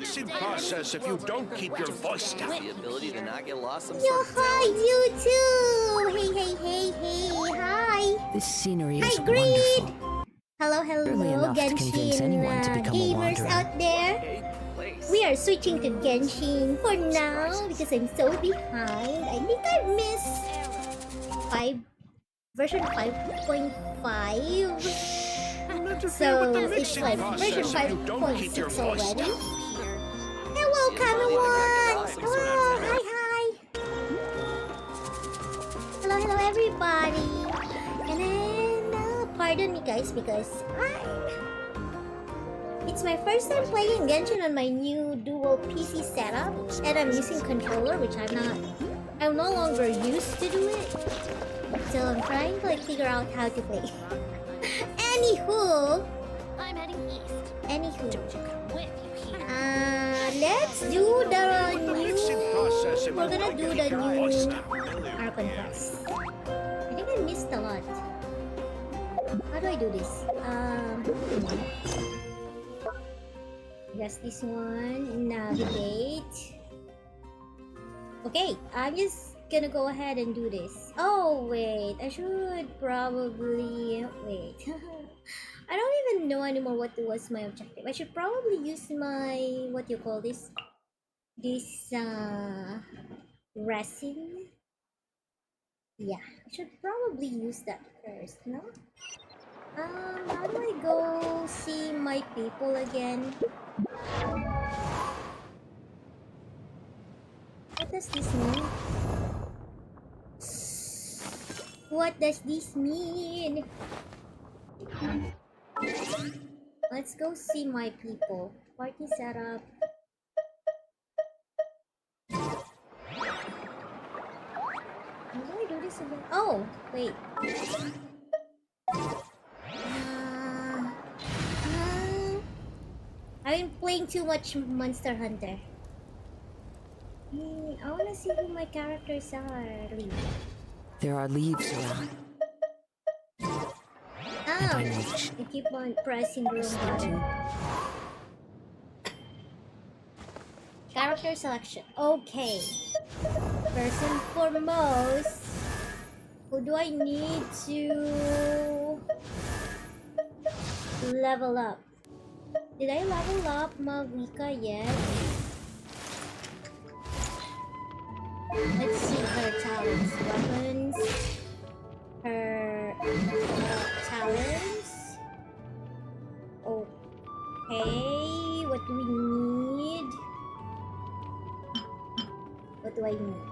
mixing process if you don't keep your voice down. The ability to not get lost some Yo, sort of hi, talent. you too! Hey, hi! This scenery Hi, is Greed! wonderful. Hello, Barely enough to convince anyone to become a gamers wanderer. out there. Place. We are switching to Genshin for now because I'm so behind. I think I missed version 5.5. So it's like version 5.6 already. Hello, Kanawan! Hello, hi! Hello, everybody! And then, pardon me guys because it's my first time playing Genshin on my new dual PC setup, and I'm using controller, which I'm no longer used to do it. So I'm trying to figure out how to play. Anywho, let's do the new. We're gonna do the new Archon Quest. I think I missed a lot. How do I do this? Yes, this one. Navigate. Okay, I'm just gonna go ahead and do this. Oh wait, I should probably wait. I don't even know anymore what was my objective. I should probably use my what you call this resin. Yeah, I should probably use that first, no? How do I go see my people again? What does this mean? What does this mean? Let's go see my people. Party setup. How do I do this again? Oh, wait. I've been playing too much Monster Hunter. I wanna see who my characters are. There are leaves around. I keep on pressing the wrong button. Character selection. Okay. First and foremost, who do I need to level up? Did I level up Malvika yet? Let's see her talents. Weapons. Her talents. Okay. What do we need? What do I need?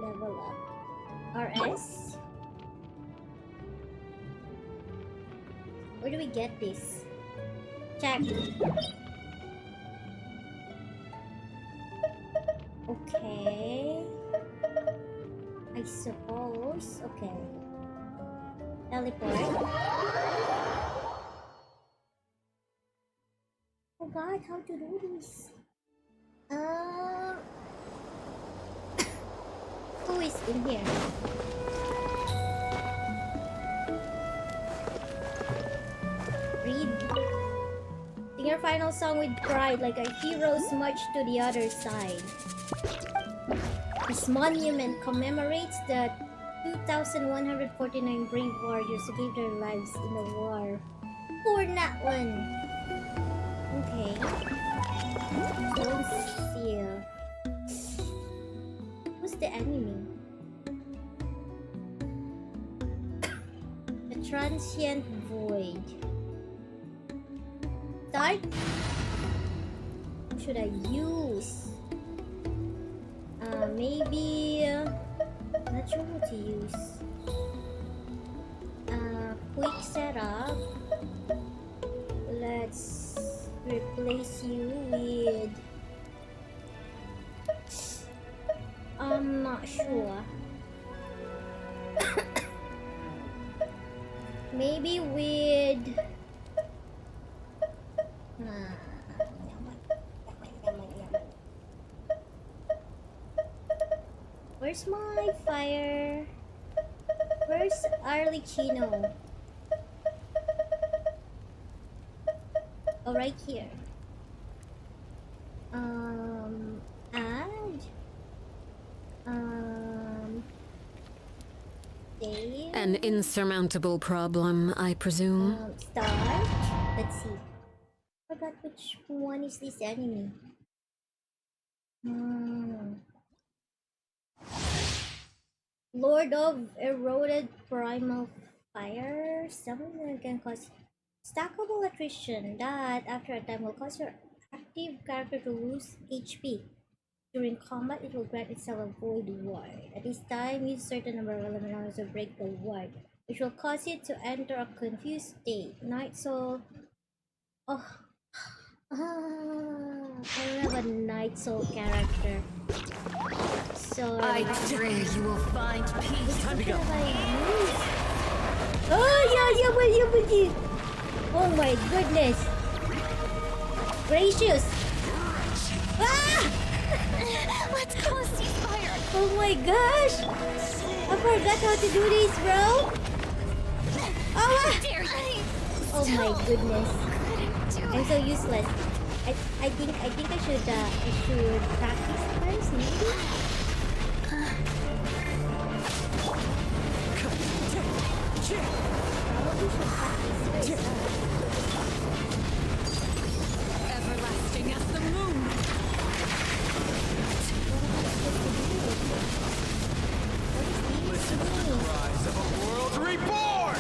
Level up. RS? Where do we get this? Check. Okay. I suppose. Okay. Teleport. Oh god, how to do this? Who is in here? Read. Sing your final song with pride like our heroes march to the other side. This monument commemorates the 2,149 brave warriors who gave their lives in the war for that one. Okay. Don't seal. Who's the enemy? The transient void. Start? What should I use? Maybe not sure what to use. Quick setup. Let's replace you with I'm not sure. Maybe with where's my fire? Where's Arlecchino? Oh, right here. An insurmountable problem, I presume. Start. Let's see. Forgot which one is this enemy. Lord of Eroded Primal Fire. Someone can cause stackable attrition that after a time will cause your active character to lose HP. During combat, it will grant itself a void ward. At this time, use certain number of elements to break the ward, which will cause it to enter a confused state. Night Soul. Oh. I don't have a Night Soul character. So I dare you will find peace. Time to go. Oh, oh my goodness. Gracious. Ah! Let's call a ceasefire. Oh my gosh. I forgot how to do this, bro. Oh, Dare you? oh my goodness. I'm so useless. I think I should practice first, maybe. Probably should practice first. Everlasting as the moon. Listen to the cries of a world reborn!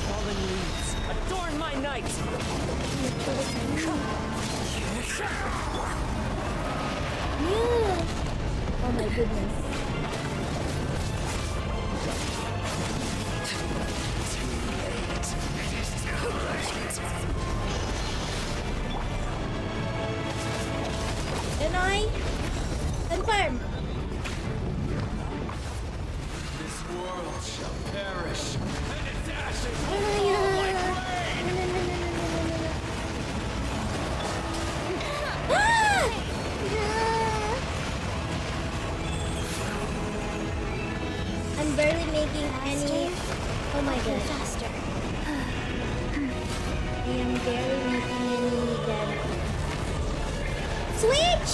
Fallen leaves, adorn my night! Oh my goodness. Can I confirm? This world shall perish, and its ashes Oh will my fall like god. rain! Ah! I'm barely making any. Oh my god. Faster. I am barely making any damage. Switch!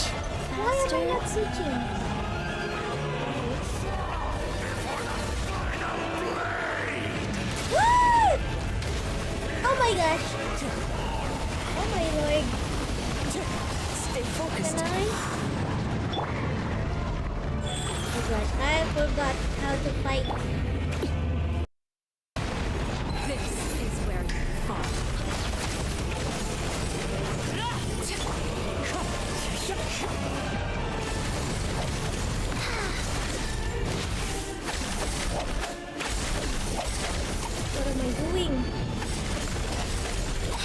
Why am I not switching? Woo! Oh my gosh! Oh my lord! Stay focused. Can I? Oh gosh, I forgot how to fight. This is where you fall. What am I doing?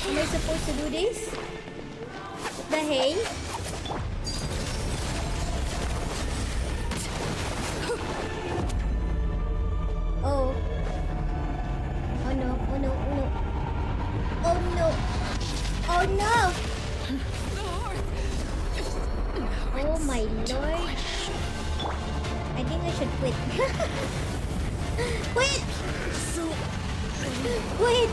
Am I supposed to do this? The hay? Oh. Oh no, oh no, oh no. Oh no. Oh no! Oh my lord. I think I should quit. Quit! Quit!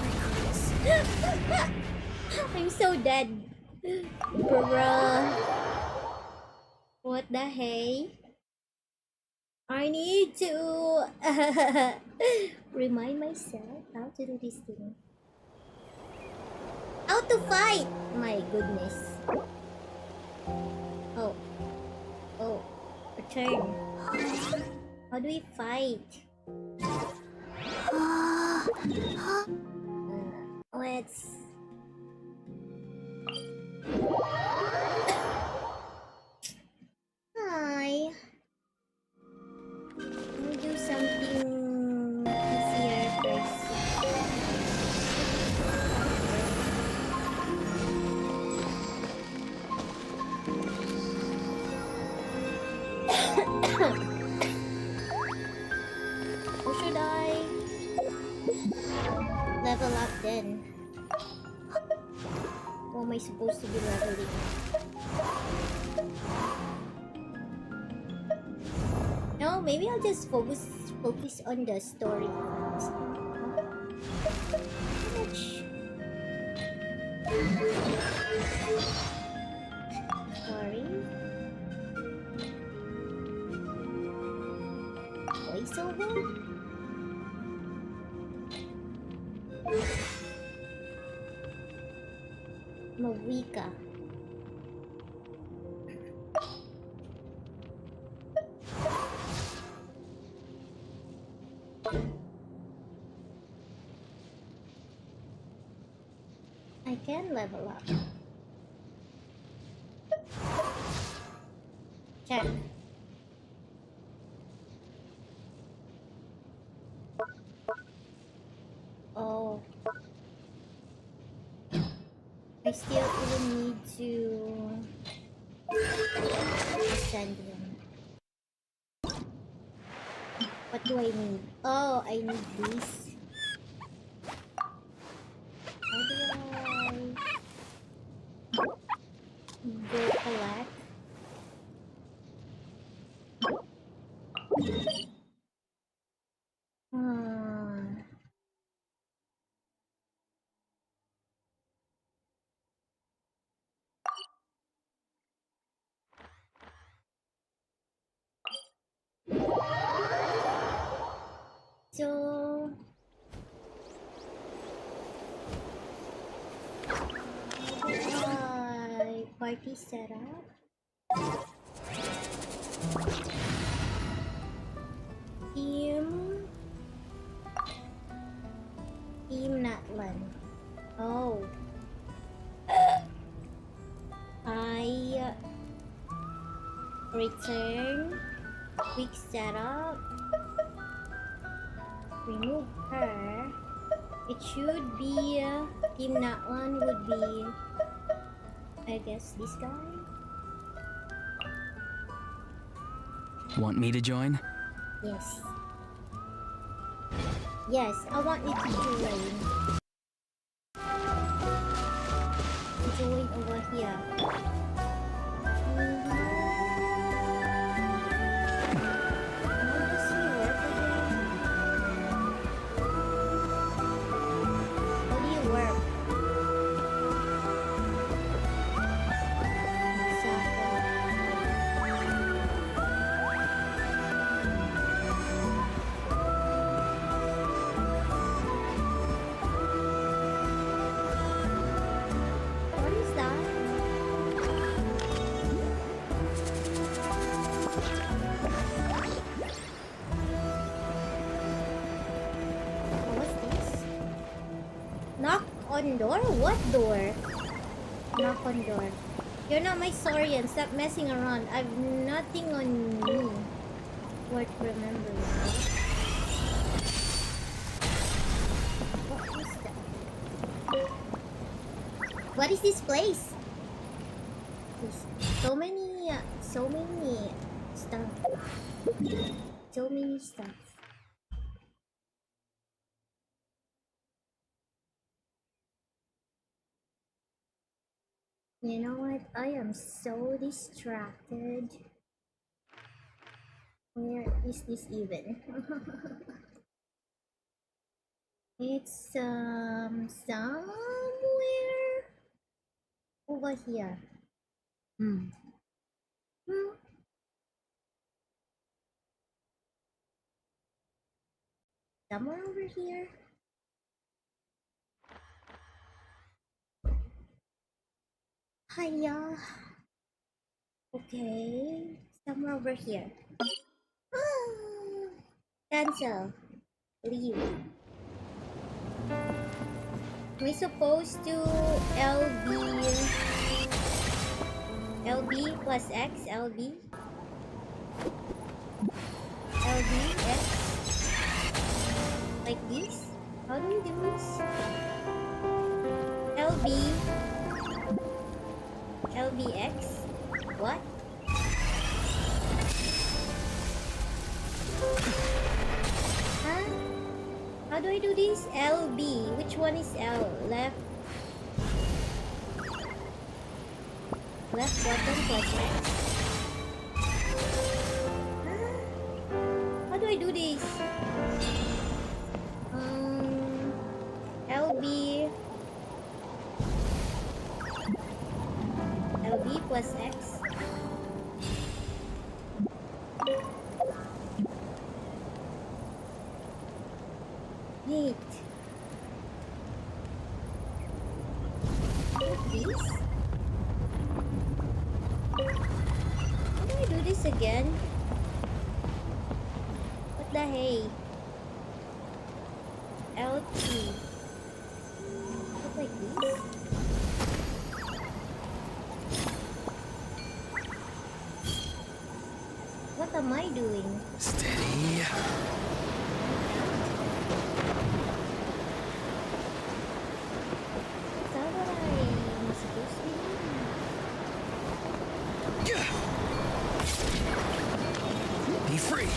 I'm so dead. Bruh. What the hey? I need to remind myself how to do this thing. How to fight! My goodness. Oh. Oh. Return. How do we fight? Let's... Hi. Let me do something easier first. Or should I level up then? Or am I supposed to be leveling? No, maybe I'll just focus on the story. How much? Sorry. Voiceover? Mawika. I can level up. Check. Oh. I still even need to send him. What do I need? Oh, I need this. How do I go collect? Hmm. So party setup. Team Natlan. Oh. I return quick setup. Remove her. It should be Team Natlan would be, I guess, this guy. Want me to join? Yes. Yes, I want you to join. Join over here. How does he work again? How do you work? What is that? What's this? Knock on door? What door? Knock on door. You're not my Saurian. Stop messing around. I've nothing on me worth remembering. What is that? What is this place? So many stuff. So many stuff. You know what? I am so distracted. Where is this even? It's somewhere over here. Somewhere over here. Hiya. Okay, somewhere over here. Cancel. Leave. Am I supposed to LB plus X? LB? LB X? Like this? How do we do this? LBX? What? Huh? How do I do this? LB. Which one is L? Left button plus X. Huh? How do I do this? LB plus X. Wait. Please? How do I do this again? What the hey? LT. Look like this? What am I doing? Steady. Is that what I'm supposed to be doing? Be free.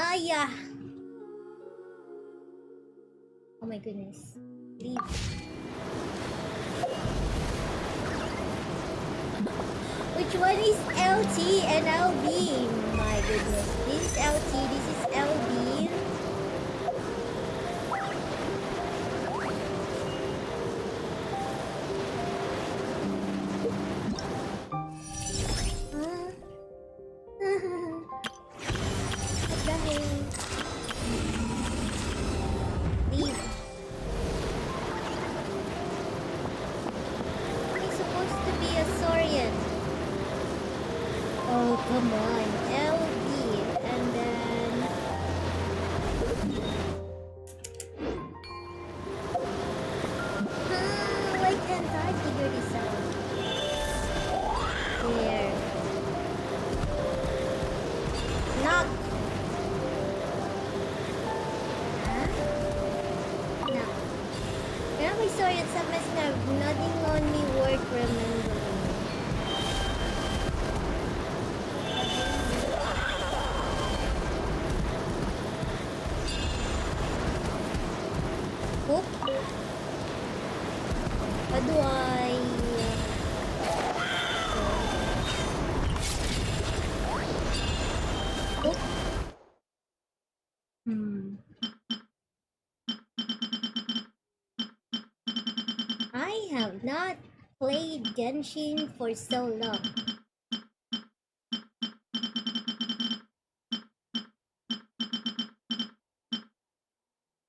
Ah, yeah. Oh my goodness. Leave. Which one is LT and LB? My goodness. This is LT, this is LB. What the hell? Leave. He's supposed to be a Saurian. Oh, come on. LB. And then... why can't I figure this out? There. Knock. Huh? No. Kaya may Saurian sa mas na nothing only worth remembering. Oop. How do I... Oop. I have not played Genshin for so long.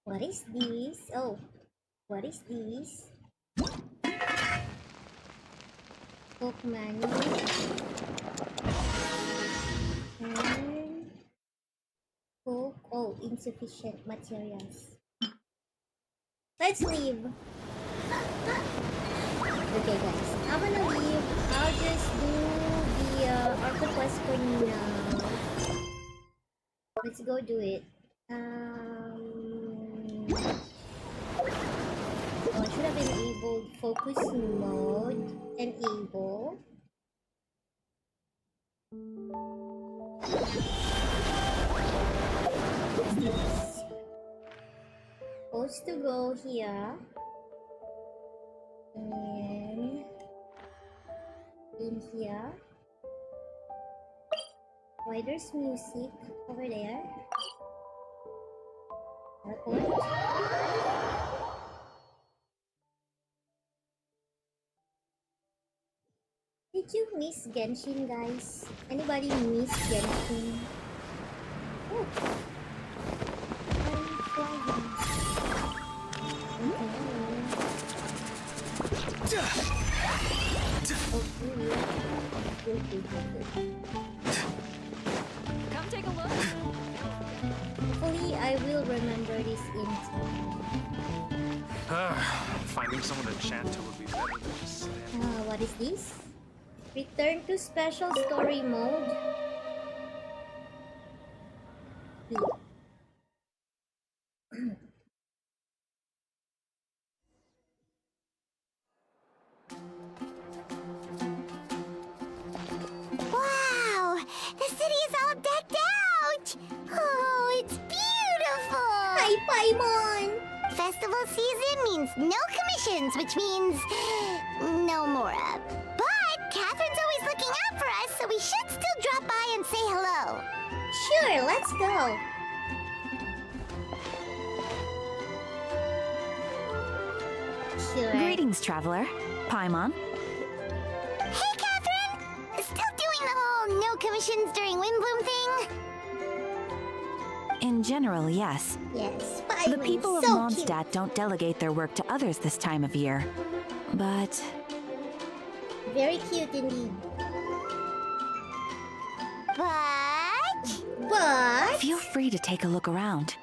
What is this? Oh, what is this? Book manual. And book. Oh, insufficient materials. Let's leave. Okay, guys. I'm gonna leave. I'll just do the octopus for now. Let's go do it. Oh, I should have enabled focus mode. Enable. What's this? Supposed to go here. And in here. Why there's music over there? Airport. Did you miss Genshin, guys? Anybody miss Genshin? Oh. I'm flying. Come take a look. Hopefully, I will remember this in time. Finding someone to chat to would be better than just standing. What is this? Return to special story mode. Wow! The city is all decked out! Oh, it's beautiful! Hi, Paimon! Festival season means no commissions, which means no Mora. But Catherine's always looking out for us, so we should still drop by and say hello. Sure, let's go. Sure. Greetings, traveler. Paimon. Hey, Catherine! Still doing the whole no commissions during Windbloom thing? In general, yes. Yes, The Paimon, people of so Mondstadt don't delegate their work to others this time of year. But cute. Very cute indeed. But feel free to take a look around.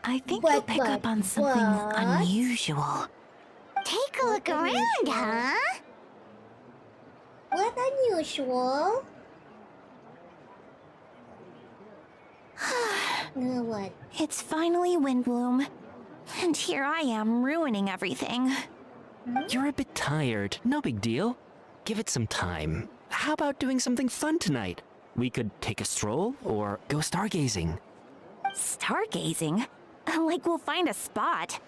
I think you'll pick up on something unusual. Take a look around, huh? what unusual? What? It's finally Windbloom. And here I am ruining everything. You're a bit tired. No big deal. Give it some time. How about doing something fun tonight? We could take a stroll or go stargazing. Stargazing? Like we'll find a spot.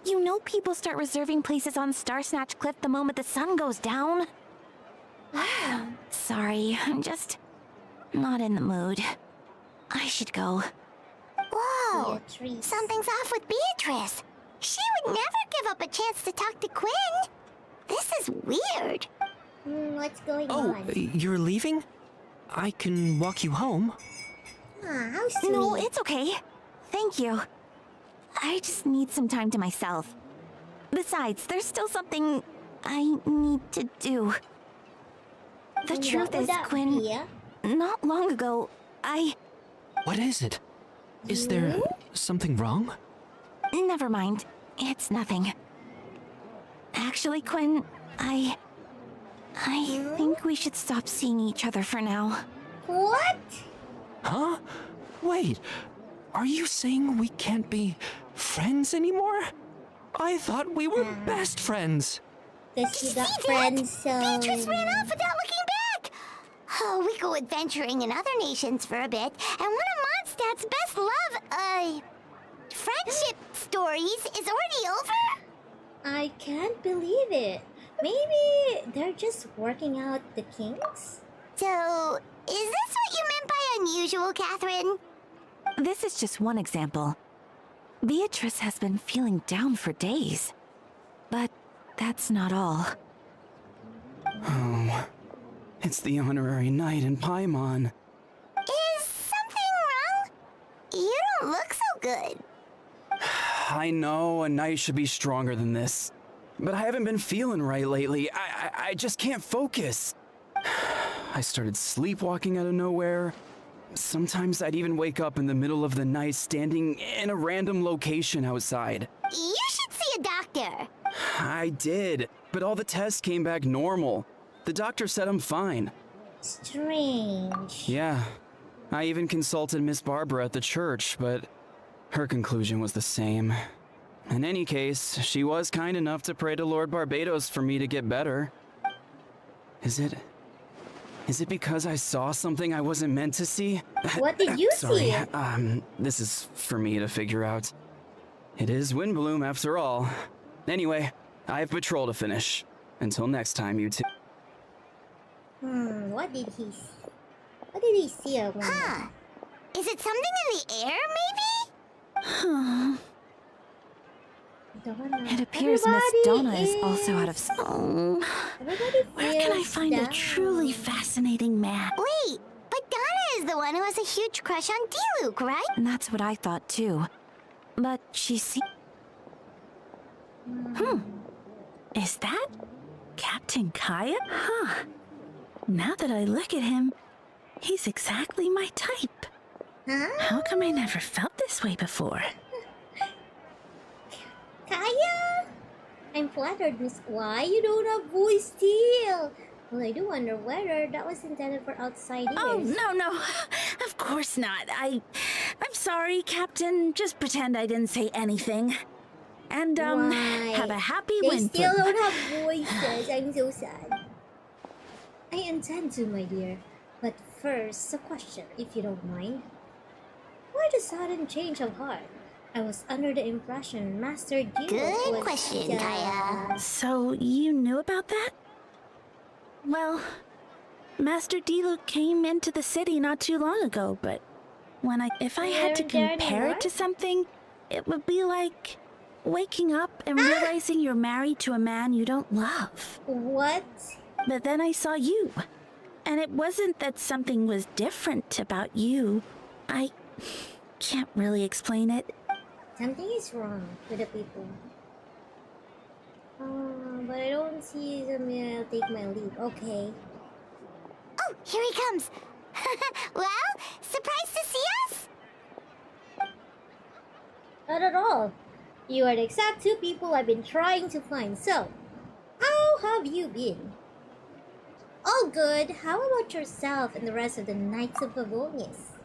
You know people start reserving places on Starsnatch Cliff the moment the sun goes down. Sorry, I'm just not in the mood. I should go. Whoa! Beatrice. Something's off with Beatrice. She would never give up a chance to talk to Quinn. This is weird. What's going Oh, on? you're leaving? I can walk you home. How sweet. No, it's okay. Thank you. I just need some time to myself. Besides, there's still something I need to do. The And truth what would is, that Quinn, be? not long ago, What is it? Is there something wrong? Never mind. It's nothing. Actually, Quinn, I think we should stop seeing each other for now. What? Huh? Wait. Are you saying we can't be friends anymore? I thought we were best friends. Because you got See that? friends, so... Beatrice ran off without looking back. Oh, we go adventuring in other nations for a bit, and one of Mondstadt's best friendship stories is already over? I can't believe it. Maybe they're just working out the kinks? So, is this what you meant by unusual, Catherine? This is just one example. Beatrice has been feeling down for days. But that's not all. Oh, it's the honorary knight in Paimon. Is something wrong? You don't look so good. I know a knight should be stronger than this, but I haven't been feeling right lately. I just can't focus. I started sleepwalking out of nowhere. Sometimes I'd even wake up in the middle of the night standing in a random location outside. You should see a doctor. I did, but all the tests came back normal. The doctor said I'm fine. Strange. Yeah, I even consulted Miss Barbara at the church, but her conclusion was the same. In any case, she was kind enough to pray to Lord Barbados for me to get better. Is it because I saw something I wasn't meant to see? What did you Sorry, see? this is for me to figure out. It is Windbloom after all. Anyway, I have patrol to finish. Until next time, you two. What did he see? I wonder. Huh. Is it something in the air, maybe? Donna. It appears Miss Donna is also out of... Oh, Where can I find a truly fascinating man? Wait, but Donna is the one who has a huge crush on Diluc, right? And that's what I thought too. But she seems... Is that Captain Kaya? Huh. Now that I look at him, he's exactly my type. Huh? How come I never felt this way before? Kaya? I'm flattered, Miss. Why you don't have voice still? Well, I do wonder whether that was intended for outsiders. Oh, no. Of course not. I'm sorry, Captain. Just pretend I didn't say anything. And, Why? have a happy They winter. still don't have voices. I'm so sad. I intend to, my dear. But first, a question, if you don't mind. Why the sudden change of heart? I was under the impression Master Diluc Good was... question, Kaya. So, you knew about that? Well, Master Diluc came into the city not too long ago, but If I had to Aren't there compare it to something, it would be like waking up and realizing you're married to a man you don't love. What? But then I saw you, and it wasn't that something was different about you. I can't really explain it. Something is wrong with the people. But I don't see something. I'll take my leave. Okay. Oh, here he comes. Well, surprised to see us? Not at all. You are the exact two people I've been trying to find. So, how have you been? All good. How about yourself and the rest of the Knights of Favonius?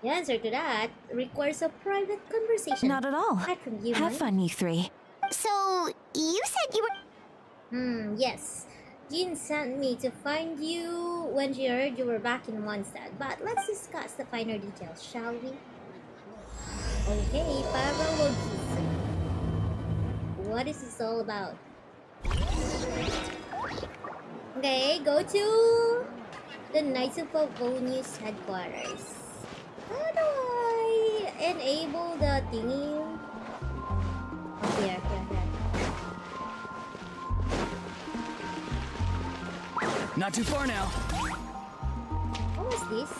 The answer to that requires a private conversation. Not at all. Apart from you, Have fun, you three. So, you said you were... Yes. Jean sent me to find you when she heard you were back in Mondstadt. But let's discuss the finer details, shall we? Okay, Paralogism. What is this all about? Okay, go to the Knights of Favonius headquarters. How do I enable the thingy? Oh, here. Not too far now. What was this?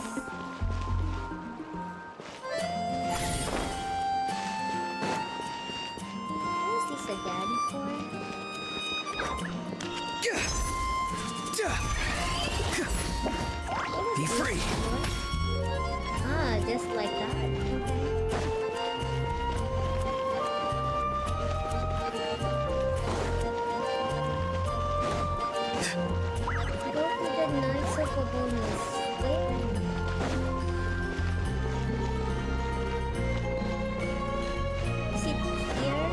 What was this again for? Be free. Ah, just like that. Go to the Knights of Favonius. Where? Is it here?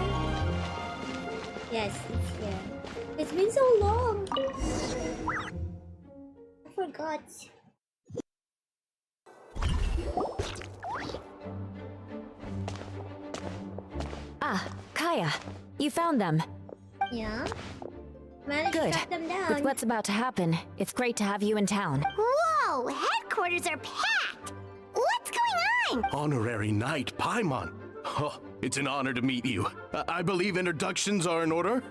Yes, it's here. It's been so long. I forgot. Ah, Kaya, you found them. Yeah? Managed to Good. track them down. With what's about to happen, it's great to have you in town. Whoa, headquarters are packed! What's going on? Honorary Knight Paimon. Oh, it's an honor to meet you. I believe introductions are in order?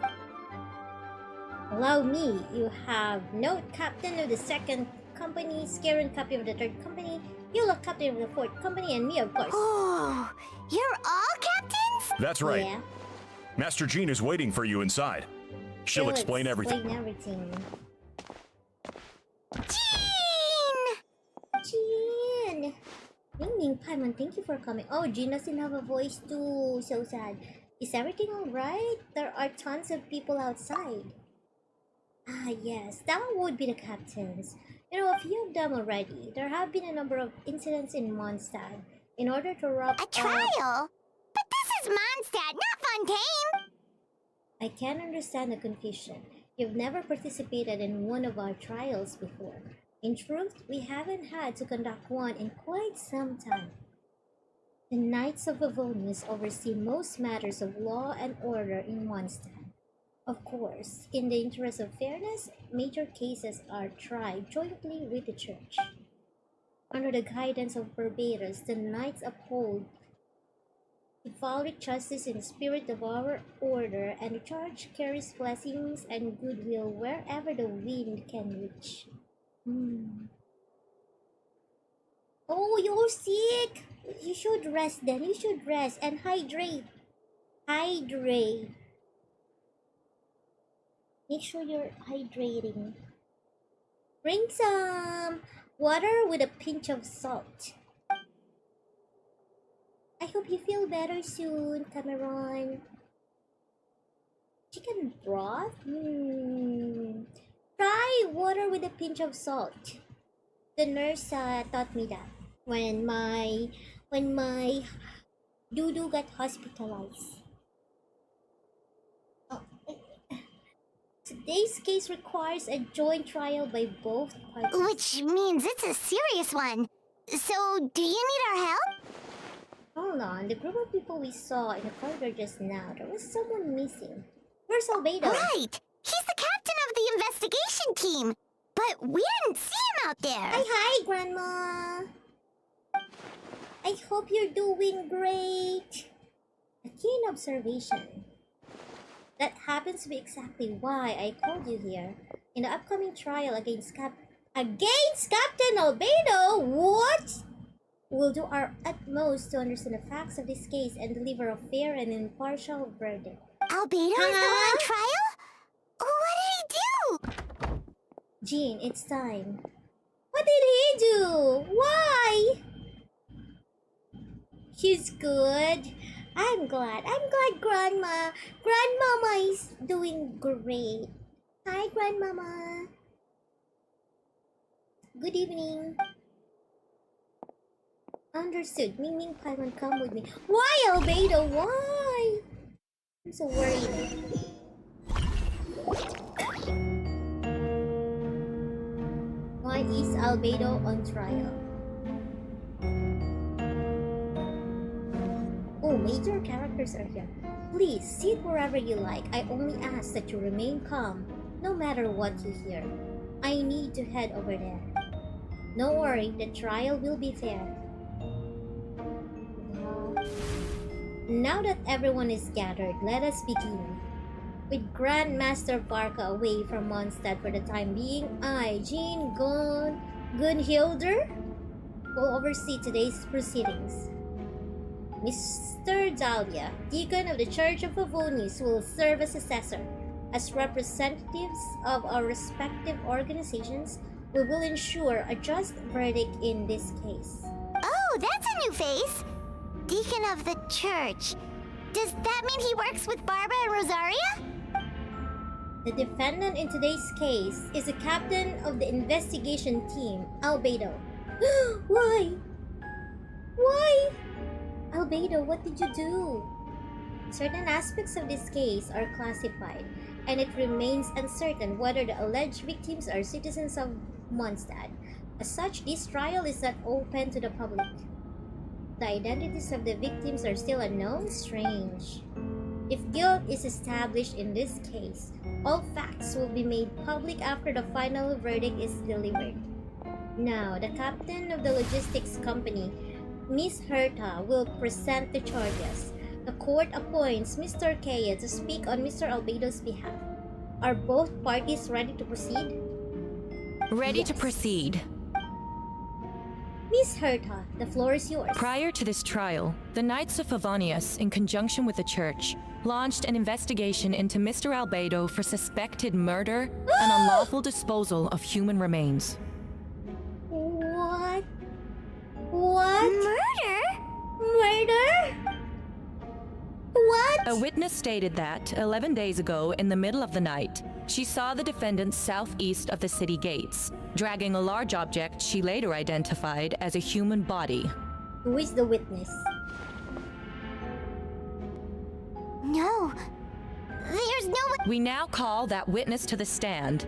Allow me. You have Note, Captain of the 2nd Company, Scaran, Captain of the 3rd Company, Yula, Captain of the 4th Company, and me, of course. Oh, you're all captains? That's right. Yeah. Master Jean is waiting for you inside. She'll explain everything. Jean! MingMing, Paimon, thank you for coming. Oh, Jean doesn't have a voice too. So sad. Is everything alright? There are tons of people outside. Ah, yes. That would be the captains. You know, a few of them already. There have been a number of incidents in Mondstadt. In order to wrap up... A trial? But this is Mondstadt, not Fontaine! I can understand the confusion. You've never participated in one of our trials before. In truth, we haven't had to conduct one in quite some time. The Knights of Favonius oversee most matters of law and order in Mondstadt. Of course, in the interest of fairness, major cases are tried jointly with the Church. Under the guidance of Barbados, the Knights uphold chivalric justice in the spirit of our order, and the Church carries blessings and goodwill wherever the wind can reach. Oh, you're sick! You should rest then. You should rest and hydrate. Hydrate. Make sure you're hydrating. Bring some water with a pinch of salt. I hope you feel better soon, Cameron. Chicken broth? Try water with a pinch of salt. The nurse taught me that when my doo-doo got hospitalized. Today's case requires a joint trial by both parties. Which means it's a serious one. So, do you need our help? Hold on, the group of people we saw in the corridor just now, there was someone missing. Where's Albedo? Right! He's the captain of the investigation team! But we didn't see him out there! Hi, Grandma! I hope you're doing great. A keen observation. That happens to be exactly why I called you here. In the upcoming trial against Captain Albedo, what? We'll do our utmost to understand the facts of this case and deliver a fair and impartial verdict. Albedo is the one on trial? What did he do? Jean, it's time. What did he do? Why? He's good. I'm glad. Grandma. Grandmama is doing great. Hi, Grandmama. Good evening. Understood. MingMing, Paimon, come with me. Why, Albedo? Why? I'm so worried. Why is Albedo on trial? Oh, major characters are here. Please, sit wherever you like. I only ask that you remain calm, no matter what you hear. I need to head over there. Don't worry, the trial will be fair. Now that everyone is gathered, let us begin. With Grandmaster Barca away from Mondstadt for the time being, I, Jean Gunhilder, will oversee today's proceedings. Mr. Dahlia, Deacon of the Church of Favonius, will serve as assessor. As representatives of our respective organizations, we will ensure a just verdict in this case. Oh, that's a new face! Deacon of the Church. Does that mean he works with Barbara and Rosaria? The defendant in today's case is the captain of the investigation team, Albedo. Why? Why? Albedo, what did you do? Certain aspects of this case are classified, and it remains uncertain whether the alleged victims are citizens of Mondstadt. As such, this trial is not open to the public. The identities of the victims are still unknown. Strange. If guilt is established in this case, all facts will be made public after the final verdict is delivered. Now, the captain of the logistics company, Miss Herta, will present the charges. The court appoints Mr. Kaya to speak on Mr. Albedo's behalf. Are both parties ready to proceed? Ready to proceed. Miss Herta, the floor is yours. Prior to this trial, the Knights of Favonius, in conjunction with the church, launched an investigation into Mr. Albedo for suspected murder and unlawful disposal of human remains. What? What? Murder? Murder? What? A witness stated that, 11 days ago, in the middle of the night, she saw the defendant southeast of the city gates, dragging a large object she later identified as a human body. Who is the witness? No. There's no way. We now call that witness to the stand.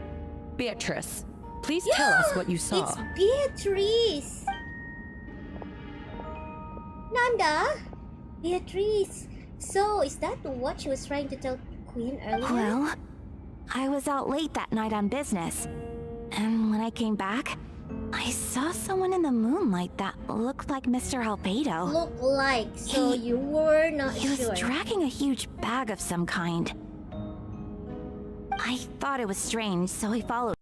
Beatrice, please tell us what you saw. It's Beatrice! Nanda? Beatrice! So, is that what she was trying to tell Queen earlier? Well, I was out late that night on business. And when I came back, I saw someone in the moonlight that looked like Mr. Albedo. Look like, so you were not sure. He was sure. dragging a huge bag of some kind. I thought it was strange, so I followed.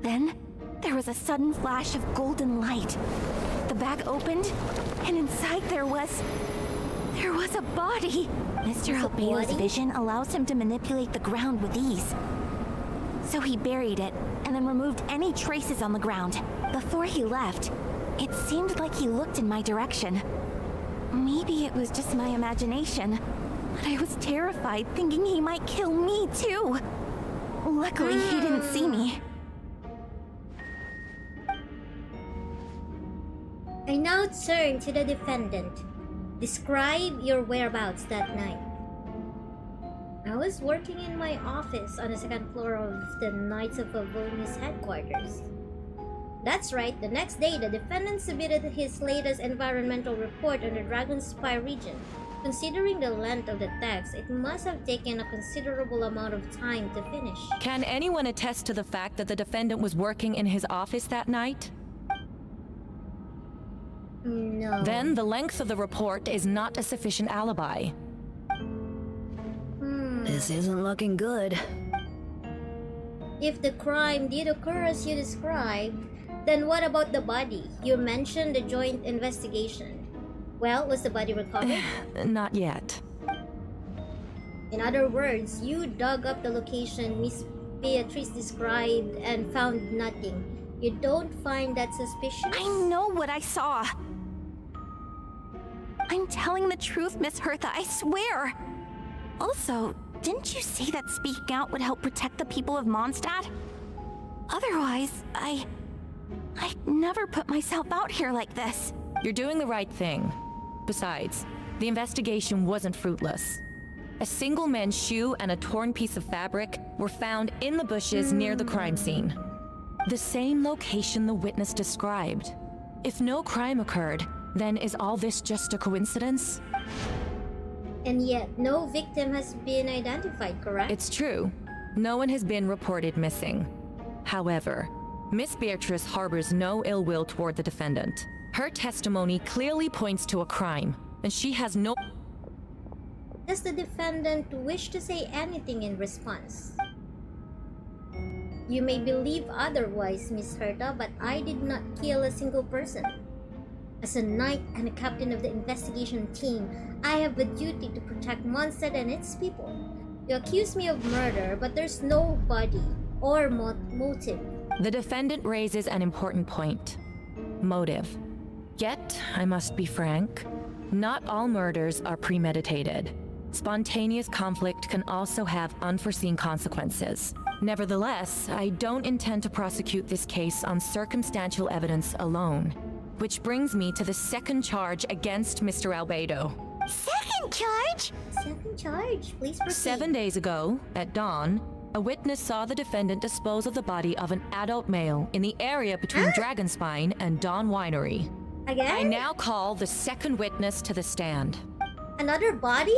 Then, there was a sudden flash of golden light. The bag opened, and inside there was a body! Mr. Albedo's vision allows him to manipulate the ground with ease. So he buried it, and then removed any traces on the ground. Before he left, it seemed like he looked in my direction. Maybe it was just my imagination, but I was terrified, thinking he might kill me too. Luckily, he didn't see me. I now turn to the defendant. Describe your whereabouts that night. I was working in my office on the second floor of the Knights of Favonius headquarters. That's right, the next day the defendant submitted his latest environmental report on the Dragon Spire region. Considering the length of the text, it must have taken a considerable amount of time to finish. Can anyone attest to the fact that the defendant was working in his office that night? No. Then the length of the report is not a sufficient alibi. This isn't looking good. If the crime did occur as you described, then what about the body? You mentioned the joint investigation. Well, was the body recovered? Not yet. In other words, you dug up the location Miss Beatrice described and found nothing. You don't find that suspicious? I know what I saw. I'm telling the truth, Miss Hertha, I swear. Also, didn't you say that speaking out would help protect the people of Mondstadt? Otherwise, I'd never put myself out here like this. You're doing the right thing. Besides, the investigation wasn't fruitless. A single man's shoe and a torn piece of fabric were found in the bushes near the crime scene. The same location the witness described. If no crime occurred, then is all this just a coincidence? And yet, no victim has been identified, correct? It's true. No one has been reported missing. However, Miss Beatrice harbors no ill will toward the defendant. Her testimony clearly points to a crime, and she has no... Does the defendant wish to say anything in response? You may believe otherwise, Miss Herta, but I did not kill a single person. As a knight and a captain of the investigation team, I have a duty to protect Mondstadt and its people. You accuse me of murder, but there's no body or motive. The defendant raises an important point. Motive. Yet, I must be frank, not all murders are premeditated. Spontaneous conflict can also have unforeseen consequences. Nevertheless, I don't intend to prosecute this case on circumstantial evidence alone. Which brings me to the second charge against Mr. Albedo. Second charge? Second charge, please proceed. 7 days ago, at dawn, a witness saw the defendant dispose of the body of an adult male in the area between Dragonspine and Dawn Winery. Again? I now call the second witness to the stand. Another body?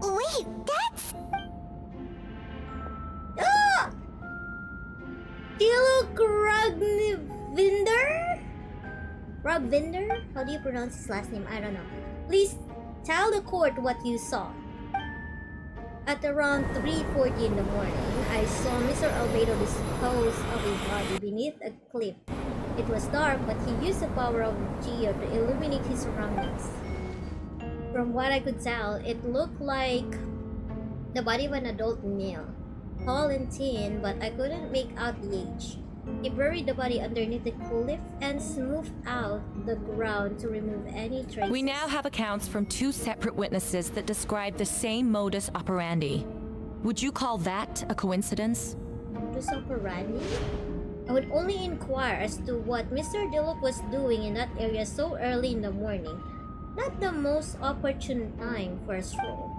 Wait, that's... Ah! Dilo Ragvinder? Ragvinder? How do you pronounce his last name? I don't know. Please tell the court what you saw. At around 3:40 in the morning, I saw Mr. Albedo dispose of a body beneath a cliff. It was dark, but he used the power of Geo to illuminate his surroundings. From what I could tell, it looked like the body of an adult male. Tall and thin, but I couldn't make out the age. He buried the body underneath the cliff and smoothed out the ground to remove any traces. We now have accounts from two separate witnesses that describe the same modus operandi. Would you call that a coincidence? Modus operandi? I would only inquire as to what Mr. Dilok was doing in that area so early in the morning. Not the most opportune time for a stroll.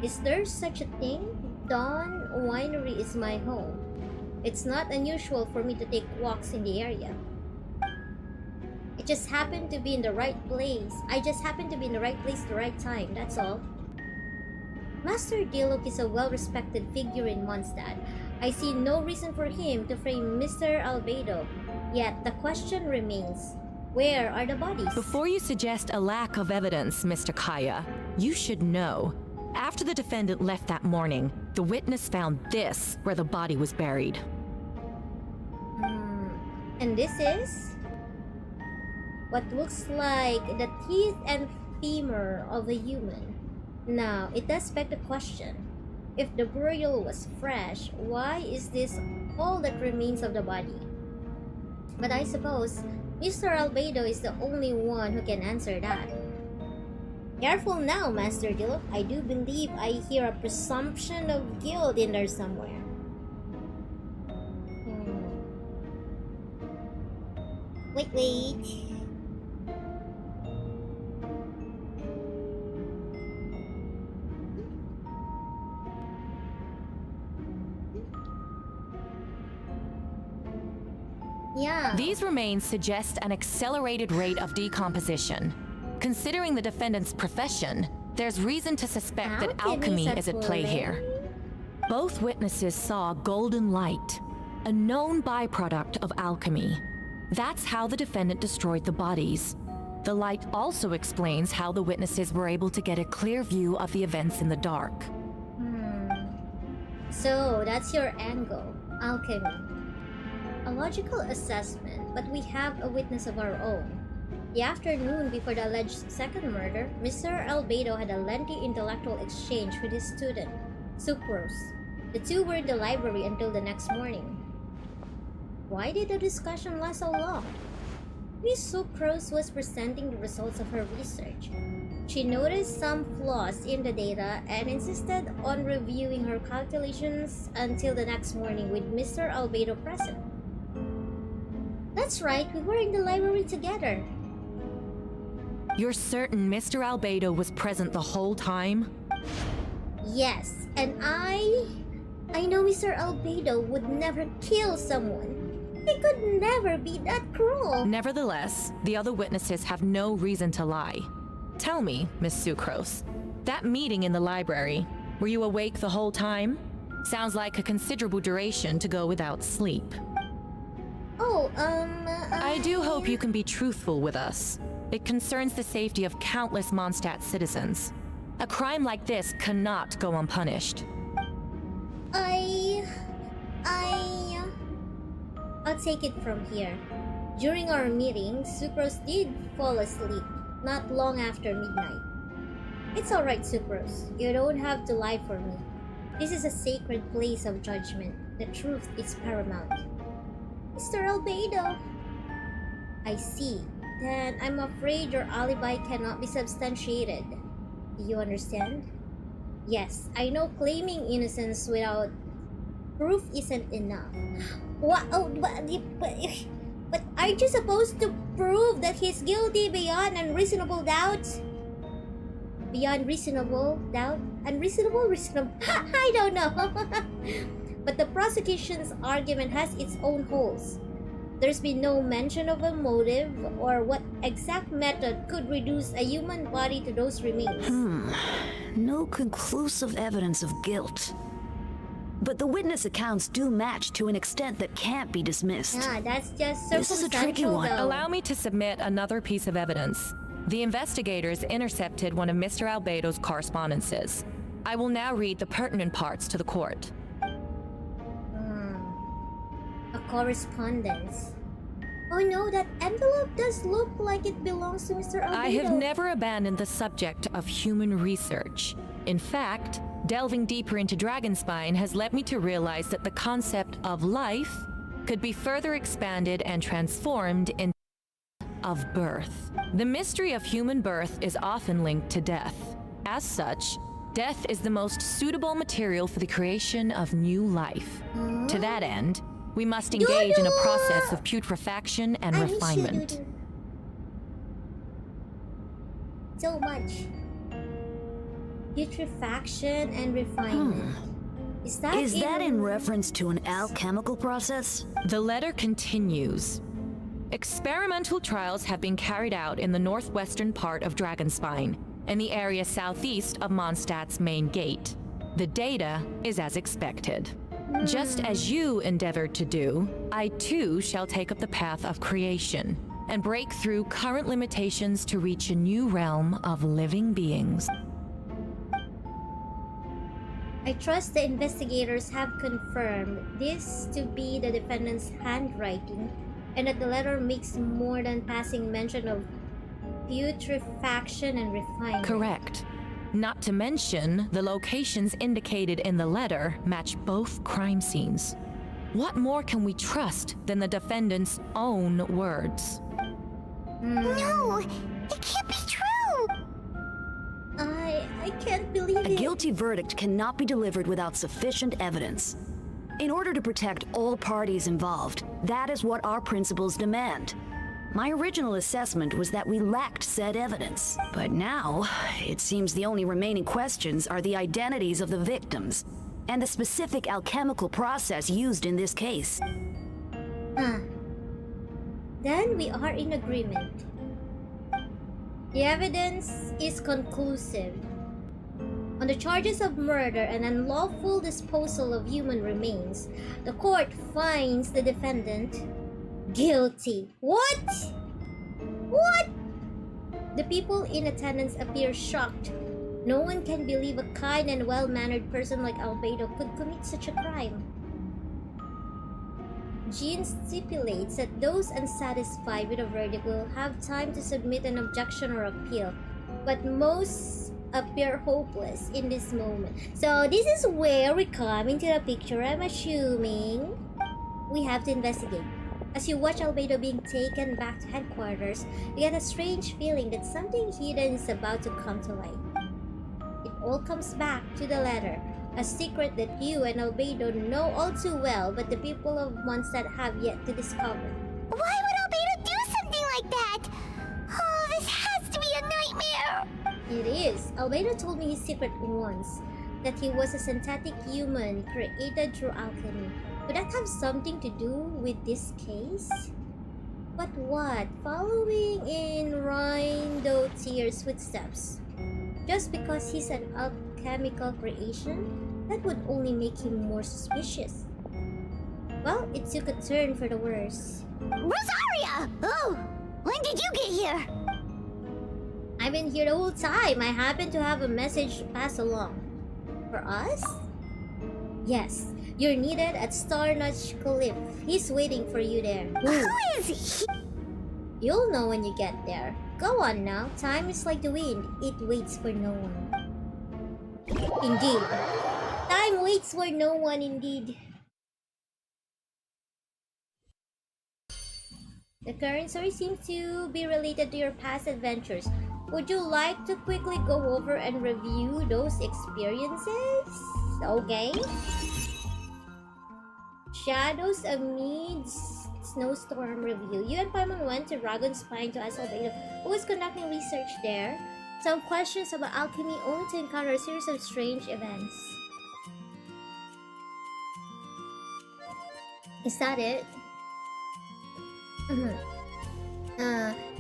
Is there such a thing? Dawn Winery is my home. It's not unusual for me to take walks in the area. It just happened to be in the right place. I just happened to be in the right place at the right time, that's all. Master Dilok is a well-respected figure in Mondstadt. I see no reason for him to frame Mr. Albedo. Yet the question remains, where are the bodies? Before you suggest a lack of evidence, Mr. Kaya, you should know. After the defendant left that morning, the witness found this where the body was buried. And this is what looks like the teeth and femur of a human. Now, it does beg the question, if the burial was fresh, why is this all that remains of the body? But I suppose Mr. Albedo is the only one who can answer that. Careful now, Master Dilok. I do believe I hear a presumption of guilt in there somewhere. Wait. Yeah. These remains suggest an accelerated rate of decomposition. Considering the defendant's profession, there's reason to suspect that alchemy is at play here. Both witnesses saw golden light, a known byproduct of alchemy. That's how the defendant destroyed the bodies. The light also explains how the witnesses were able to get a clear view of the events in the dark. So that's your angle, alchemy. A logical assessment, but we have a witness of our own. The afternoon before the alleged second murder, Mr. Albedo had a lengthy intellectual exchange with his student, Sucrose. The two were in the library until the next morning. Why did the discussion last so long? Miss Sucrose was presenting the results of her research. She noticed some flaws in the data and insisted on reviewing her calculations until the next morning with Mr. Albedo present. That's right, we were in the library together. You're certain Mr. Albedo was present the whole time? Yes, and I know Mr. Albedo would never kill someone. He could never be that cruel. Nevertheless, the other witnesses have no reason to lie. Tell me, Miss Sucrose, that meeting in the library, were you awake the whole time? Sounds like a considerable duration to go without sleep. Oh, I do hope you can be truthful with us. It concerns the safety of countless Mondstadt citizens. A crime like this cannot go unpunished. I'll take it from here. During our meeting, Sucrose did fall asleep, not long after midnight. It's alright, Sucrose. You don't have to lie for me. This is a sacred place of judgment. The truth is paramount. Mr. Albedo. I see. Then I'm afraid your alibi cannot be substantiated. Do you understand? Yes, I know claiming innocence without proof isn't enough. What? Oh, but aren't you supposed to prove that he's guilty beyond unreasonable doubt? Beyond reasonable doubt? Unreasonable? Reasonable? I don't know. But the prosecution's argument has its own holes. There's been no mention of a motive or what exact method could reduce a human body to those remains. No conclusive evidence of guilt. But the witness accounts do match to an extent that can't be dismissed. That's just This is a tricky one. Allow me to submit another piece of evidence. The investigators intercepted one of Mr. Albedo's correspondences. I will now read the pertinent parts to the court. A correspondence. Oh no, that envelope does look like it belongs to Mr. Albedo. I have never abandoned the subject of human research. In fact, delving deeper into Dragonspine has led me to realize that the concept of life could be further expanded and transformed into of birth. The mystery of human birth is often linked to death. As such, death is the most suitable material for the creation of new life. To that end, we must engage in a process of putrefaction and refinement. So much. Putrefaction and refinement. Is that in reference to an alchemical process? The letter continues. Experimental trials have been carried out in the northwestern part of Dragonspine, and the area southeast of Mondstadt's main gate. The data is as expected. Just as you endeavored to do, I too shall take up the path of creation, and break through current limitations to reach a new realm of living beings. I trust the investigators have confirmed this to be the defendant's handwriting, and that the letter makes more than passing mention of putrefaction and refinement. Correct. Not to mention, the locations indicated in the letter match both crime scenes. What more can we trust than the defendant's own words? No, it can't be true. I can't believe it. A guilty verdict cannot be delivered without sufficient evidence. In order to protect all parties involved, that is what our principles demand. My original assessment was that we lacked said evidence, but now it seems the only remaining questions are the identities of the victims and the specific alchemical process used in this case. Then we are in agreement. The evidence is conclusive. On the charges of murder and unlawful disposal of human remains, the court finds the defendant guilty. What? What? The people in attendance appear shocked. No one can believe a kind and well-mannered person like Albedo could commit such a crime. Jean stipulates that those unsatisfied with a verdict will have time to submit an objection or appeal, but most appear hopeless in this moment. So this is where we come into the picture, I'm assuming. We have to investigate. As you watch Albedo being taken back to headquarters, you get a strange feeling that something hidden is about to come to light. It all comes back to the letter, a secret that you and Albedo know all too well, but the people of Mondstadt have yet to discover. Why would Albedo do something like that? Oh, this has to be a nightmare! It is. Albedo told me his secret once, that he was a synthetic human created through alchemy. Could that have something to do with this case? But what? Following in Rindotier's footsteps. Just because he's an alchemical creation, that would only make him more suspicious. Well, it took a turn for the worse. Rosaria! Oh! When did you get here? I've been here the whole time. I happen to have a message to pass along. For us? Yes. You're needed at Starnotch Cliff. He's waiting for you there. Who is he? You'll know when you get there. Go on now. Time is like the wind. It waits for no one. Indeed. Time waits for no one indeed. The current story seems to be related to your past adventures. Would you like to quickly go over and review those experiences? Okay. Shadows amid snowstorm review. You and Paimon went to Dragon's Spine to ask Albedo, who was conducting research there, some questions about alchemy, only to encounter a series of strange events. Is that it?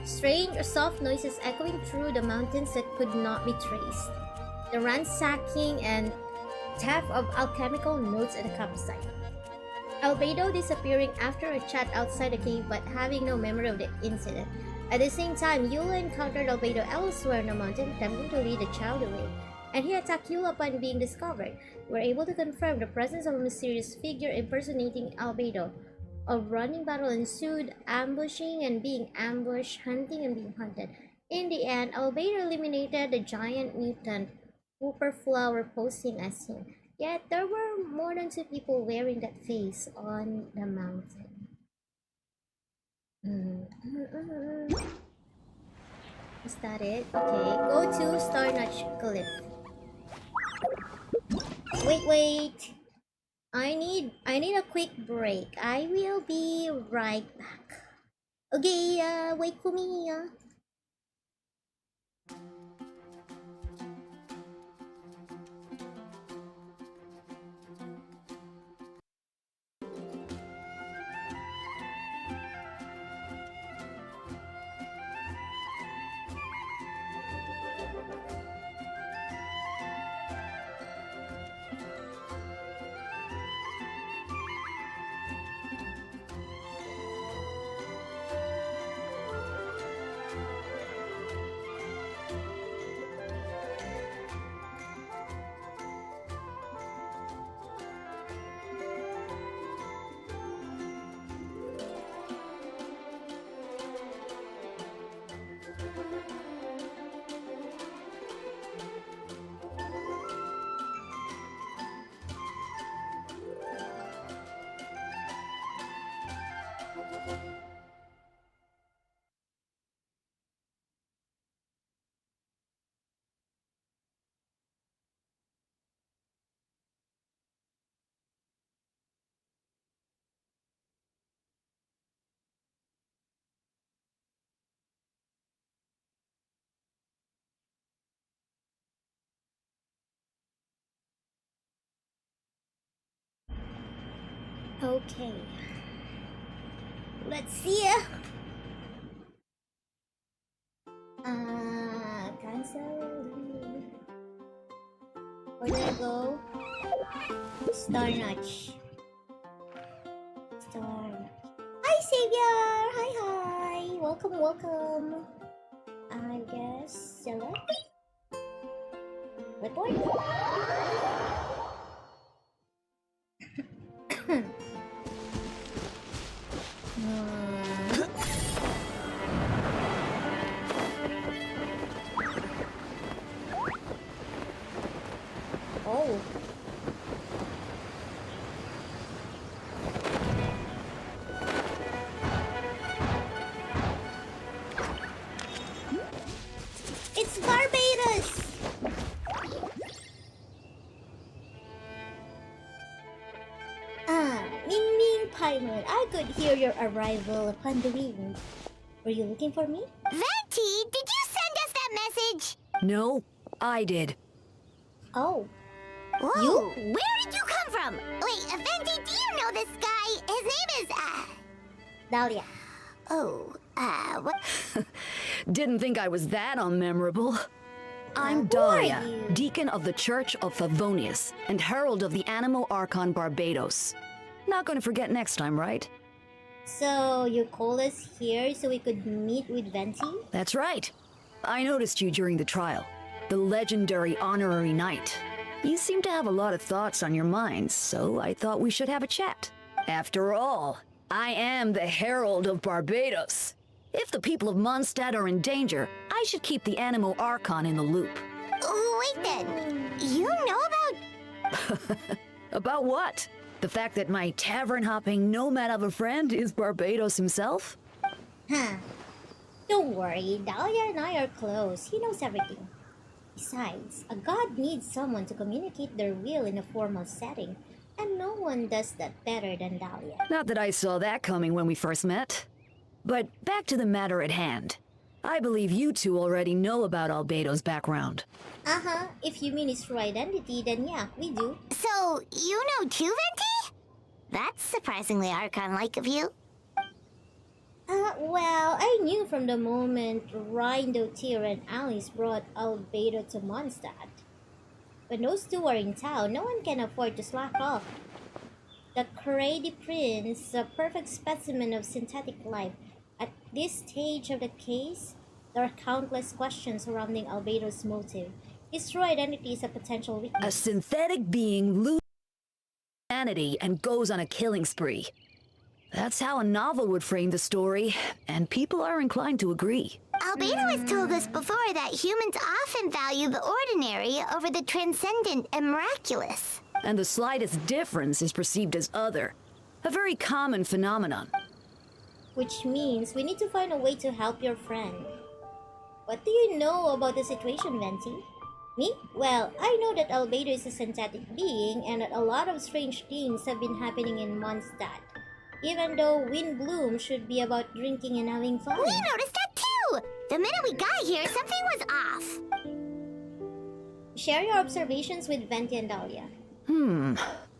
Strange or soft noises echoing through the mountains that could not be traced. The ransacking and theft of alchemical notes at the campsite. Albedo disappearing after a chat outside the cave but having no memory of the incident. At the same time, Eula encountered Albedo elsewhere in the mountain, attempting to lead the child away, and he attacked Eula upon being discovered. We were able to confirm the presence of a mysterious figure impersonating Albedo. A running battle ensued, ambushing and being ambushed, hunting and being hunted. In the end, Albedo eliminated the giant mutant Whooper Flower posing as him. Yet there were more than 2 people wearing that face on the mountain. Is that it? Okay, go to Starnotch Cliff. Wait. I need a quick break. I will be right back. Okay, wait for me. Okay. Let's see. Cancel. Where do I go? Starnotch. Hi, Savior! Hi! Welcome. I guess. select. Report. Oh. It's Barbados! MingMing Paimon, I could hear your arrival upon the wind. Were you looking for me? Venti, did you send us that message? No, I did. Oh. Whoa, You? where did you come from? Wait, Venti, do you know this guy? His name is, Dahlia. Oh, what? Didn't think I was that unmemorable. I'm Who are Dahlia, you? Deacon of the Church of Favonius and Herald of the Animo Archon Barbados. Not gonna forget next time, right? So, you called us here so we could meet with Venti? That's right. I noticed you during the trial, the legendary honorary knight. You seem to have a lot of thoughts on your mind, so I thought we should have a chat. After all, I am the Herald of Barbados. If the people of Mondstadt are in danger, I should keep the Animo Archon in the loop. Wait then, you know about... About what? The fact that my tavern-hopping nomad of a friend is Barbados himself? Huh. Don't worry, Dahlia and I are close. He knows everything. Besides, a god needs someone to communicate their will in a formal setting, and no one does that better than Dahlia. Not that I saw that coming when we first met. But back to the matter at hand. I believe you two already know about Albedo's background. Uh-huh. If you mean his true identity, then yeah, we do. So, you know too, Venti? That's surprisingly Archon-like of you. Well, I knew from the moment Rindo, Tyr, and Alice brought Albedo to Mondstadt. When those two are in town, no one can afford to slack off. The Crady Prince, a perfect specimen of synthetic life. At this stage of the case, there are countless questions surrounding Albedo's motive. His true identity is a potential A weakness. synthetic being loses humanity and goes on a killing spree. That's how a novel would frame the story, and people are inclined to agree. Albedo has told us before that humans often value the ordinary over the transcendent and miraculous. And the slightest difference is perceived as other. A very common phenomenon. Which means we need to find a way to help your friend. What do you know about the situation, Venti? Me? Well, I know that Albedo is a synthetic being and that a lot of strange things have been happening in Mondstadt. Even though Wind Bloom should be about drinking and having fun. We noticed that too! The minute we got here, something was off. Share your observations with Venti and Dahlia.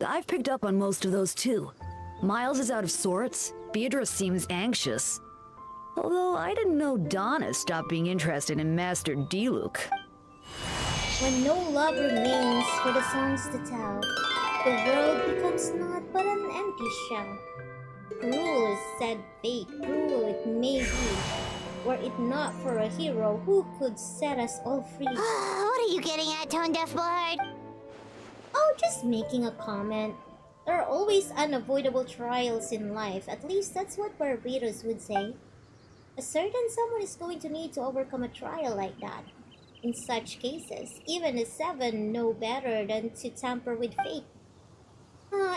I've picked up on most of those too. Miles is out of sorts. Beatrice seems anxious. Although I didn't know Donna stopped being interested in Master Diluc. When no love remains for the songs to tell, the world becomes naught but an empty shell. Cruel is said fate, cruel it may be, were it not for a hero who could set us all free. What are you getting at, Tone Deaf Bard? Oh, just making a comment. There are always unavoidable trials in life, at least that's what Barbados would say. A certain someone is going to need to overcome a trial like that. In such cases, even the seven know better than to tamper with fate.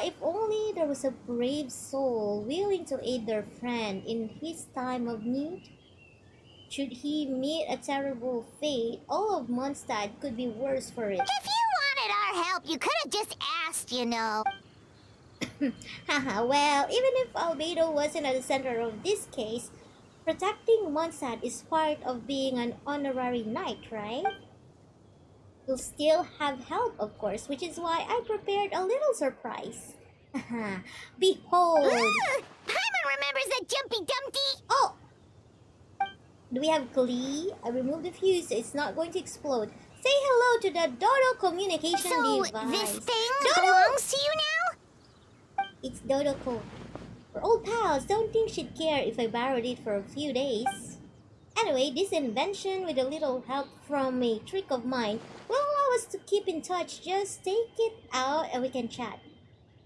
If only there was a brave soul willing to aid their friend in his time of need. Should he meet a terrible fate, all of Mondstadt could be worse for it. If you wanted our help, you could have just asked, you know. Haha, well, even if Albedo wasn't at the center of this case, protecting Mondstadt is part of being an honorary knight, right? You'll still have help, of course, which is why I prepared a little surprise. Behold! Paimon remembers that Jumpy Dumpty! Oh! Do we have glee? I removed the fuse so it's not going to explode. Say hello to the Dodo communication device. So, this thing Dodo! belongs to you now? It's Dodoko. We're old pals. Don't think she'd care if I borrowed it for a few days. Anyway, this invention, with a little help from a trick of mine, will allow us to keep in touch. Just take it out and we can chat.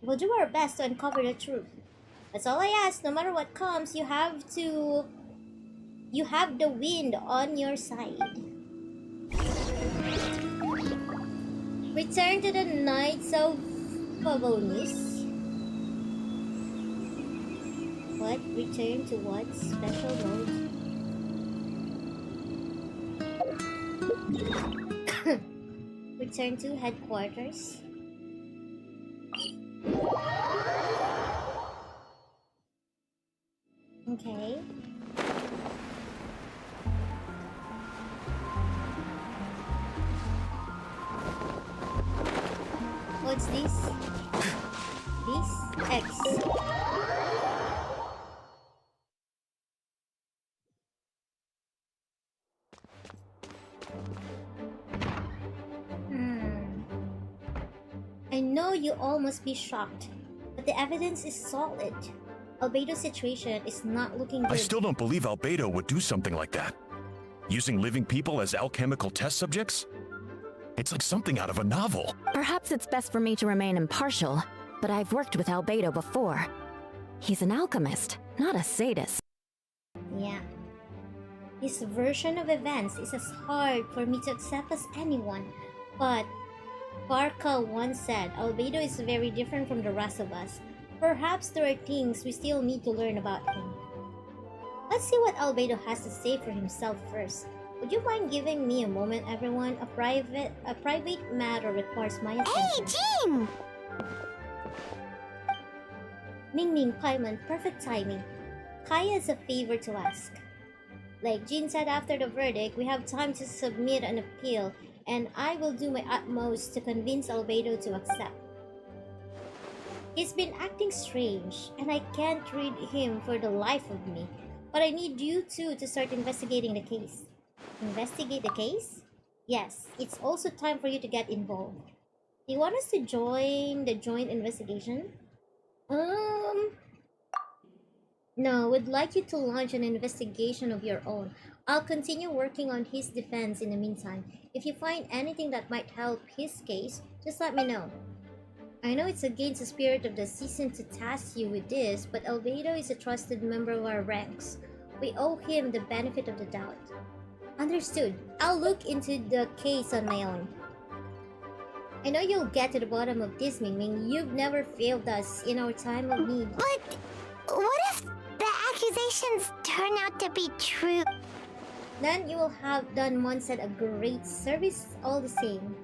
We'll do our best to uncover the truth. That's all I ask. No matter what comes, you have the wind on your side. Return to the Knights of Favonius. What? Return to what? Special mode? Return to headquarters. Okay. What's this? This? X. I know you all must be shocked, but the evidence is solid. Albedo's situation is not looking good. I still don't believe Albedo would do something like that. Using living people as alchemical test subjects? It's like something out of a novel. Perhaps it's best for me to remain impartial, but I've worked with Albedo before. He's an alchemist, not a sadist. Yeah. His version of events is as hard for me to accept as anyone, but Barca once said Albedo is very different from the rest of us. Perhaps there are things we still need to learn about him. Let's see what Albedo has to say for himself first. Would you mind giving me a moment, everyone? A private matter requires my attention. Hey, Jean! MingMing, Paimon, perfect timing. Kaya has a favor to ask. Like Jean said after the verdict, we have time to submit an appeal, and I will do my utmost to convince Albedo to accept. He's been acting strange, and I can't read him for the life of me. But I need you two to start investigating the case. Investigate the case? Yes, it's also time for you to get involved. Do you want us to join the joint investigation? No, we'd like you to launch an investigation of your own. I'll continue working on his defense in the meantime. If you find anything that might help his case, just let me know. I know it's against the spirit of the season to task you with this, but Albedo is a trusted member of our ranks. We owe him the benefit of the doubt. Understood. I'll look into the case on my own. I know you'll get to the bottom of this, MingMing. You've never failed us in our time of need. But what if the accusations turn out to be true? Then you will have done Monset a great service all the same.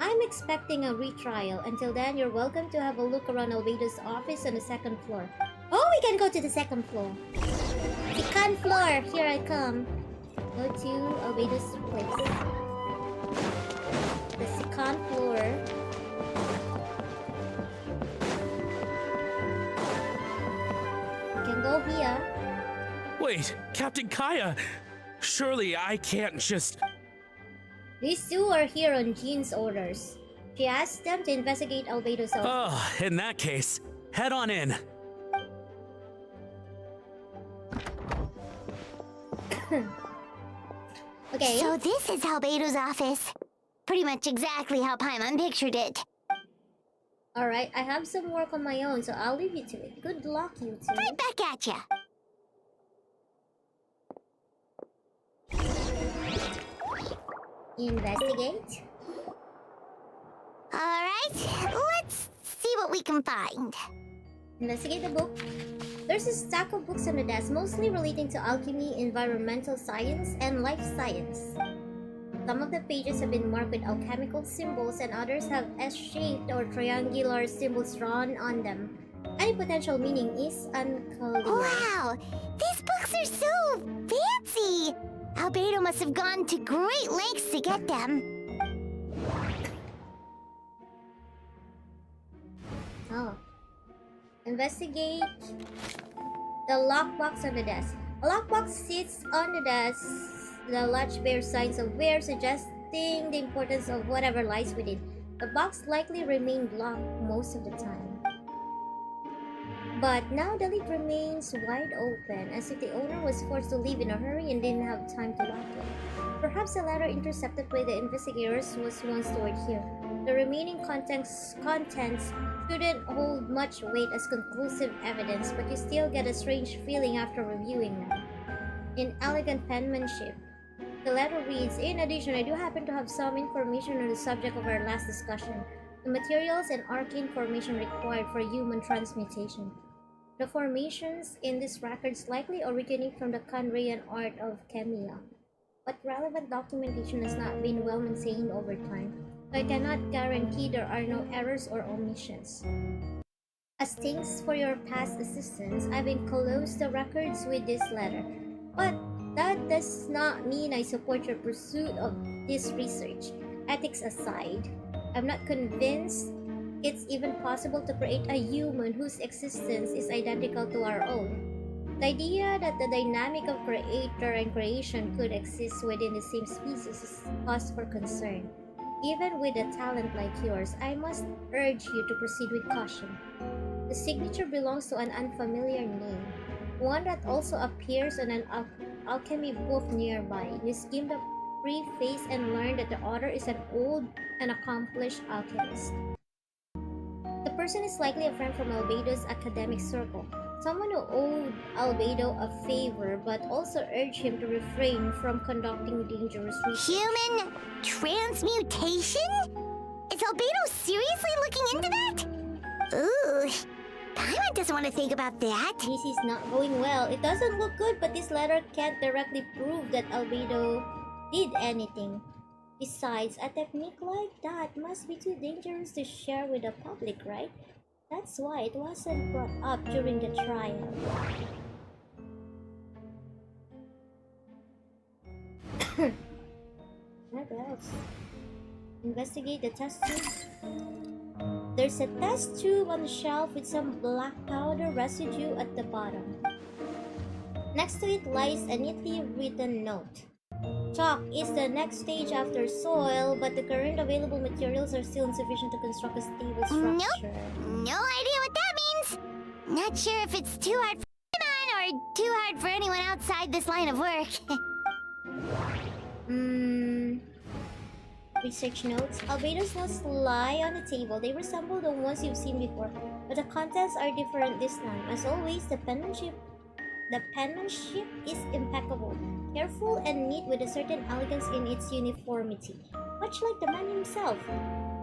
I'm expecting a retrial. Until then, you're welcome to have a look around Albedo's office on the second floor. Oh, we can go to the second floor. Second floor, here I come. Go to Albedo's place. The second floor. We can go here. Wait, Captain Kaya! Surely I can't just... These two are here on Jean's orders. She asked them to investigate Albedo's office. Oh, in that case, head on in. Okay. So this is Albedo's office. Pretty much exactly how Paimon pictured it. Alright, I have some work on my own, so I'll leave you to it. Good luck, you two. Right back at ya. Investigate. Alright, let's see what we can find. Investigate the book. There's a stack of books on the desk, mostly relating to alchemy, environmental science, and life science. Some of the pages have been marked with alchemical symbols, and others have S-shaped or triangular symbols drawn on them. Any potential meaning is unclear. Wow! These books are so fancy! Albedo must have gone to great lengths to get them. Oh. Investigate the lockbox on the desk. A lockbox sits on the desk. The latch bears signs of wear, suggesting the importance of whatever lies within. The box likely remained locked most of the time. But now the lid remains wide open, as if the owner was forced to leave in a hurry and didn't have time to lock it. Perhaps the letter intercepted by the investigators was once stored here. The remaining contents shouldn't hold much weight as conclusive evidence, but you still get a strange feeling after reviewing them. In elegant penmanship, the letter reads, "In addition, I do happen to have some information on the subject of our last discussion, the materials and arcane formation required for human transmutation. The formations in these records likely originate from the Kandrian art of Chemia, but relevant documentation has not been well maintained over time, so I cannot guarantee there are no errors or omissions. As thanks for your past assistance, I've enclosed the records with this letter, but that does not mean I support your pursuit of this research. Ethics aside, I'm not convinced it's even possible to create a human whose existence is identical to our own. The idea that the dynamic of creator and creation could exist within the same species is cause for concern. Even with a talent like yours, I must urge you to proceed with caution. The signature belongs to an unfamiliar name, one that also appears on an alchemy book nearby. You skim the preface and learn that the author is an old and accomplished alchemist. The person is likely a friend from Albedo's academic circle, someone who owed Albedo a favor but also urged him to refrain from conducting dangerous research." Human transmutation? Is Albedo seriously looking into that? Ooh, Paimon doesn't want to think about that. This is not going well. It doesn't look good, but this letter can't directly prove that Albedo did anything. Besides, a technique like that must be too dangerous to share with the public, right? That's why it wasn't brought up during the trial. What else? Investigate the test tube. There's a test tube on the shelf with some black powder residue at the bottom. Next to it lies a neatly written note. Chalk is the next stage after soil, but the current available materials are still insufficient to construct a stable structure. Nope. No idea what that means. Not sure if it's too hard for Paimon or too hard for anyone outside this line of work. Research notes. Albedo's notes lie on the table. They resemble the ones you've seen before, but the contents are different this time. As always, the penmanship is impeccable, careful and neat with a certain elegance in its uniformity, much like the man himself.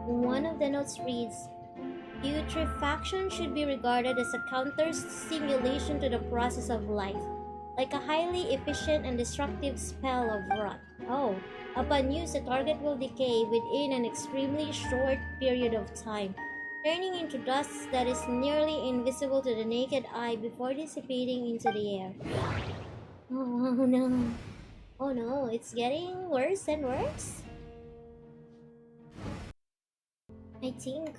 One of the notes reads, "Putrefaction should be regarded as a counter-stimulation to the process of life, like a highly efficient and destructive spell of rot. Oh, upon use, the target will decay within an extremely short period of time, turning into dust that is nearly invisible to the naked eye before dissipating into the air." Oh no. Oh no, it's getting worse and worse? I think.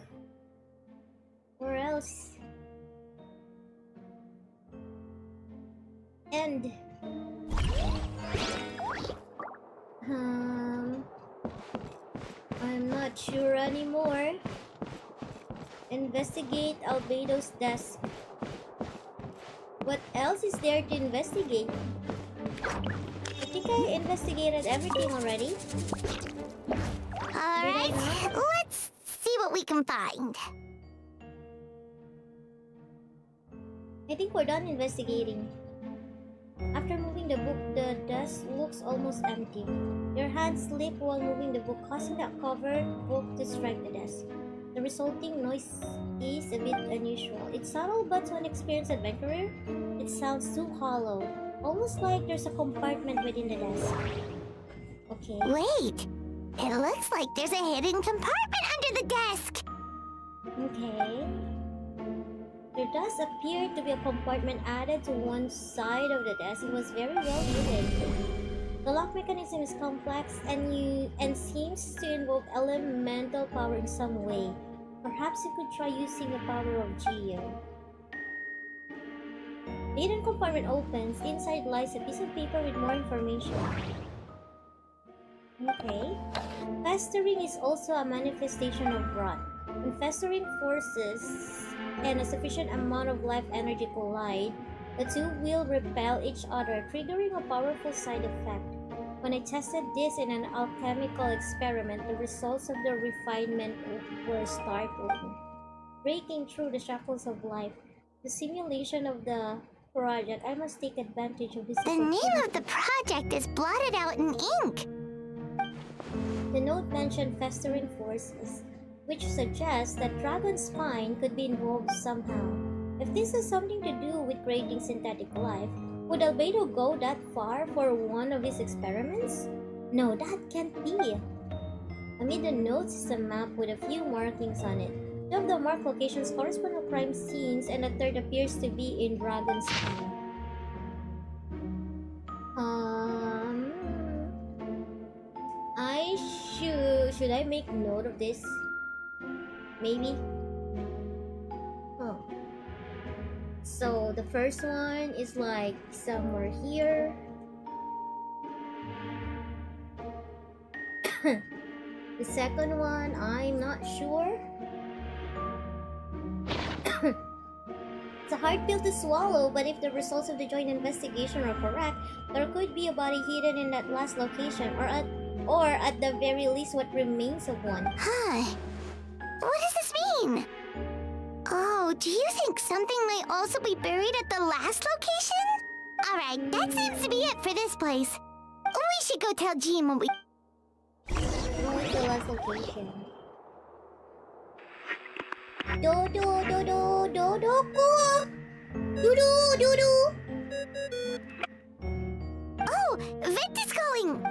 Or else. End. I'm not sure anymore. Investigate Albedo's desk. What else is there to investigate? I think I investigated everything already. Alright, let's see what we can find. I think we're done investigating. After moving the book, the desk looks almost empty. Your hands slip while moving the book, causing the covered book to strike the desk. The resulting noise is a bit unusual. It's subtle, but to an experienced adventurer, it sounds too hollow, almost like there's a compartment within the desk. Okay. Wait, it looks like there's a hidden compartment under the desk. Okay. There does appear to be a compartment added to one side of the desk. It was very well hidden. The lock mechanism is complex and seems to invoke elemental power in some way. Perhaps you could try using the power of Geo. The hidden compartment opens. Inside lies a piece of paper with more information. Okay. Pestering is also a manifestation of rot. When festering forces and a sufficient amount of life energy collide, the two will repel each other, triggering a powerful side effect. When I tested this in an alchemical experiment, the results of the refinement were startling. Breaking through the shackles of life, the simulation of the project, I must take advantage of this. The name of the project is blotted out in ink. The note mentioned festering forces, which suggests that dragon spine could be involved somehow. If this has something to do with creating synthetic life, would Albedo go that far for one of his experiments? No, that can't be. Amid the notes is a map with a few markings on it. Two of the marked locations correspond to crime scenes, and the third appears to be in Dragon's Town. Should I make note of this? Maybe? Oh. So the first one is like somewhere here. The second one, I'm not sure. It's a hard pill to swallow, but if the results of the joint investigation are correct, there could be a body hidden in that last location, or at the very least what remains of one. Huh. What does this mean? Oh, do you think something might also be buried at the last location? Alright, that seems to be it for this place. We should go tell Jean what we... Where's the last location? Oh, Vent is calling!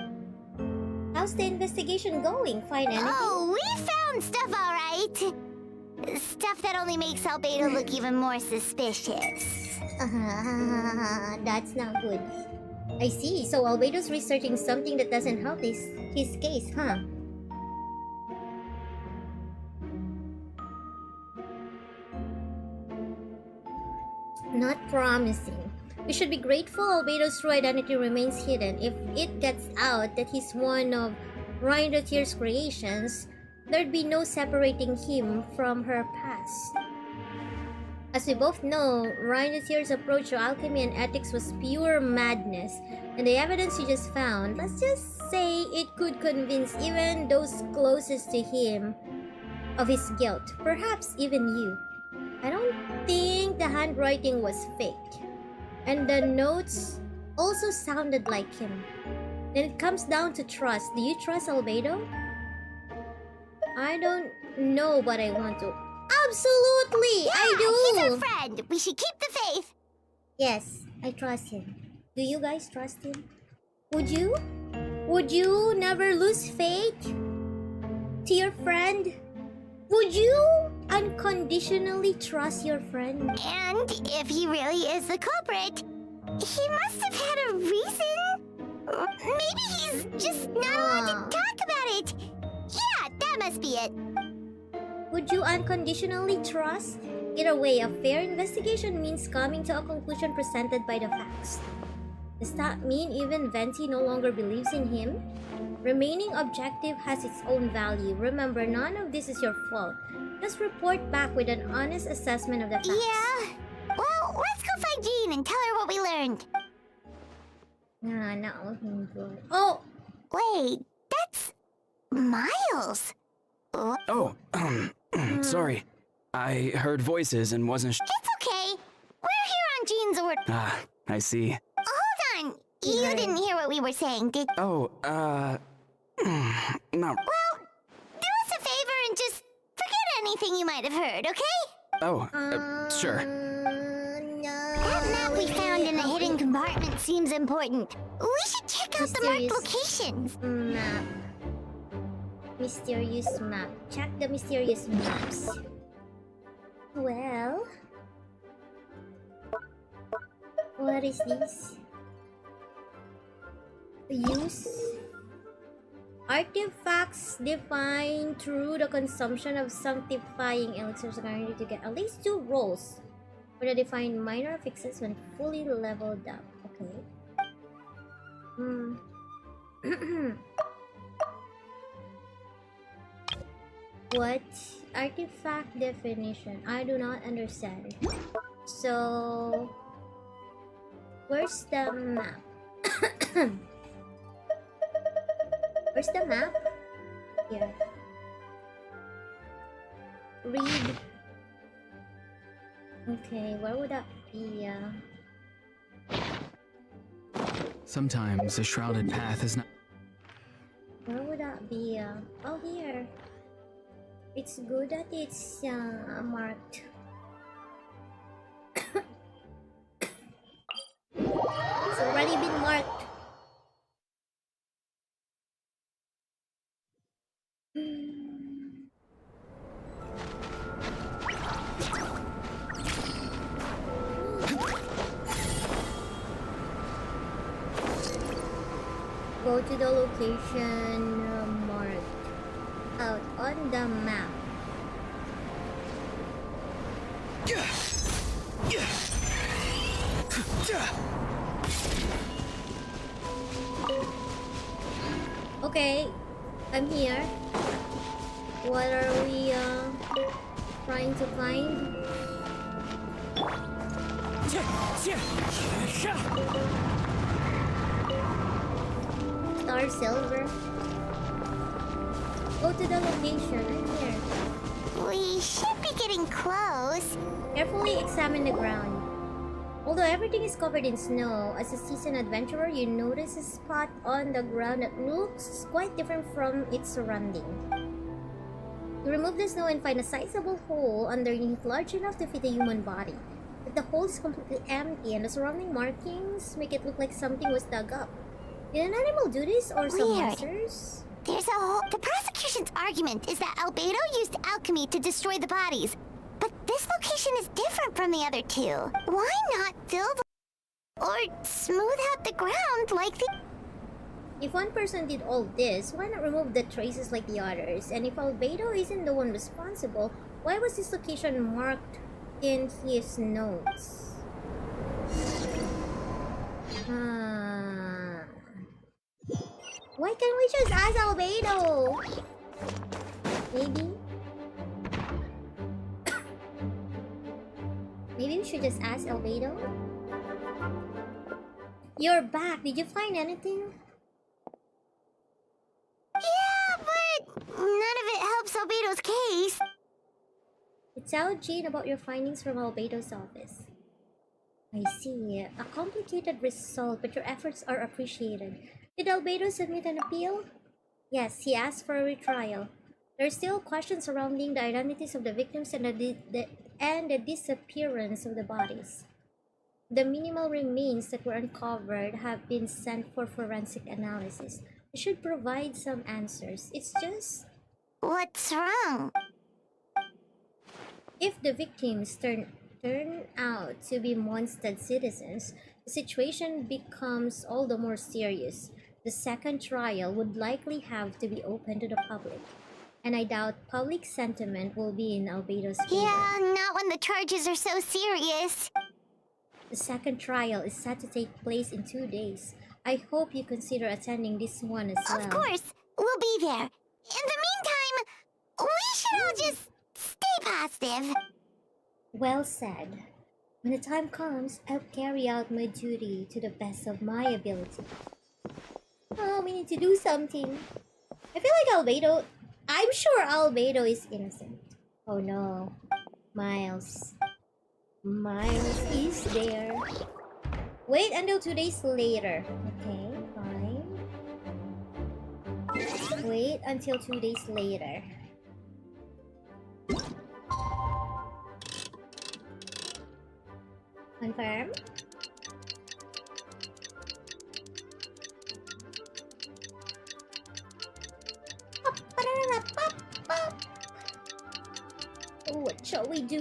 How's the investigation going? Find anything? Oh, we found stuff, alright. Stuff that only makes Albedo look even more suspicious. That's not good. I see. So Albedo's researching something that doesn't help his case, huh? Not promising. We should be grateful Albedo's true identity remains hidden. If it gets out that he's one of Rhinotier's creations, there'd be no separating him from her past. As we both know, Rhinotier's approach to alchemy and ethics was pure madness, and the evidence you just found, let's just say it could convince even those closest to him of his guilt, perhaps even you. I don't think the handwriting was faked, and the notes also sounded like him. Then it comes down to trust. Do you trust Albedo? I don't know, but I want to. Absolutely! Yeah, I do! He's our friend! We should keep the faith! Yes, I trust him. Do you guys trust him? Would you? Would you never lose faith to your friend? Would you unconditionally trust your friend? And if he really is the culprit, he must have had a reason? Maybe he's just not allowed to talk about it! Yeah, that must be it! Would you unconditionally trust? Either way, a fair investigation means coming to a conclusion presented by the facts. Does that mean even Venti no longer believes in him? Remaining objective has its own value. Remember, none of this is your fault. Just report back with an honest assessment of the facts. Yeah. Well, let's go find Jean and tell her what we learned. Nah, not looking good. Oh! Wait, that's... Miles! What? Oh, sorry. I heard voices and wasn't It's okay. We're here on Jean's order. Ah, I see. Hold on. You didn't hear what we were saying, did you? Oh, no. Well, do us a favor and just forget anything you might have heard, okay? Oh, sure. That map we found in the hidden compartment seems important. We should check out the marked locations. Map. Mysterious map. Check the mysterious maps. Well... What is this? Use artifacts defined through the consumption of sanctifying elixirs are guaranteed to get at least 2 rolls for the defined minor fixes when fully leveled up. Okay. What? Artifact definition. I do not understand. So... where's the map? Where's the map? Here. Read. Okay, where would that be? Sometimes a shrouded path is not. Where would that be? Oh, here. It's good that it's marked. It's already been marked. Go to the location marked out on the map. Okay, I'm here. What are we trying to find? Star silver. Go to the location. I'm here. We should be getting close. Carefully examine the ground. Although everything is covered in snow, as a seasoned adventurer, you notice a spot on the ground that looks quite different from its surrounding. You remove the snow and find a sizable hole underneath large enough to fit a human body. But the hole is completely empty and the surrounding markings make it look like something was dug up. Did an animal do this or some monsters? There's a whole... The prosecution's argument is that Albedo used alchemy to destroy the bodies. But this location is different from the other two. Why not fill the... or smooth out the ground like the... If one person did all this, why not remove the traces like the others? And if Albedo isn't the one responsible, why was this location marked in his notes? Why can't we just ask Albedo? Maybe? Maybe we should just ask Albedo? You're back. Did you find anything? Yeah, but none of it helps Albedo's case. Tell Jean about your findings from Albedo's office. I see. A complicated result, but your efforts are appreciated. Did Albedo submit an appeal? Yes, he asked for a retrial. There are still questions surrounding the identities of the victims and the disappearance of the bodies. The minimal remains that were uncovered have been sent for forensic analysis. It should provide some answers. It's just... What's wrong? If the victims turn out to be Mondstadt citizens, the situation becomes all the more serious. The second trial would likely have to be open to the public, and I doubt public sentiment will be in Albedo's favor. Yeah, not when the charges are so serious. The second trial is set to take place in 2 days. I hope you consider attending this one as well. Of course, we'll be there. In the meantime, we should all just stay positive. Well said. When the time comes, I'll carry out my duty to the best of my ability. Oh, we need to do something. I feel like Albedo... I'm sure Albedo is innocent. Oh no. Miles. Miles is there. Wait until 2 days later. Okay, fine. Wait until 2 days later. Confirm. What shall we do?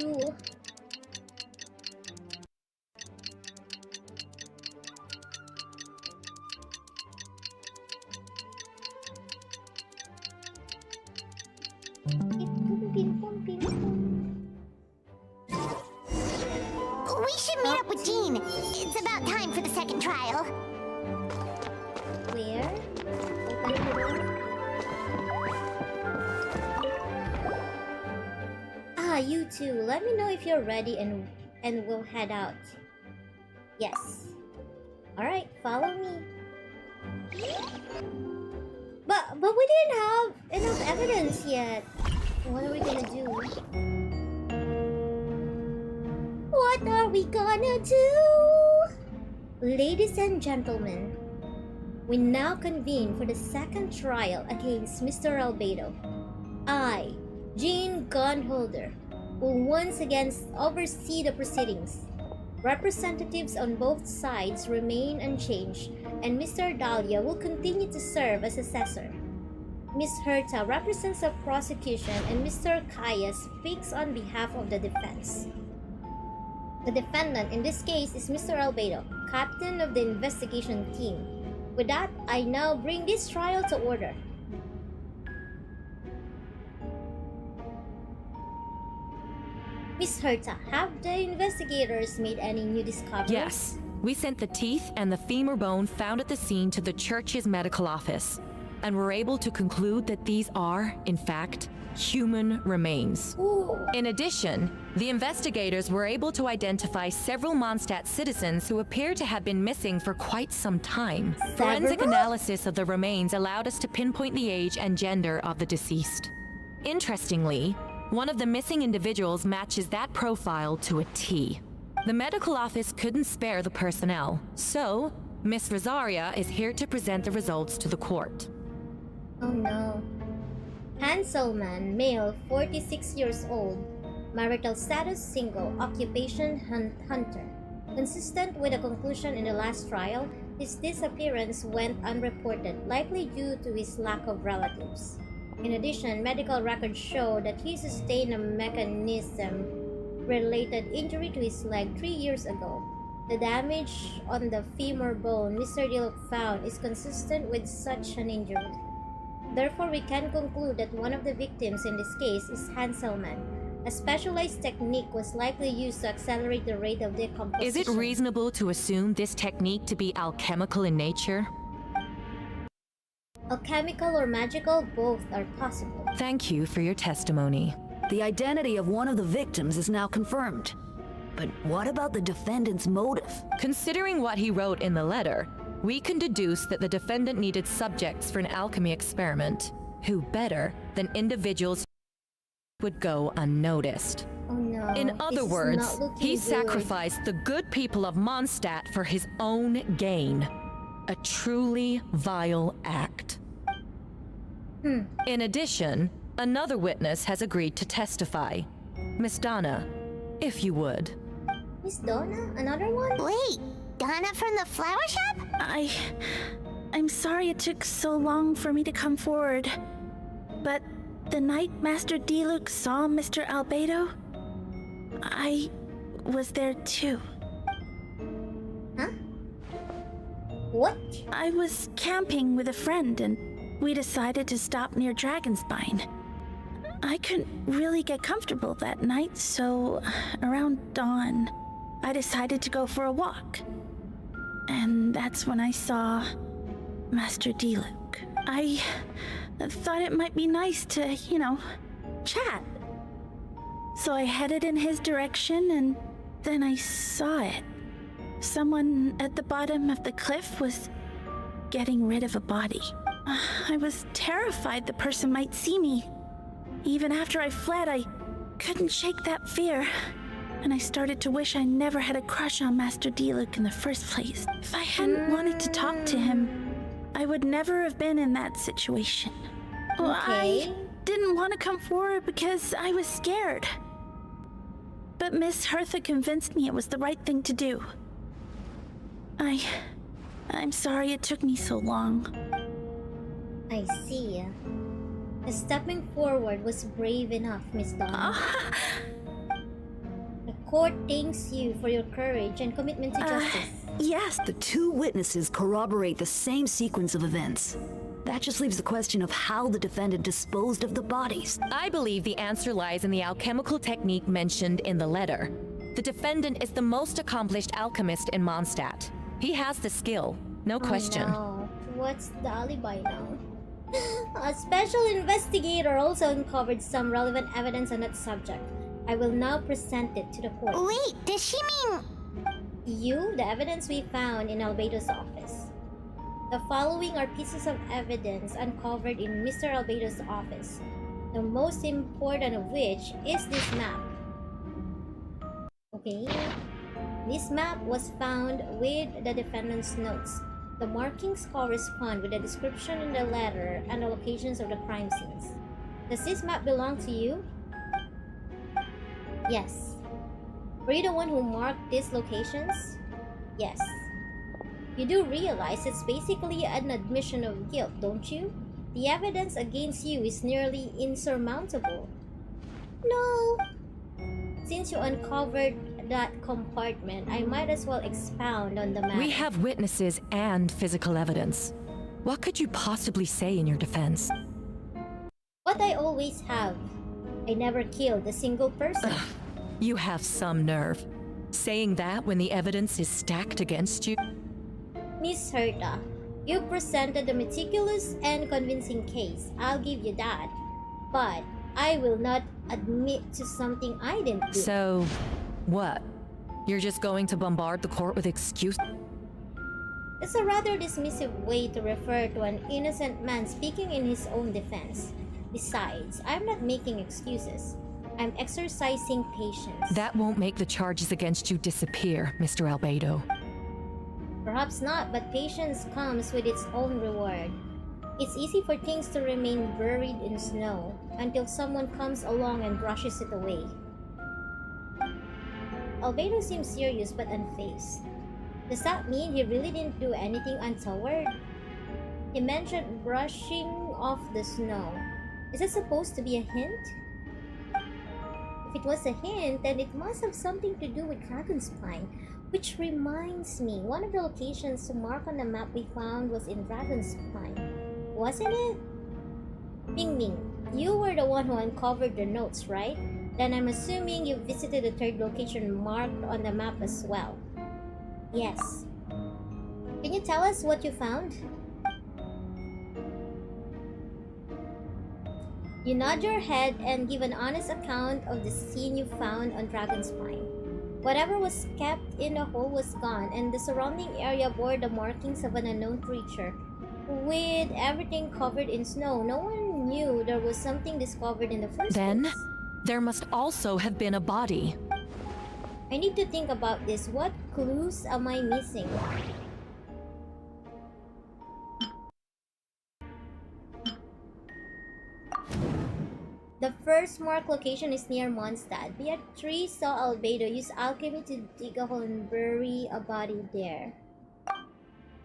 We should meet up with Jean. It's about time for the second trial. Where? Open the door. you too. Let me know if you're ready and we'll head out. Yes. Alright, follow me. But we didn't have enough evidence yet. What are we gonna do? What are we gonna do? Ladies and gentlemen, we now convene for the second trial against Mr. Albedo. I, Jean Gunholder, will once again oversee the proceedings. Representatives on both sides remain unchanged, and Mr. Dahlia will continue to serve as assessor. Ms. Herta represents the prosecution, and Mr. Kaya speaks on behalf of the defense. The defendant in this case is Mr. Albedo, captain of the investigation team. With that, I now bring this trial to order. Miss Herta, have the investigators made any new discoveries? Yes. We sent the teeth and the femur bone found at the scene to the church's medical office, and were able to conclude that these are, in fact, human remains. Ooh. In addition, the investigators were able to identify several Mondstadt citizens who appear to have been missing for quite some time. Forensic analysis of the remains allowed us to pinpoint the age and gender of the deceased. Interestingly, one of the missing individuals matches that profile to a T. The medical office couldn't spare the personnel, so Miss Rosaria is here to present the results to the court. Oh no. Hanselman, male, 46 years old. Marital status single, occupation hunter. Consistent with the conclusion in the last trial, his disappearance went unreported, likely due to his lack of relatives. In addition, medical records show that he sustained a mechanism-related injury to his leg 3 years ago. The damage on the femur bone Mr. Dilok found is consistent with such an injury. Therefore, we can conclude that one of the victims in this case is Hanselman. A specialized technique was likely used to accelerate the rate of decomposition. Is it reasonable to assume this technique to be alchemical in nature? Alchemical or magical, both are possible. Thank you for your testimony. The identity of one of the victims is now confirmed. But what about the defendant's motive? Considering what he wrote in the letter, we can deduce that the defendant needed subjects for an alchemy experiment. Who better than individuals would go unnoticed? Oh no. In other words, he sacrificed the good people of Mondstadt for his own gain. A truly vile act. In addition, another witness has agreed to testify. Miss Donna, if you would. Miss Donna? Another one? Wait, Donna from the flower shop? I'm sorry it took so long for me to come forward. But the night Master Diluc saw Mr. Albedo, I was there too. Huh? What? I was camping with a friend and we decided to stop near Dragonspine. I couldn't really get comfortable that night, so around dawn, I decided to go for a walk. And that's when I saw Master Diluc. I thought it might be nice to, chat. So I headed in his direction and then I saw it. Someone at the bottom of the cliff was getting rid of a body. I was terrified the person might see me. Even after I fled, I couldn't shake that fear. And I started to wish I never had a crush on Master Diluc in the first place. If I hadn't wanted to talk to him, I would never have been in that situation. Well, I didn't want to come forward because I was scared. But Miss Hertha convinced me it was the right thing to do. I'm sorry it took me so long. I see. Stepping forward was brave enough, Miss Donna. The court thanks you for your courage and commitment to justice. Yes, the two witnesses corroborate the same sequence of events. That just leaves the question of how the defendant disposed of the bodies. I believe the answer lies in the alchemical technique mentioned in the letter. The defendant is the most accomplished alchemist in Mondstadt. He has the skill, no question. No. What's the alibi now? A special investigator also uncovered some relevant evidence on that subject. I will now present it to the court. Wait, does she mean... You, the evidence we found in Albedo's office. The following are pieces of evidence uncovered in Mr. Albedo's office. The most important of which is this map. Okay. This map was found with the defendant's notes. The markings correspond with the description in the letter and the locations of the crime scenes. Does this map belong to you? Yes. Were you the one who marked these locations? Yes. You do realize it's basically an admission of guilt, don't you? The evidence against you is nearly insurmountable. No. Since you uncovered that compartment, I might as well expound on the matter. We have witnesses and physical evidence. What could you possibly say in your defense? What I always have. I never killed a single person. Ugh, you have some nerve. Saying that when the evidence is stacked against you? Miss Herta, you presented a meticulous and convincing case. I'll give you that. But I will not admit to something I didn't do. So, what? You're just going to bombard the court with excuses? It's a rather dismissive way to refer to an innocent man speaking in his own defense. Besides, I'm not making excuses. I'm exercising patience. That won't make the charges against you disappear, Mr. Albedo. Perhaps not, but patience comes with its own reward. It's easy for things to remain buried in snow until someone comes along and brushes it away. Albedo seems serious but unfazed. Does that mean he really didn't do anything untoward? He mentioned brushing off the snow. Is it supposed to be a hint? If it was a hint, then it must have something to do with Dragonspine. Which reminds me, one of the locations marked on the map we found was in Dragonspine. Wasn't it? MingMing, you were the one who uncovered the notes, right? Then I'm assuming you visited the third location marked on the map as well. Yes. Can you tell us what you found? You nod your head and give an honest account of the scene you found on Dragonspine. Whatever was kept in the hole was gone, and the surrounding area bore the markings of an unknown creature. With everything covered in snow, no one knew there was something discovered in the first place. There must also have been a body. I need to think about this. What clues am I missing? The first marked location is near Mondstadt. Beatrice saw Albedo use alchemy to dig a hole and bury a body there.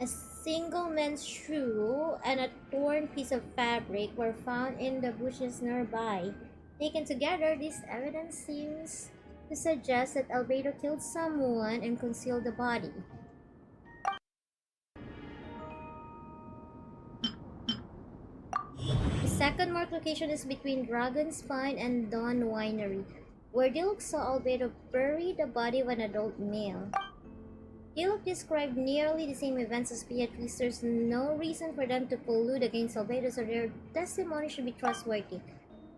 A single men's shoe and a torn piece of fabric were found in the bushes nearby. Taken together, this evidence seems to suggest that Albedo killed someone and concealed the body. The second marked location is between Dragonspine and Dawn Winery, where Diluc saw Albedo bury the body of an adult male. Diluc described nearly the same events as Beatrice. There's no reason for them to collude against Albedo, so their testimony should be trustworthy.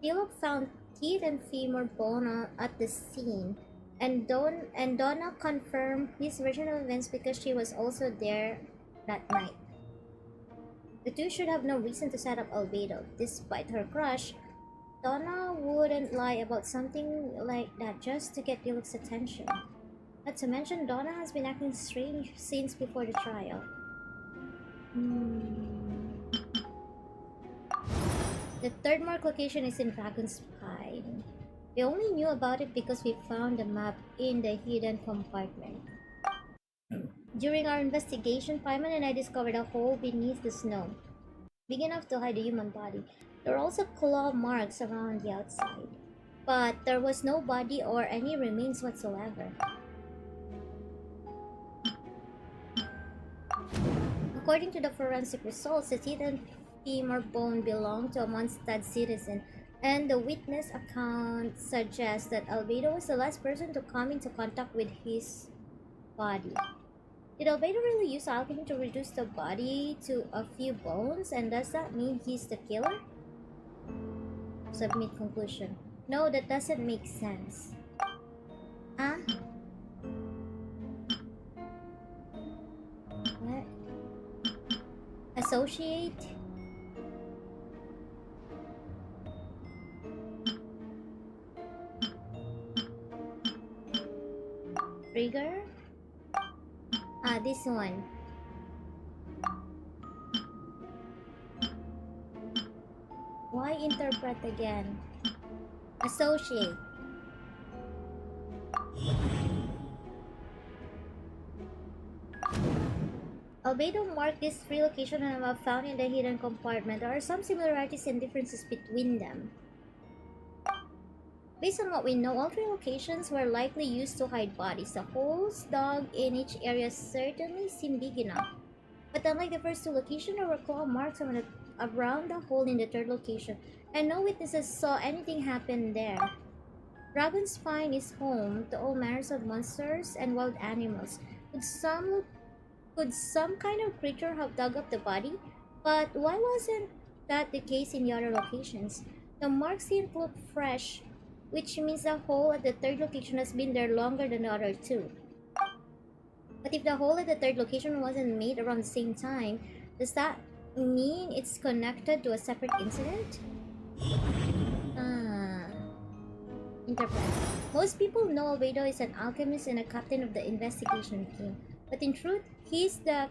Diluc found teeth and femur bone at the scene, and Donna confirmed his version of events because she was also there that night. The two should have no reason to set up Albedo. Despite her crush, Donna wouldn't lie about something like that just to get Diluc's attention. Not to mention, Donna has been acting strange since before the trial. The third marked location is in Dragonspine. We only knew about it because we found the map in the hidden compartment. During our investigation, Paimon and I discovered a hole beneath the snow, big enough to hide a human body. There were also claw marks around the outside, but there was no body or any remains whatsoever. According to the forensic results, the teeth and femur bone belonged to a Mondstadt citizen, and the witness account suggests that Albedo was the last person to come into contact with his body. Did Albedo really use alchemy to reduce the body to a few bones, and does that mean he's the killer? Submit conclusion. No, that doesn't make sense. Huh? What? Associate? Trigger? Ah, this one. Why interpret again? Associate. Albedo marked these three locations and have found in the hidden compartment. There are some similarities and differences between them. Based on what we know, all three locations were likely used to hide bodies. The holes dug in each area certainly seem big enough. But unlike the first two locations, there were claw marks around the hole in the third location, and no witnesses saw anything happen there. Dragon's Spine is home to all manners of monsters and wild animals. Could some kind of creature have dug up the body? But why wasn't that the case in the other locations? The marks didn't look fresh, which means the hole at the third location has been there longer than the other two. But if the hole at the third location wasn't made around the same time, does that mean it's connected to a separate incident? Interpret. Most people know Albedo is an alchemist and a captain of the investigation team, but in truth, he's the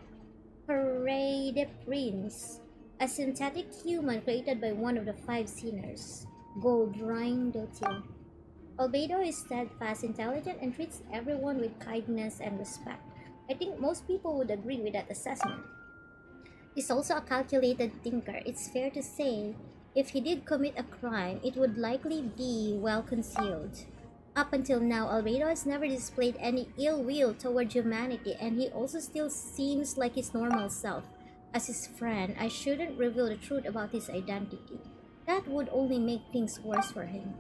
Parade Prince, a synthetic human created by one of the five sinners, Goldrine Dotil. Albedo is steadfast, intelligent, and treats everyone with kindness and respect. I think most people would agree with that assessment. He's also a calculated thinker. It's fair to say, if he did commit a crime, it would likely be well concealed. Up until now, Albedo has never displayed any ill will toward humanity, and he also still seems like his normal self. As his friend, I shouldn't reveal the truth about his identity. That would only make things worse for him.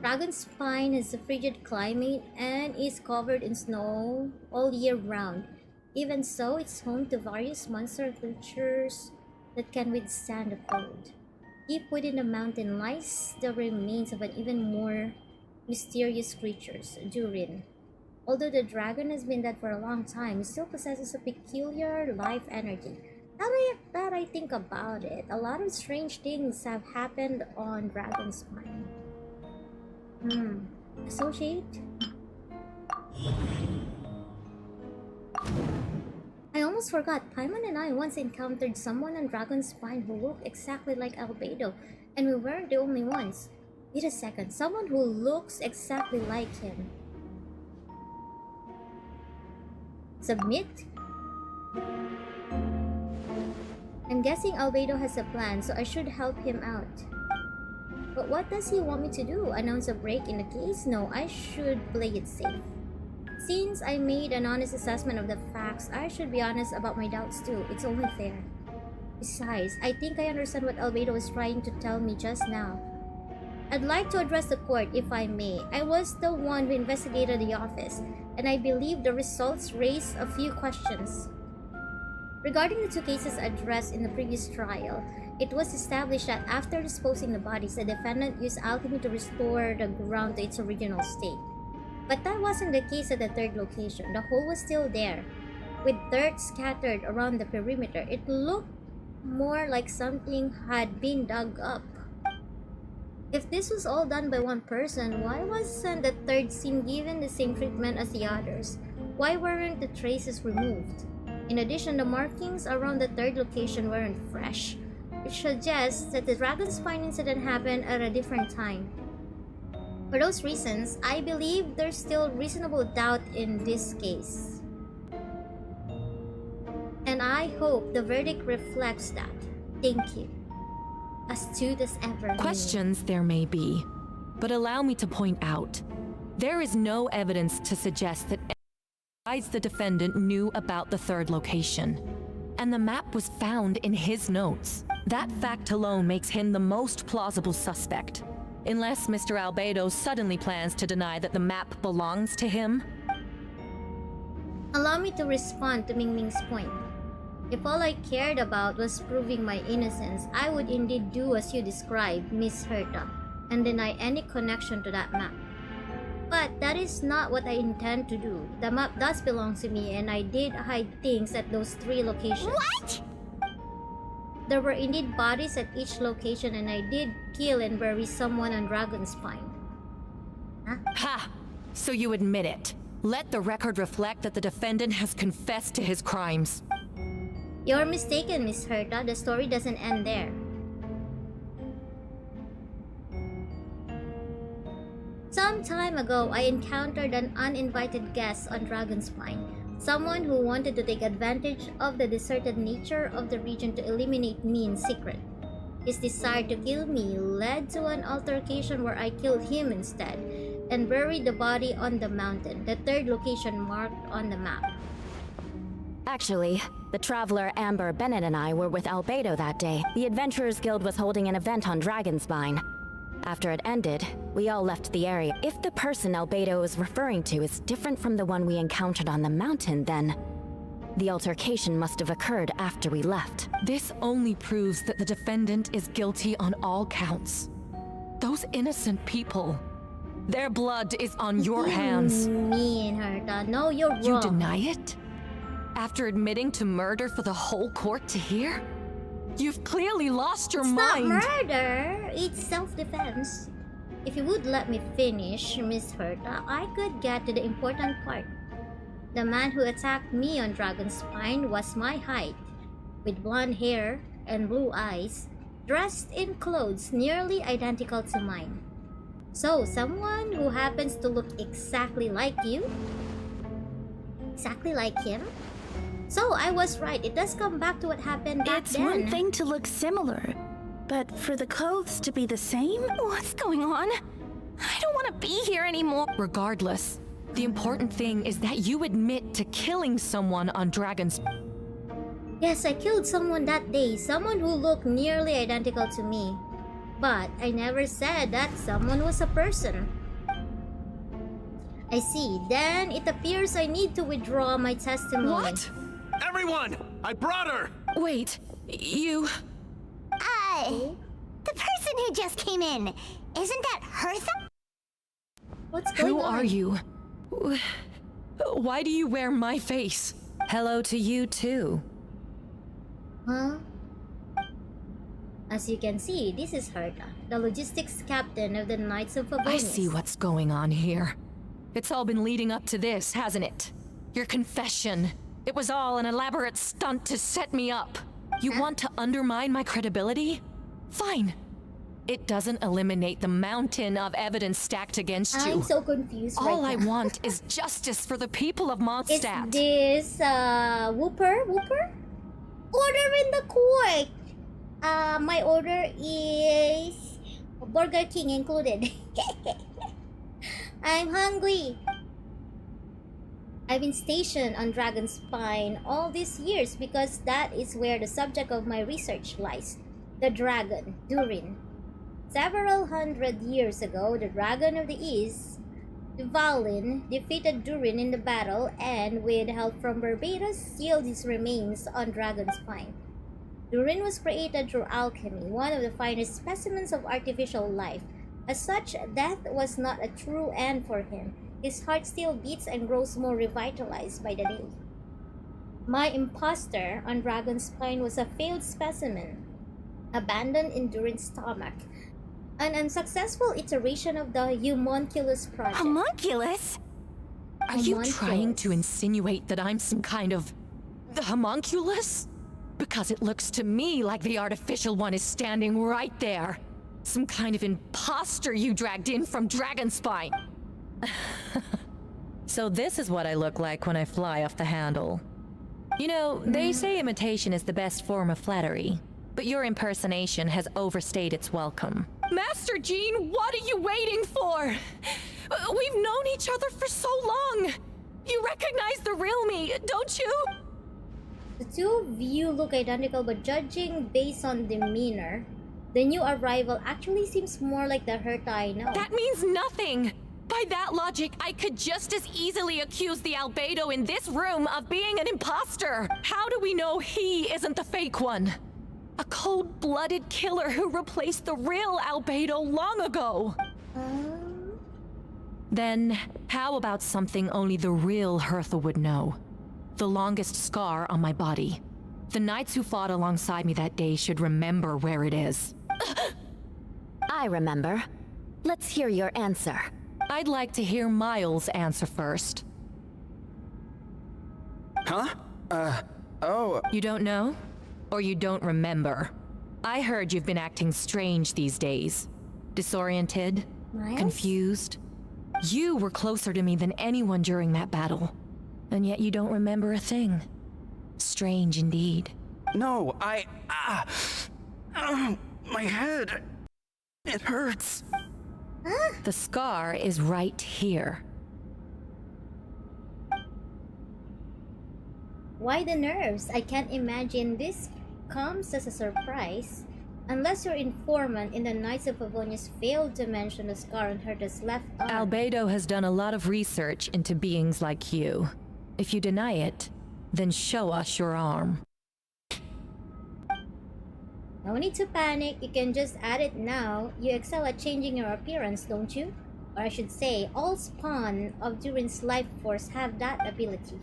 Dragon's Spine has a frigid climate and is covered in snow all year round. Even so, it's home to various monster creatures that can withstand the cold. Deep within the mountain lies the remains of an even more mysterious creature, Durin. Although the dragon has been dead for a long time, it still possesses a peculiar life energy. Now that I think about it, a lot of strange things have happened on Dragon's Spine. Associate? I almost forgot, Paimon and I once encountered someone on Dragon's Spine who looked exactly like Albedo, and we weren't the only ones. Wait a second, someone who looks exactly like him. Submit? I'm guessing Albedo has a plan, so I should help him out. But what does he want me to do? Announce a break in the case? No, I should play it safe. Since I made an honest assessment of the facts, I should be honest about my doubts too. It's only fair. Besides, I think I understand what Albedo was trying to tell me just now. I'd like to address the court, if I may. I was the one who investigated the office, and I believe the results raise a few questions. Regarding the two cases addressed in the previous trial, it was established that after disposing the bodies, the defendant used alchemy to restore the ground to its original state. But that wasn't the case at the third location. The hole was still there, with dirt scattered around the perimeter. It looked more like something had been dug up. If this was all done by one person, why wasn't the third scene given the same treatment as the others? Why weren't the traces removed? In addition, the markings around the third location weren't fresh, which suggests that the Dragon's Spine incident happened at a different time. For those reasons, I believe there's still reasonable doubt in this case. And I hope the verdict reflects that. Thank you. Astute as ever. Questions there may be, but allow me to point out, there is no evidence to suggest that besides the defendant knew about the third location. And the map was found in his notes. That fact alone makes him the most plausible suspect. Unless Mr. Albedo suddenly plans to deny that the map belongs to him. Allow me to respond to MingMing's point. If all I cared about was proving my innocence, I would indeed do as you described, Miss Herta, and deny any connection to that map. But that is not what I intend to do. The map does belong to me, and I did hide things at those 3 locations. What? There were indeed bodies at each location, and I did kill and bury someone on Dragonspine. Huh? Ha! So you admit it. Let the record reflect that the defendant has confessed to his crimes. You're mistaken, Miss Herta. The story doesn't end there. Some time ago, I encountered an uninvited guest on Dragonspine. Someone who wanted to take advantage of the deserted nature of the region to eliminate me in secret. His desire to kill me led to an altercation where I killed him instead, and buried the body on the mountain, the 3rd location marked on the map. Actually, the traveler Amber Bennett and I were with Albedo that day. The Adventurers Guild was holding an event on Dragonspine. After it ended, we all left the area. If the person Albedo is referring to is different from the one we encountered on the mountain, then the altercation must have occurred after we left. This only proves that the defendant is guilty on all counts. Those innocent people, their blood is on your hands. Mean, Herta. No, you're wrong. You deny it? After admitting to murder for the whole court to hear? You've clearly lost your mind. It's not murder. It's self-defense. If you would let me finish, Miss Herta, I could get to the important part. The man who attacked me on Dragonspine was my height, with blonde hair and blue eyes, dressed in clothes nearly identical to mine. So, someone who happens to look exactly like you? Exactly like him? So, I was right. It does come back to what happened back It's then. one thing to look similar, but for the clothes to be the same? What's going on? I don't want to be here anymore. Regardless, the important thing is that you admit to killing someone on Dragonspine. Yes, I killed someone that day. Someone who looked nearly identical to me. But I never said that someone was a person. I see. Then it appears I need to withdraw my testimony. What? Everyone! I brought her! Wait, you... The person who just came in, isn't that Hertha? What's going on? Who are you? Why do you wear my face? Hello to you too. Huh? As you can see, this is Herta, the logistics captain of the Knights of Favonius. I see what's going on here. It's all been leading up to this, hasn't it? Your confession. It was all an elaborate stunt to set me up. You want to undermine my credibility? Fine. It doesn't eliminate the mountain of evidence stacked against you. I'm so confused All right I now. want is justice for the people of Mondstadt. Is this, Whooper? Order in the court! My order is... Burger King included. I'm hungry. I've been stationed on Dragonspine all these years because that is where the subject of my research lies. The dragon, Durin. Several hundred years ago, the Dragon of the East, Duvalin, defeated Durin in the battle and, with help from Barbados, sealed his remains on Dragonspine. Durin was created through alchemy, one of the finest specimens of artificial life. As such, death was not a true end for him. His heart still beats and grows more revitalized by the day. My imposter on Dragonspine was a failed specimen, abandoned in Durin's stomach. An unsuccessful iteration of the Homunculus project. Homunculus? Are you trying to insinuate that I'm some kind of... the homunculus? Because it looks to me like the artificial one is standing right there. Some kind of imposter you dragged in from Dragonspine. So this is what I look like when I fly off the handle. You know, they say imitation is the best form of flattery, but your impersonation has overstayed its welcome. Master Jean, what are you waiting for? We've known each other for so long. You recognize the real me, don't you? The two of you look identical, but judging based on demeanor, the new arrival actually seems more like the Herta I know. That means nothing. By that logic, I could just as easily accuse the albedo in this room of being an imposter. How do we know he isn't the fake one? A cold-blooded killer who replaced the real albedo long ago. Then, how about something only the real Hertha would know? The longest scar on my body. The knights who fought alongside me that day should remember where it is. I remember. Let's hear your answer. I'd like to hear Miles' answer first. Huh? Oh. You don't know? Or you don't remember? I heard you've been acting strange these days. Disoriented? Miles? Confused? You were closer to me than anyone during that battle. And yet you don't remember a thing. Strange indeed. No, my head. It hurts. The scar is right here. Why the nerves? I can't imagine this comes as a surprise. Unless your informant in the Knights of Favonius failed to mention the scar on Herta's left arm. Albedo has done a lot of research into beings like you. If you deny it, then show us your arm. No need to panic, you can just add it now. You excel at changing your appearance, don't you? Or I should say, all spawn of Durin's life force have that ability.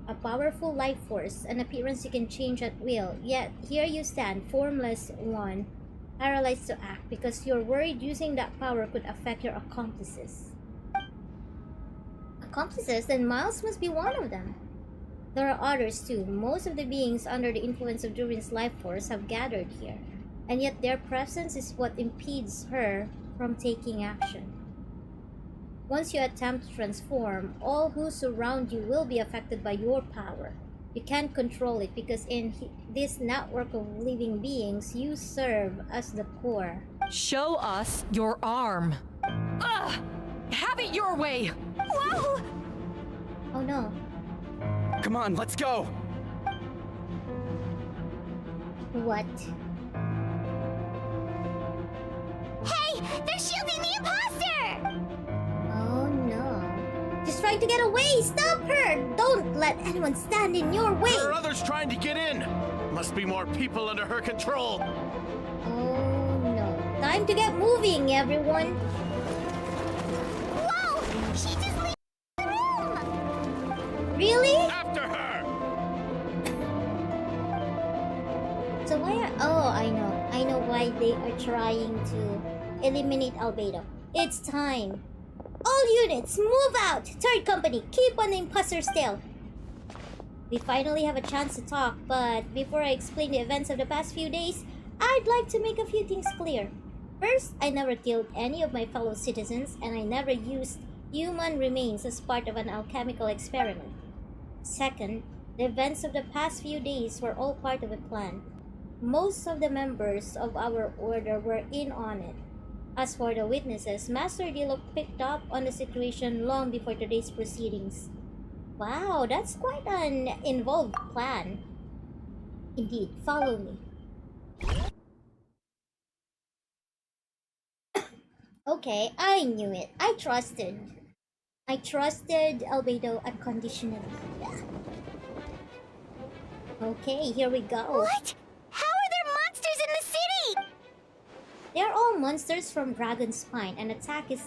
A powerful life force, an appearance you can change at will. Yet, here you stand, formless one, paralyzed to act because you're worried using that power could affect your accomplices. Accomplices? Then Miles must be one of them. There are others too. Most of the beings under the influence of Durin's life force have gathered here, and yet their presence is what impedes her from taking action. Once you attempt to transform, all who surround you will be affected by your power. You can't control it because in this network of living beings, you serve as the core. Show us your arm. Ugh! Have it your way! Whoa! Oh no. Come on, let's go! What? Hey! They're shielding the imposter! Oh no. She's trying to get away! Stop her! Don't let anyone stand in your way! There are others trying to get in! Must be more people under her control! Oh no. Time to get moving, everyone! Whoa! She just leaves the room! Really? After her! So why are... Oh, I know. I know why they are trying to eliminate Albedo. It's time. All units, move out! Third company, keep on the imposter's tail. We finally have a chance to talk, but before I explain the events of the past few days, I'd like to make a few things clear. First, I never killed any of my fellow citizens, and I never used human remains as part of an alchemical experiment. Second, the events of the past few days were all part of a plan. Most of the members of our order were in on it. As for the witnesses, Master Dilo picked up on the situation long before today's proceedings. Wow, that's quite an involved plan. Indeed, follow me. Okay, I knew it. I trusted Albedo unconditionally. Yeah. Okay, here we go. What? How are there monsters in the city? They're all monsters from Dragonspine. An attack is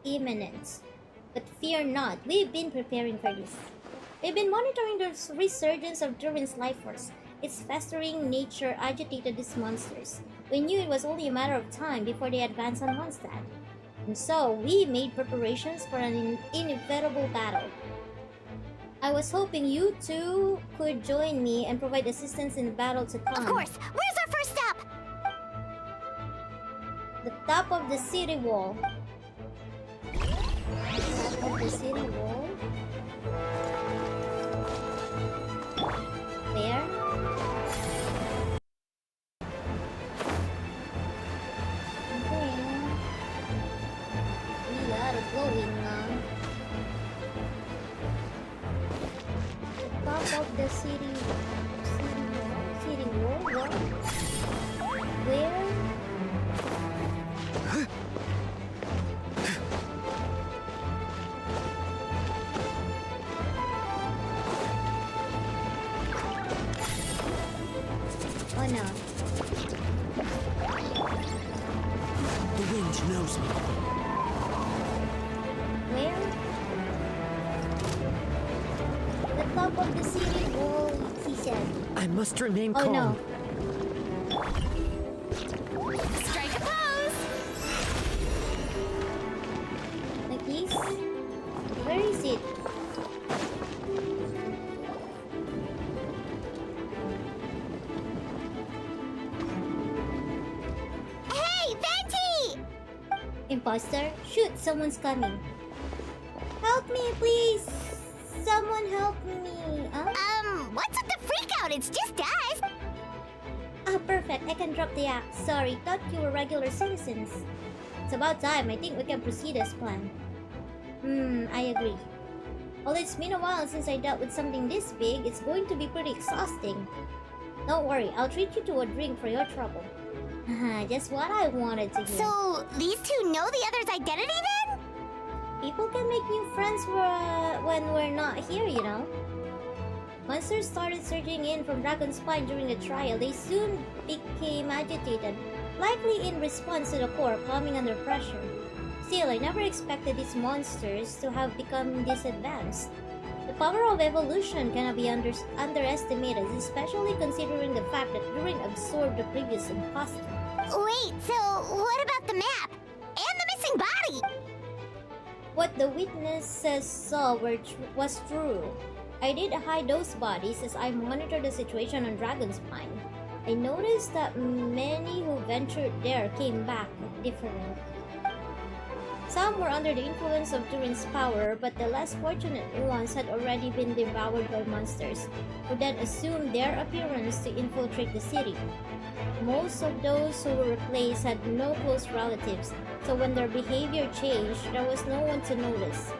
imminent. But fear not, we've been preparing for this. We've been monitoring the resurgence of Durin's life force. Its festering nature agitated these monsters. We knew it was only a matter of time before they advanced on Mondstadt. And so, we made preparations for an inevitable battle. I was hoping you two could join me and provide assistance in the battle to come. Of course! Where's our first stop? The top of the city wall. Top of the city wall. There. Okay. We are going now. The top of the city wall. What? Where? The wind knows me. Where? The top of the city wall, he said. I must remain Oh calm. no. Strike a pose! Like this? Where is it? Hey, Venti! Imposter? Shoot, someone's coming. Help me, please! Someone help me! What's with the freak out? It's just us! Ah, perfect. I can drop the axe. Sorry, thought you were regular citizens. It's about time. I think we can proceed as planned. I agree. Well, it's been a while since I dealt with something this big. It's going to be pretty exhausting. Don't worry, I'll treat you to a drink for your trouble. Just what I wanted to hear. So, these two know the other's identity then? People can make new friends when we're not here, you know. Monsters started surging in from Dragon's Spine during the trial. They soon became agitated, likely in response to the core coming under pressure. Still, I never expected these monsters to have become this advanced. The power of evolution cannot be underestimated, especially considering the fact that Durin absorbed the previous imposter. Wait, so what about the map? And the missing body? What the witnesses saw was true. I did hide those bodies as I monitored the situation on Dragon's Spine. I noticed that many who ventured there came back differently. Some were under the influence of Durin's power, but the less fortunate ones had already been devoured by monsters, who then assumed their appearance to infiltrate the city. Most of those who were replaced had no close relatives, so when their behavior changed, there was no one to notice.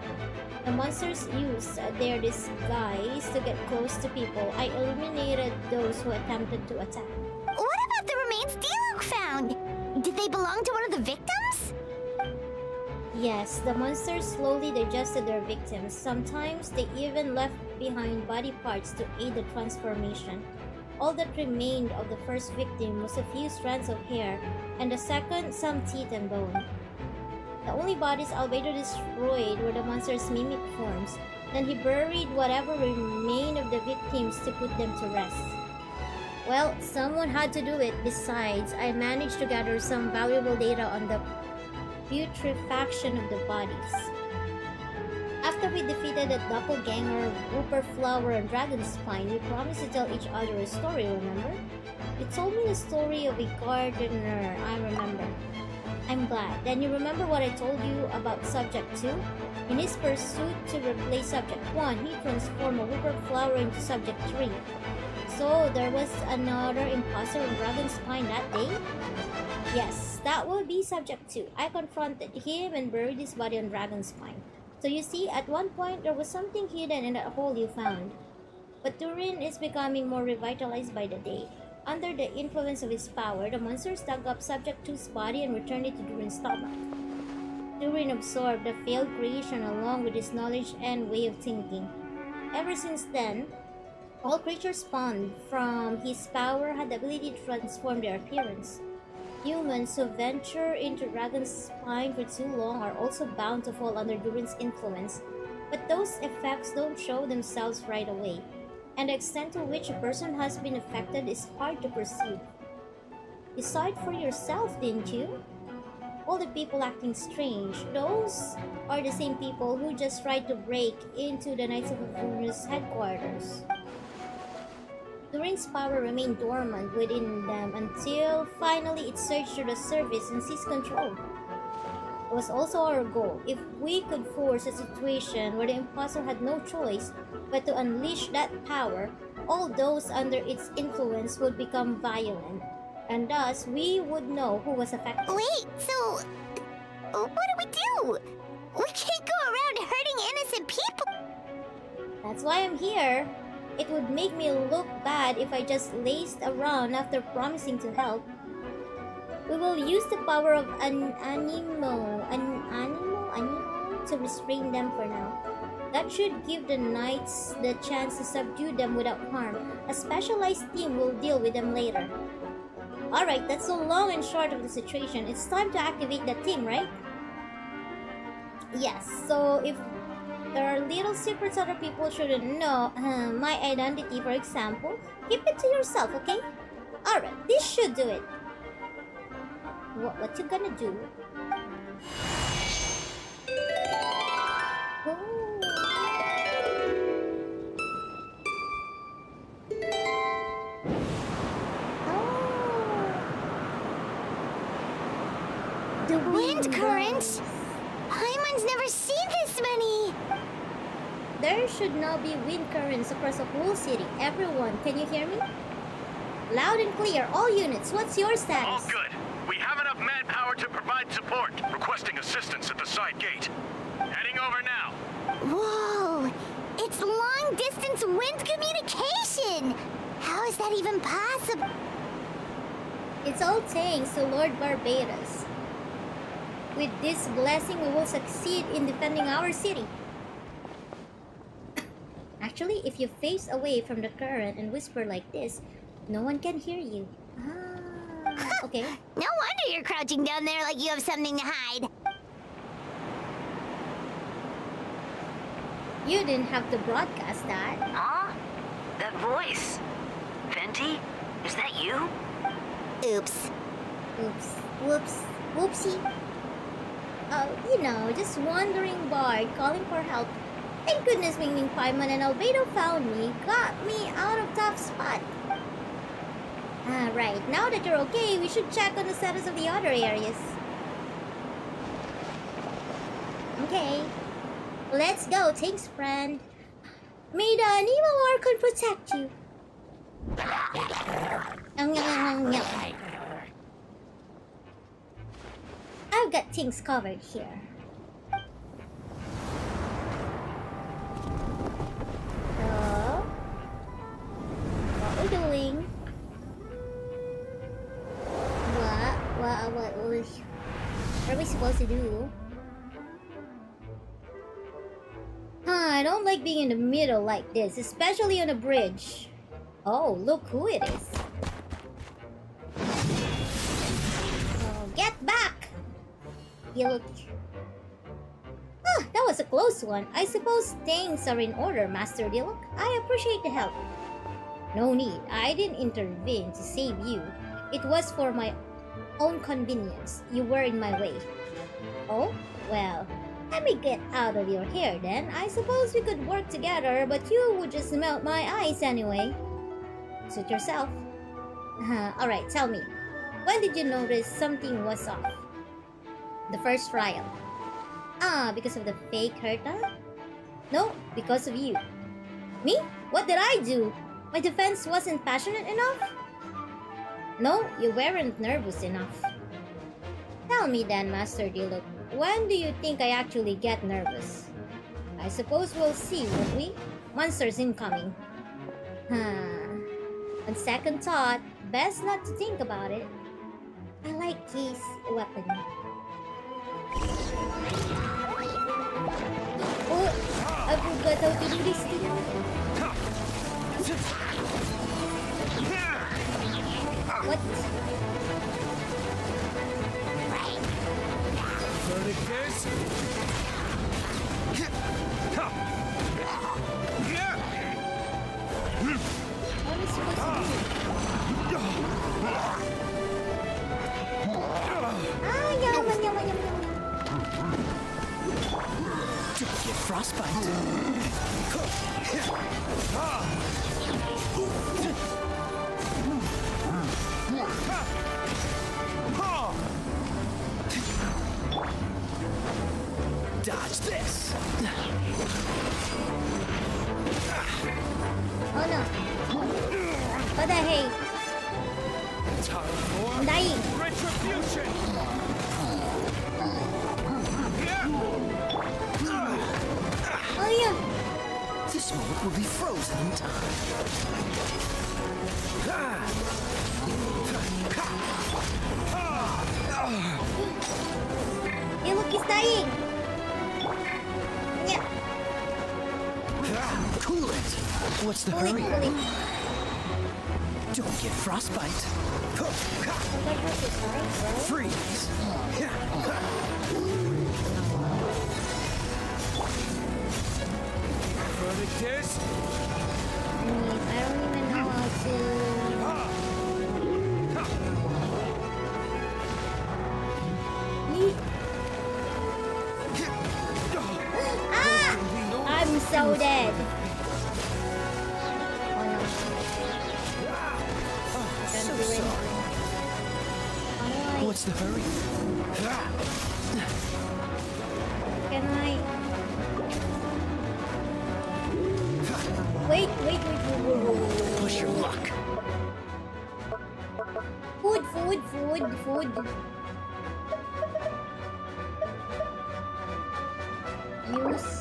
The monsters used their disguise to get close to people. I eliminated those who attempted to attack. What about the remains Diluc found? Did they belong to one of the victims? Yes, the monsters slowly digested their victims. Sometimes they even left behind body parts to aid the transformation. All that remained of the first victim was a few strands of hair, and the second, some teeth and bone. The only bodies Albedo destroyed were the monster's mimic forms. Then he buried whatever remained of the victims to put them to rest. Well, someone had to do it. Besides, I managed to gather some valuable data on the putrefaction of the bodies. After we defeated the doppelganger, Whooper Flower, and Dragon's Spine, we promised to tell each other a story, remember? You told me the story of a gardener, I remember. I'm glad. Then you remember what I told you about Subject 2? In his pursuit to replace Subject 1, he transformed a Whooper Flower into Subject 3. So, there was another imposter on Dragon's Spine that day? Yes, that would be Subject 2. I confronted him and buried his body on Dragon's Spine. So you see, at one point, there was something hidden in that hole you found. But Durin is becoming more revitalized by the day. Under the influence of his power, the monsters dug up Subject 2's body and returned it to Durin's stomach. Durin absorbed the failed creation along with his knowledge and way of thinking. Ever since then, all creatures spawned from his power had the ability to transform their appearance. Humans who venture into Dragon's Spine for too long are also bound to fall under Durin's influence, but those effects don't show themselves right away, and the extent to which a person has been affected is hard to perceive. Decide for yourself, didn't you? All the people acting strange, those are the same people who just tried to break into the Knights of Avernus headquarters. Durin's power remained dormant within them until finally it surged to the surface and seized control. It was also our goal. If we could force a situation where the imposter had no choice but to unleash that power, all those under its influence would become violent, and thus we would know who was affected. Wait, so what do we do? We can't go around hurting innocent people! That's why I'm here. It would make me look bad if I just lazed around after promising to help. We will use the power of an animo to restrain them for now. That should give the knights the chance to subdue them without harm. A specialized team will deal with them later. Alright, that's the long and short of the situation. It's time to activate that thing, right? Yes, so if there are little secrets other people shouldn't know, my identity for example, keep it to yourself, okay? Alright, this should do it. What you gonna do? Oh. The wind currents? Paimon's never seen this many! There should now be wind currents across the whole city. Everyone, can you hear me? Loud and clear, all units, what's your status? All good. We have enough manpower to provide support. Requesting assistance at the side gate. Heading over now. Whoa! It's long-distance wind communication! How is that even possible? It's all thanks to Lord Barbados. With this blessing, we will succeed in defending our city. Actually, if you face away from the current and whisper like this, no one can hear you. Ah, okay. No wonder you're crouching down there like you have something to hide. You didn't have to broadcast that. Huh? That voice. Venti? Is that you? Oops. Oops. Whoops. Whoopsie. You know, just wandering bard calling for help. Thank goodness MingMing, Paimon, and Albedo found me, got me out of tough spot. Right, now that you're okay, we should check on the status of the other areas. Okay. Let's go, thanks friend. May the Anima Archon protect you. I've got things covered here. So, what we're doing? What are we supposed to do? I don't like being in the middle like this, especially on a bridge. Oh, look who it is. Oh, get back! You look... that was a close one. I suppose things are in order, Master Diluc. I appreciate the help. No need. I didn't intervene to save you. It was for my own convenience. You were in my way. Oh? Well, let me get out of your hair then. I suppose we could work together, but you would just melt my eyes anyway. Suit yourself. Alright, tell me. When did you notice something was off? The first trial. Because of the fake Herta? No, because of you. Me? What did I do? My defense wasn't passionate enough? No, you weren't nervous enough. Tell me then, Master Diluc, when do you think I actually get nervous? I suppose we'll see, won't we? Monsters incoming. On second thought, best not to think about it. I like this weapon. Oh, I forgot how to do this thing. What? Verdict is... What is supposed to do? Yaman, yaman, yaman. Don't get frostbite. Dodge this. Oh no. What the hey? I'm dying. Retribution! Oh yeah. This moment will be frozen in time. Hey, look, he's dying. Yeah. Cool it. What's the Cool it, hurry? cool it. Don't get frostbite. Freeze! Verdict is. I don't even know how to. Ah! I'm so dead. Oh no. I can't do anything. How do I? What's the hurry? Can I? Wait. Push your luck. Food. Use.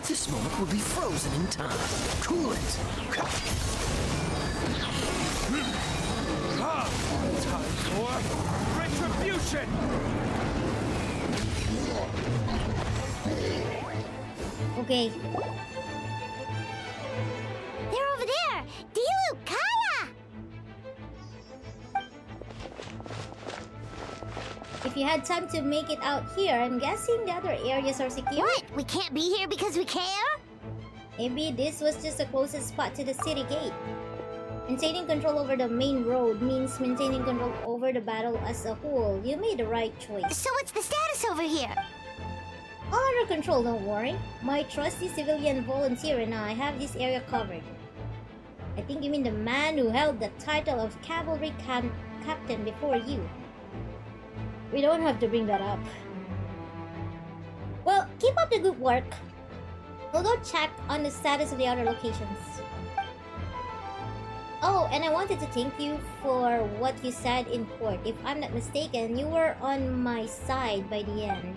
This moment will be frozen in time. Cool it. Time for retribution. Okay. They're over there! Dilu, Kaya! If you had time to make it out here, I'm guessing the other areas are secure. What? We can't be here because we care? Maybe this was just the closest spot to the city gate. Maintaining control over the main road means maintaining control over the battle as a whole. You made the right choice. So what's the status over here? All under control, don't worry. My trusty civilian volunteer and I have this area covered. I think you mean the man who held the title of cavalry captain before you. We don't have to bring that up. Well, keep up the good work. We'll go check on the status of the other locations. Oh, and I wanted to thank you for what you said in court. If I'm not mistaken, you were on my side by the end.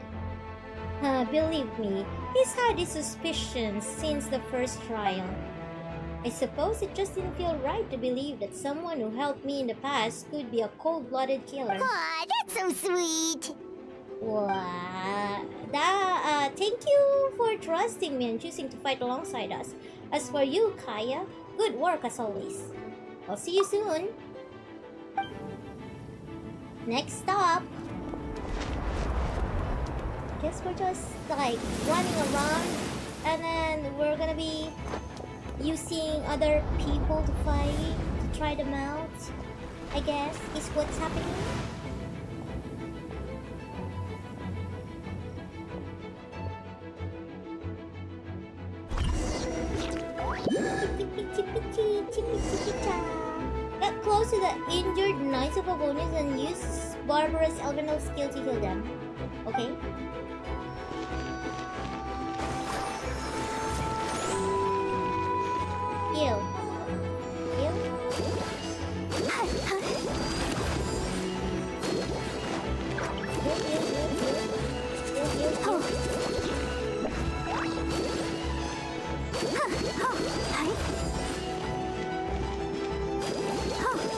Believe me, he's had his suspicions since the first trial. I suppose it just didn't feel right to believe that someone who helped me in the past could be a cold-blooded killer. Aw, that's so sweet. Thank you for trusting me and choosing to fight alongside us. As for you, Kaya, good work as always. I'll see you soon. Next stop. Guess we're just like running around and then we're gonna be using other people to fight, to try them out, I guess, is what's happening. Get close to the injured Knights of Avonius and use Barbara's Elvenal skill to heal them. Okay? Heal. Heal?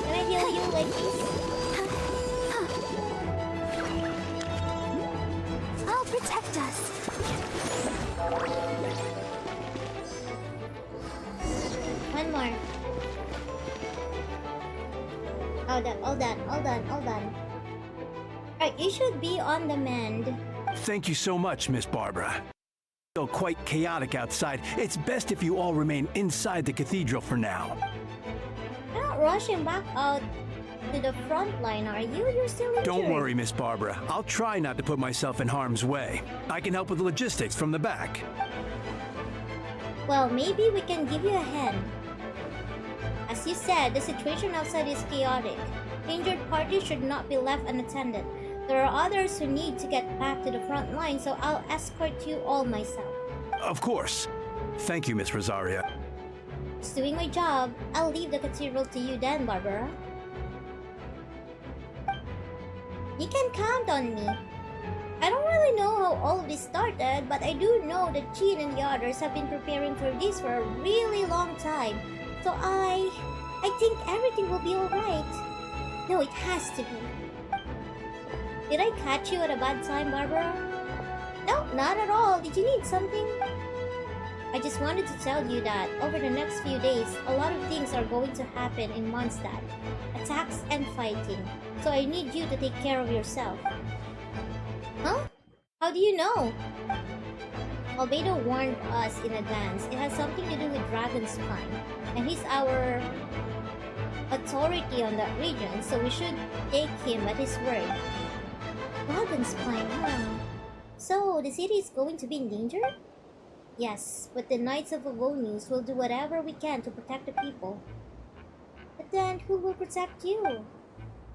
Can I heal you like this? I'll protect us. One more. All done. Alright, you should be on the mend. Thank you so much, Miss Barbara. Still quite chaotic outside. It's best if you all remain inside the cathedral for now. You're not rushing back out to the front line, are you? You're still injured. Don't worry, Miss Barbara. I'll try not to put myself in harm's way. I can help with the logistics from the back. Well, maybe we can give you a hand. As you said, the situation outside is chaotic. Injured parties should not be left unattended. There are others who need to get back to the front line, so I'll escort you all myself. Of course. Thank you, Miss Rosaria. Just doing my job. I'll leave the cathedral to you then, Barbara. You can count on me. I don't really know how all of this started, but I do know that Jean and the others have been preparing for this for a really long time. So I think everything will be alright. No, it has to be. Did I catch you at a bad time, Barbara? No, not at all. Did you need something? I just wanted to tell you that over the next few days, a lot of things are going to happen in Mondstadt. Attacks and fighting. So I need you to take care of yourself. Huh? How do you know? Albedo warned us in advance. It has something to do with Dragonspine. And he's our authority on that region, so we should take him at his word. Dragonspine, huh? So, the city is going to be in danger? Yes, but the Knights of Avonius will do whatever we can to protect the people. But then, who will protect you?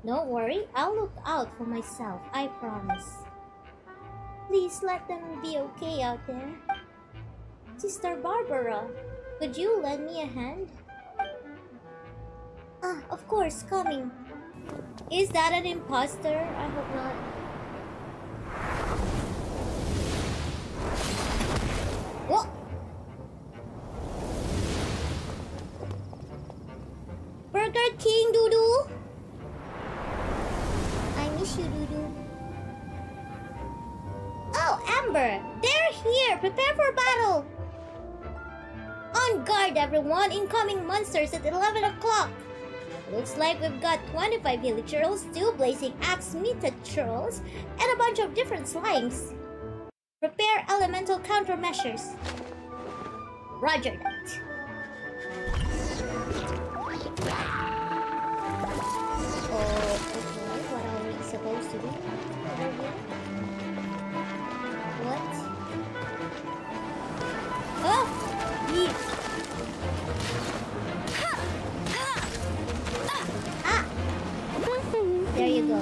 Don't worry, I'll look out for myself, I promise. Please let them be okay out there. Sister Barbara, could you lend me a hand? Ah, of course, coming. Is that an imposter? I hope not. What? Burger King, Doodoo? I miss you, Doodoo. Oh, Amber! They're here! Prepare for battle! On guard, everyone! Incoming monsters at 11 o'clock! Looks like we've got 25 villagers, 2 blazing axe-meated trolls, and a bunch of different slimes. Prepare elemental countermeasures. Roger that. Oh, okay. What are we supposed to do over here? What? Oh! Leave. Ah! There you go.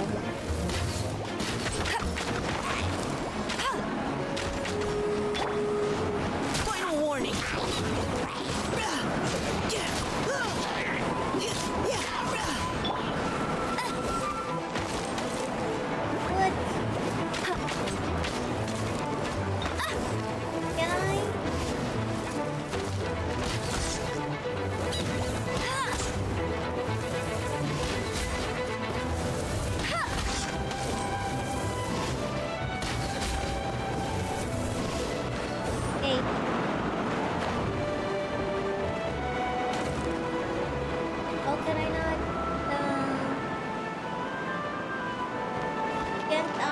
Final warning. Can I? Hey. Oh, can I not? Can't I?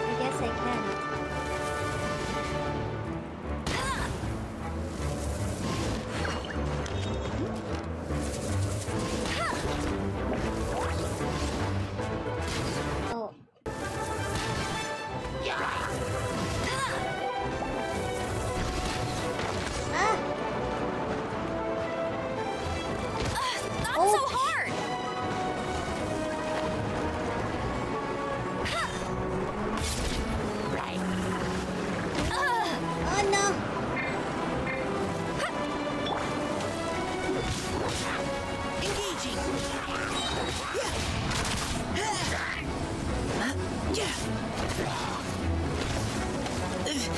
I guess I can. Oh. Ah! Not Oh. so hard! Oh no! Engaging.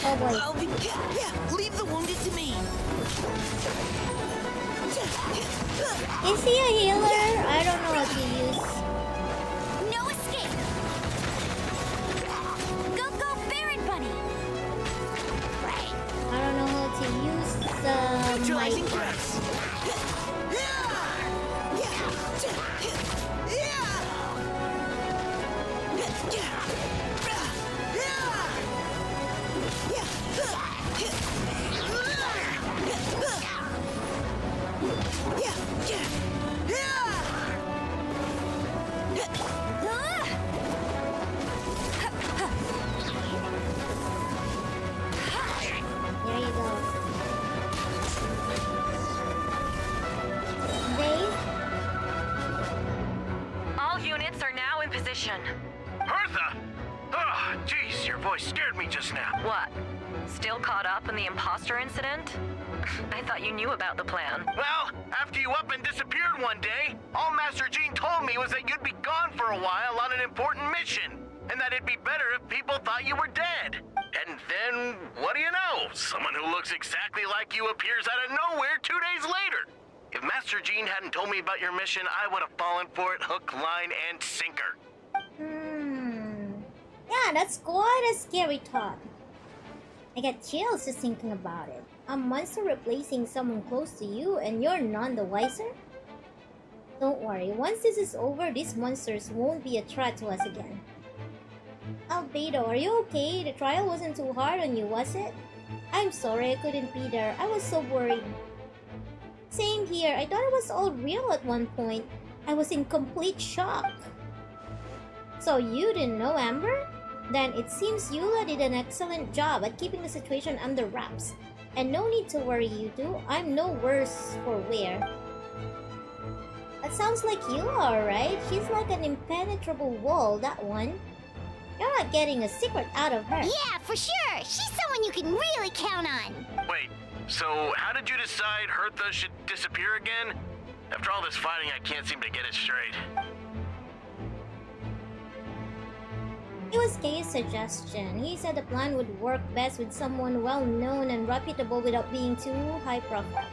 Oh boy. I'll be. Yeah, leave the wounded to me. Is he a healer? I don't know what to use. No escape! Go, go, Baron Bunny! I don't know how to use the Neutralizing mic. threats. There you go. voice scared me just now. What? Still caught up in the imposter incident? I thought you knew about the plan. Well, after you up and disappeared one day, all Master Gene told me was that you'd be gone for a while on an important mission, and that it'd be better if people thought you were dead. And then, what do you know? Someone who looks exactly like you appears out of nowhere 2 days later. If Master Gene hadn't told me about your mission, I would have fallen for it hook, line, and sinker. Yeah, that's quite a scary thought. I get chills just thinking about it. A monster replacing someone close to you and you're none the wiser? Don't worry, once this is over, these monsters won't be a threat to us again. Albedo, are you okay? The trial wasn't too hard on you, was it? I'm sorry I couldn't be there. I was so worried. Same here. I thought it was all real at one point. I was in complete shock. So you didn't know Amber? Then it seems Eula did an excellent job at keeping the situation under wraps. And no need to worry, you two. I'm no worse for wear. That sounds like Eula, right? She's like an impenetrable wall, that one. You're not getting a secret out of her. Yeah, for sure. She's someone you can really count on. Wait, so how did you decide Hertha should disappear again? After all this fighting, I can't seem to get it straight. It was Kay's suggestion. He said the plan would work best with someone well-known and reputable without being too high-profile.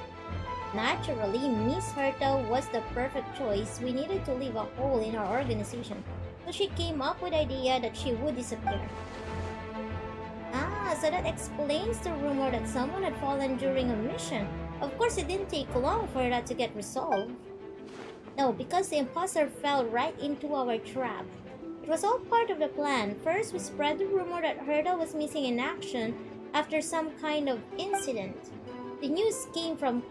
Naturally, Miss Hertha was the perfect choice. We needed to leave a hole in our organization. So she came up with the idea that she would disappear. Ah, so that explains the rumor that someone had fallen during a mission. Of course, it didn't take long for that to get resolved. No, because the imposter fell right into our trap. It was all part of the plan. First, we spread the rumor that Hertha was missing in action after some kind of incident. The news came from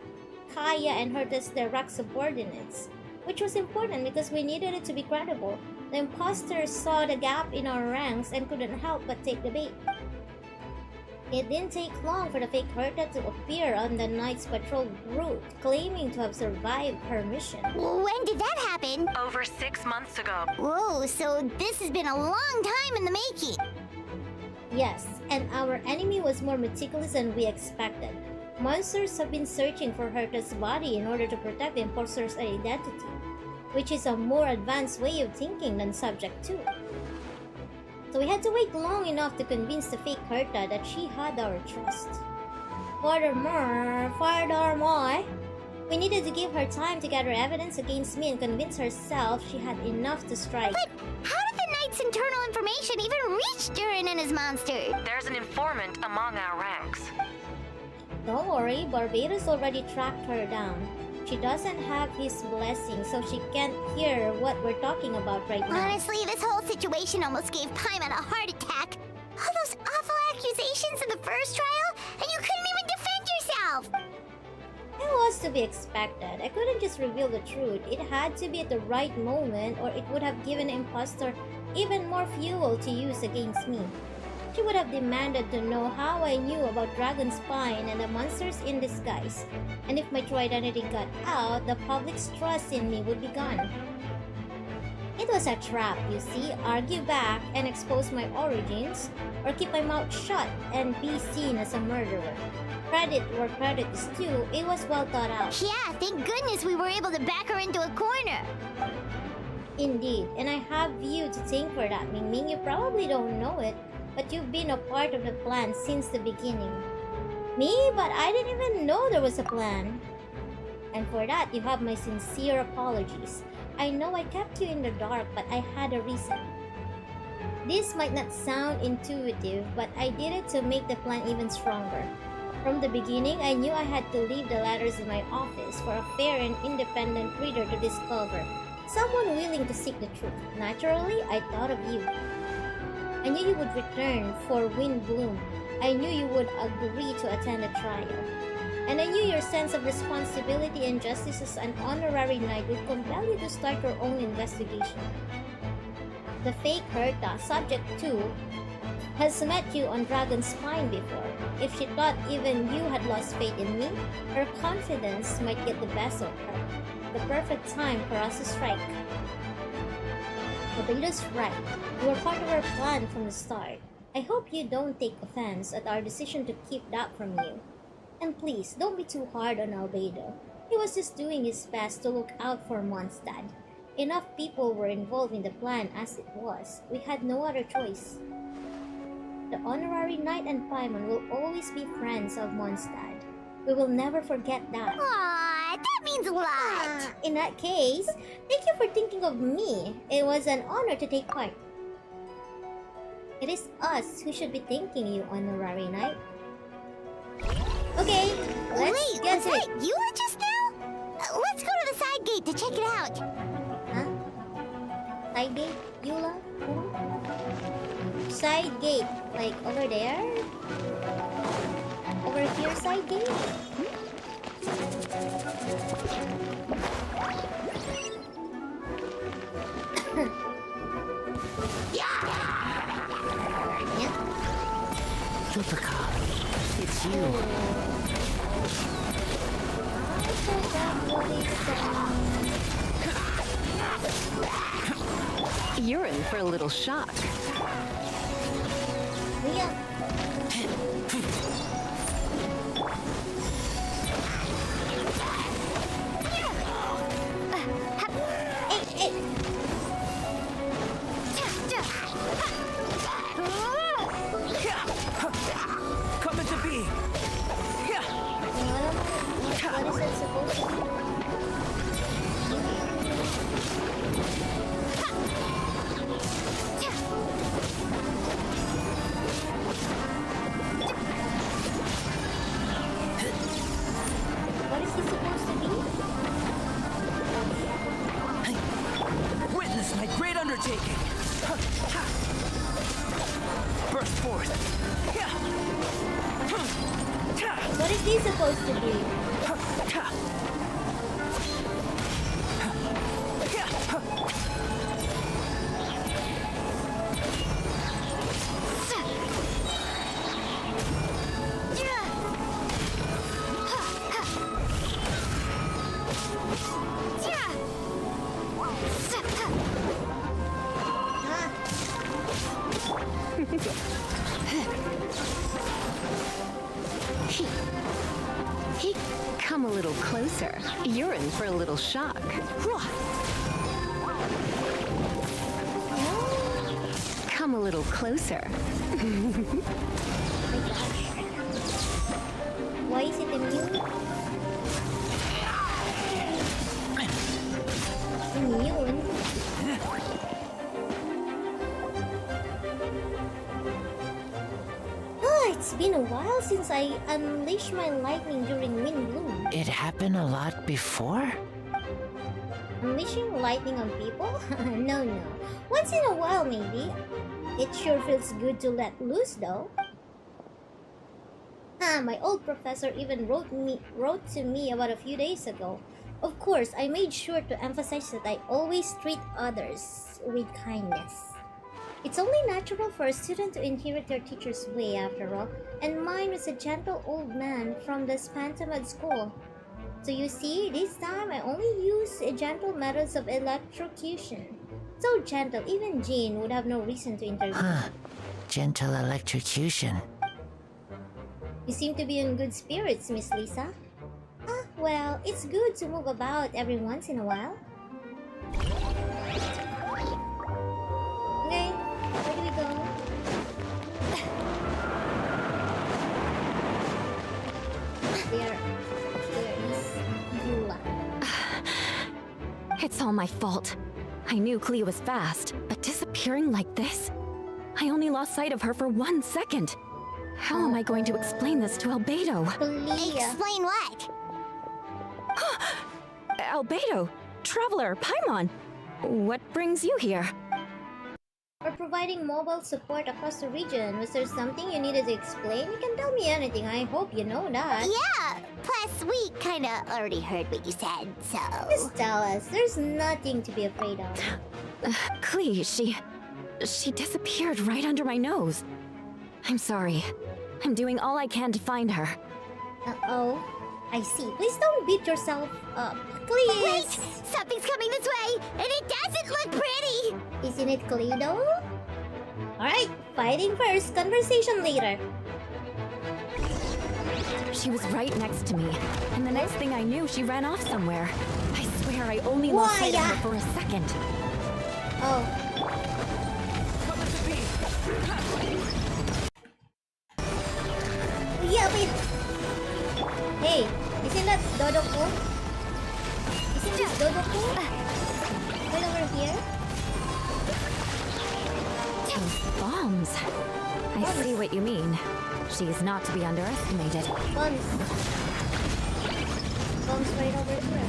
Kaya and Hertha's direct subordinates, which was important because we needed it to be credible. The imposters saw the gap in our ranks and couldn't help but take the bait. It didn't take long for the fake Hertha to appear on the night's patrol route, claiming to have survived her mission. When did that happen? Over 6 months ago. Whoa, so this has been a long time in the making. Yes, and our enemy was more meticulous than we expected. Monsters have been searching for Hertha's body in order to protect the imposter's identity, which is a more advanced way of thinking than Subject 2. So we had to wait long enough to convince the fake Hertha that she had our trust. Furthermore, we needed to give her time to gather evidence against me and convince herself she had enough to strike. But how did the Knight's internal information even reach Durin and his monster? There's an informant among our ranks. Don't worry, Barbados already tracked her down. She doesn't have his blessing, so she can't hear what we're talking about right now. Honestly, this whole situation almost gave Paimon a heart attack. All those awful accusations in the first trial, and you couldn't even defend yourself! It was to be expected. I couldn't just reveal the truth. It had to be at the right moment, or it would have given the imposter even more fuel to use against me. She would have demanded to know how I knew about Dragon Spine and the monsters in disguise. And if my true identity got out, the public's trust in me would be gone. It was a trap, you see. Argue back and expose my origins, or keep my mouth shut and be seen as a murderer. Credit where credit is due, it was well thought out. Yeah, thank goodness we were able to back her into a corner. Indeed, and I have you to thank for that, MingMing. You probably don't know it, but you've been a part of the plan since the beginning. Me? But I didn't even know there was a plan. And for that, you have my sincere apologies. I know I kept you in the dark, but I had a reason. This might not sound intuitive, but I did it to make the plan even stronger. From the beginning, I knew I had to leave the letters in my office for a fair and independent reader to discover. Someone willing to seek the truth. Naturally, I thought of you. I knew you would return for Windbloom. I knew you would agree to attend the trial. And I knew your sense of responsibility and justice as an honorary knight would compel you to start your own investigation. The fake Hertha, Subject 2, has met you on Dragon Spine before. If she thought even you had lost faith in me, her confidence might get the best of her. The perfect time for us to strike. Barbados right. You were part of our plan from the start. I hope you don't take offense at our decision to keep that from you. And please, don't be too hard on Albedo. He was just doing his best to look out for Mondstadt. Enough people were involved in the plan as it was. We had no other choice. The honorary knight and Paimon will always be friends of Mondstadt. We will never forget that. Aww, that means a lot. In that case, thank you for thinking of me. It was an honor to take part. It is us who should be thanking you, honorary knight. Okay, let's get to it. Wait, was that Eula just now? Let's go to the side gate to check it out. Huh? Side gate? Eula? Who? Side gate? Like over there? Over here, side gate? Supercar, it's you. You're in for a little shock. Yeah. Coming to be. What is that supposed to be? What is he supposed to be? Witness my great undertaking. Burst forth. What is he supposed to be? Come a little closer. You're in for a little shock. Come a little closer. Why is it immune? Immune? It's been a while since I unleashed my lightning during Wind Bloom. It happened a lot before? Unleashing lightning on people? No. Once in a while, maybe. It sure feels good to let loose, though. My old professor even wrote to me about a few days ago. Of course, I made sure to emphasize that I always treat others with kindness. It's only natural for a student to inherit their teacher's way, after all, and mine was a gentle old man from the Spantamad school. So you see, this time I only use gentle methods of electrocution. So gentle, even Jean would have no reason to intervene. Gentle electrocution. You seem to be in good spirits, Miss Lisa. Well, it's good to move about every once in a while. Okay, where do we go? There is Eula. It's all my fault. I knew Clea was fast, but disappearing like this? I only lost sight of her for 1 second. How am I going to explain this to Albedo? Explain what? Albedo, Traveler, Paimon, what brings you here? For providing mobile support across the region. Was there something you needed to explain? You can tell me anything. I hope you know that. Yeah. Plus, we kinda already heard what you said, so... Just tell us. There's nothing to be afraid of. Clea, she disappeared right under my nose. I'm sorry. I'm doing all I can to find her. Uh-oh. I see. Please don't beat yourself up. Please! Wait! Something's coming this way, and it doesn't look pretty! Isn't it Clea, though? Alright, fighting first, conversation later. She was right next to me, and the next thing I knew, she ran off somewhere. I swear I only lost sight of her for a second. Oh. Yeah, wait. Hey, isn't that Dodoku? Isn't this Dodoku? Right over here? Those bombs. I see what you mean. She's not to be underestimated. Bombs. Bombs right over here.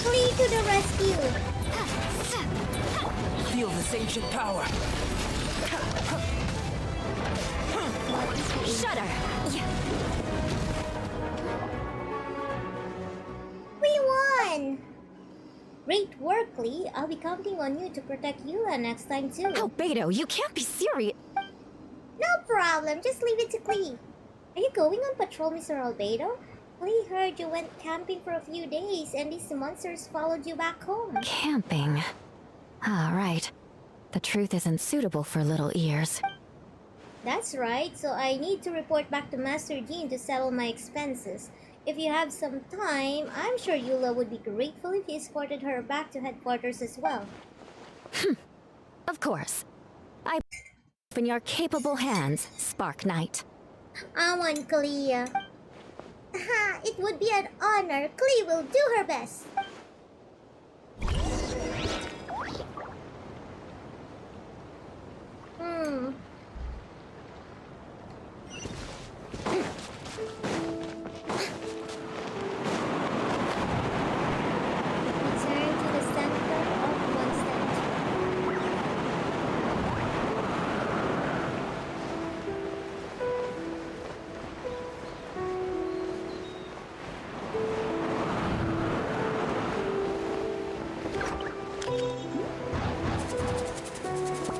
Flee to the rescue! Feel this ancient power. Shudder! We won! Great work, Lee. I'll be counting on you to protect Eula next time too. Albedo, you can't be serious. No problem, just leave it to Klee. Are you going on patrol, Mr. Albedo? Klee heard you went camping for a few days and these monsters followed you back home. Camping? Ah, right. The truth isn't suitable for little ears. That's right, so I need to report back to Master Jean to settle my expenses. If you have some time, I'm sure Eula would be grateful if you escorted her back to headquarters as well. Of course. I in your capable hands, Spark Knight. I want Klee. It would be an honor. Klee will do her best. Return to the center of Mondstadt.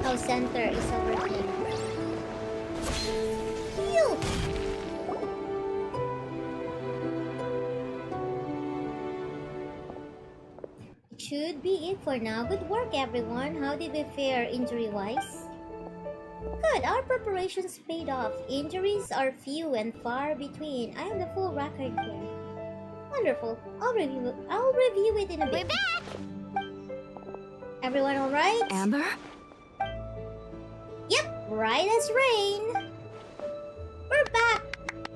Oh, center is over here. Phew! Should be it for now. Good work, everyone. How did we fare injury-wise? Good, our preparations paid off. Injuries are few and far between. I have the full record here. Wonderful. I'll review it in a bit. We're back! Everyone alright? Amber? Yep, right as rain. We're back.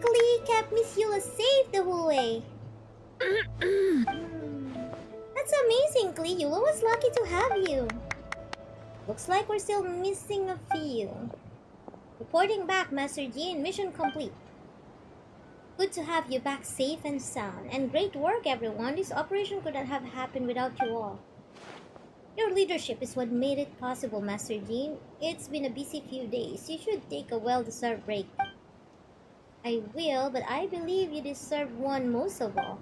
Klee kept Miss Eula safe the whole way. That's amazing, Klee. Eula was lucky to have you. Looks like we're still missing a few. Reporting back, Master Jean. Mission complete. Good to have you back safe and sound. And great work, everyone. This operation could not have happened without you all. Your leadership is what made it possible, Master Jean. It's been a busy few days. You should take a well-deserved break. I will, but I believe you deserve one most of all.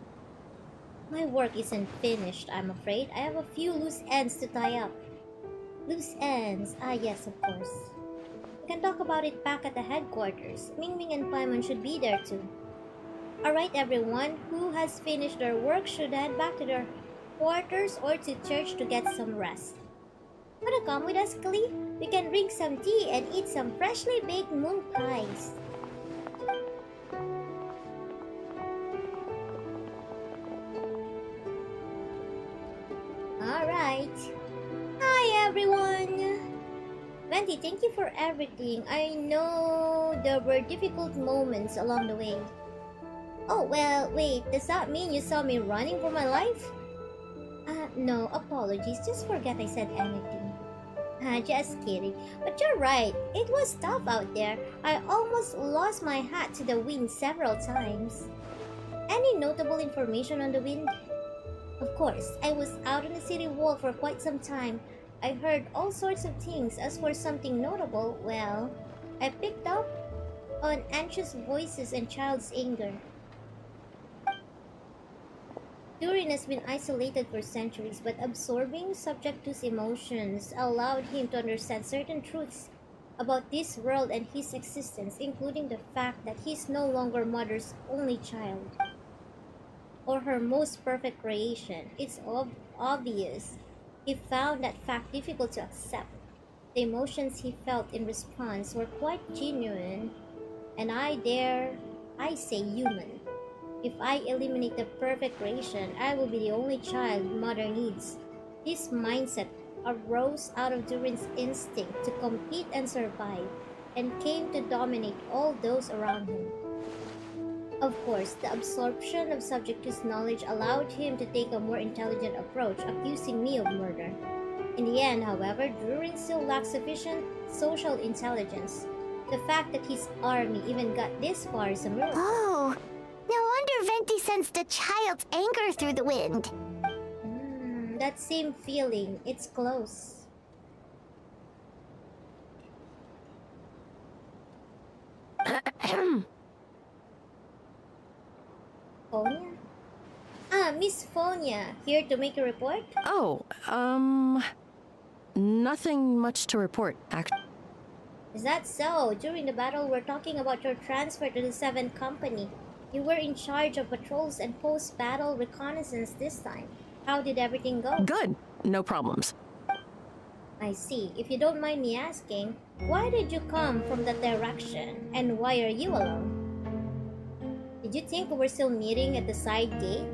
My work isn't finished, I'm afraid. I have a few loose ends to tie up. Loose ends? Ah, yes, of course. We can talk about it back at the headquarters. MingMing and Paimon should be there too. Alright, everyone who has finished their work should head back to their quarters or to church to get some rest. Wanna come with us, Klee? We can drink some tea and eat some freshly baked moon pies. Alright. Hi, everyone! Venti, thank you for everything. I know there were difficult moments along the way. Oh, well, wait, does that mean you saw me running for my life? No, apologies. Just forget I said anything. Just kidding. But you're right. It was tough out there. I almost lost my hat to the wind several times. Any notable information on the wind? Of course, I was out on the city wall for quite some time. I heard all sorts of things. As for something notable, well, I picked up on anxious voices and child's anger. Durin has been isolated for centuries, but absorbing Subjectus' emotions allowed him to understand certain truths about this world and his existence, including the fact that he's no longer Mother's only child. or her most perfect creation. It's obvious he found that fact difficult to accept. The emotions he felt in response were quite genuine, and I say human. If I eliminate the perfect creation, I will be the only child mother needs. This mindset arose out of Durin's instinct to compete and survive, and came to dominate all those around him. Of course, the absorption of subjectist knowledge allowed him to take a more intelligent approach, accusing me of murder. In the end, however, Durin still lacked sufficient social intelligence. The fact that his army even got this far is a miracle. Oh, no wonder Venti sensed a child's anger through the wind. That same feeling, it's close. Fonia? Miss Fonia, here to make a report? Oh, nothing much to report, actually. Is that so? During the battle, we're talking about your transfer to the 7th Company. You were in charge of patrols and post-battle reconnaissance this time. How did everything go? Good. No problems. I see. If you don't mind me asking, why did you come from that direction? And why are you alone? Did you think we were still meeting at the side gate?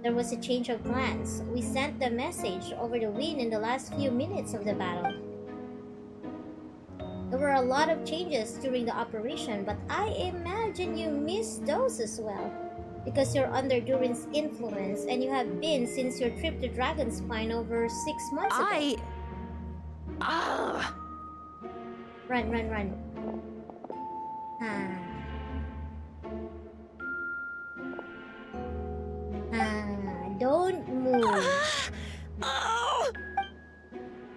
There was a change of plans. We sent the message over the wind in the last few minutes of the battle. There were a lot of changes during the operation, but I imagine you missed those as well. Because you're under Durin's influence, and you have been since your trip to Dragonspine over 6 months ago. Run. Don't move.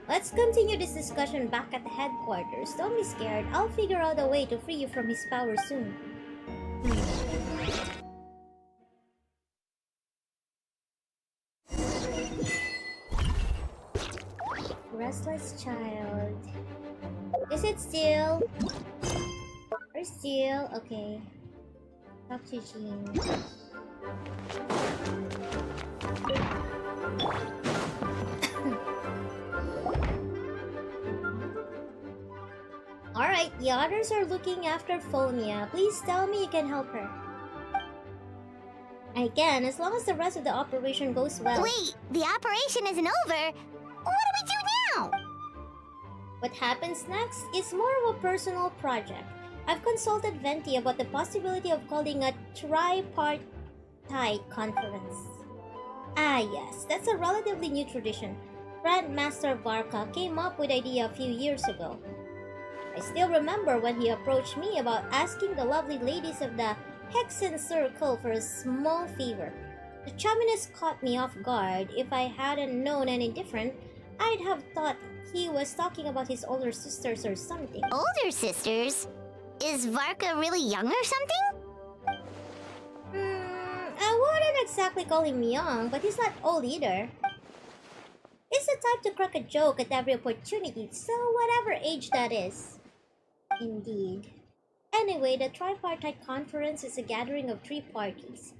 Let's continue this discussion back at the headquarters. Don't be scared. I'll figure out a way to free you from his power soon. Restless child. Is it still? Or still? Okay. Talk to Jean. Alright, the others are looking after Fonia. Please tell me you can help her. I can, as long as the rest of the operation goes well. Wait, the operation isn't over. What do we do now? What happens next is more of a personal project. I've consulted Venti about the possibility of calling a tripartite conference. Ah yes, that's a relatively new tradition. Grandmaster Varka came up with the idea a few years ago. I still remember when he approached me about asking the lovely ladies of the Hexen Circle for a small favor. The chumminess caught me off guard. If I hadn't known any different, I'd have thought he was talking about his older sisters or something. Older sisters? Is Varka really young or something? I wouldn't exactly call him young, but he's not old either. He's the type to crack a joke at every opportunity, so whatever age that is. Indeed. Anyway, the Tripartite Conference is a gathering of 3 parties.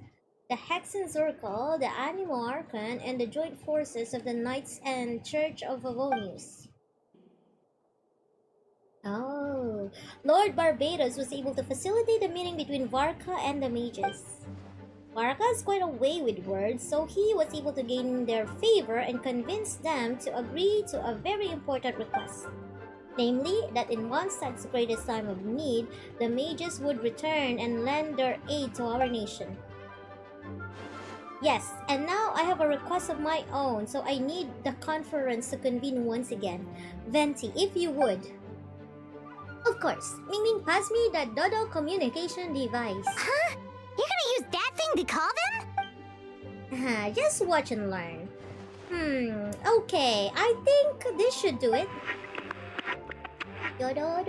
The Hexen Circle, the Animo Archon, and the joint forces of the Knights and Church of Avonius. Oh, Lord Barbados was able to facilitate the meeting between Varka and the mages. Varka is quite a way with words, so he was able to gain their favor and convince them to agree to a very important request. Namely, that in Mondstadt's greatest time of need, the mages would return and lend their aid to our nation. Yes, and now I have a request of my own, so I need the conference to convene once again. Venti, if you would. Of course. MingMing, pass me that Dodo communication device. Huh? You're gonna use that thing to call them? Just watch and learn. Okay, I think this should do it. Dodo.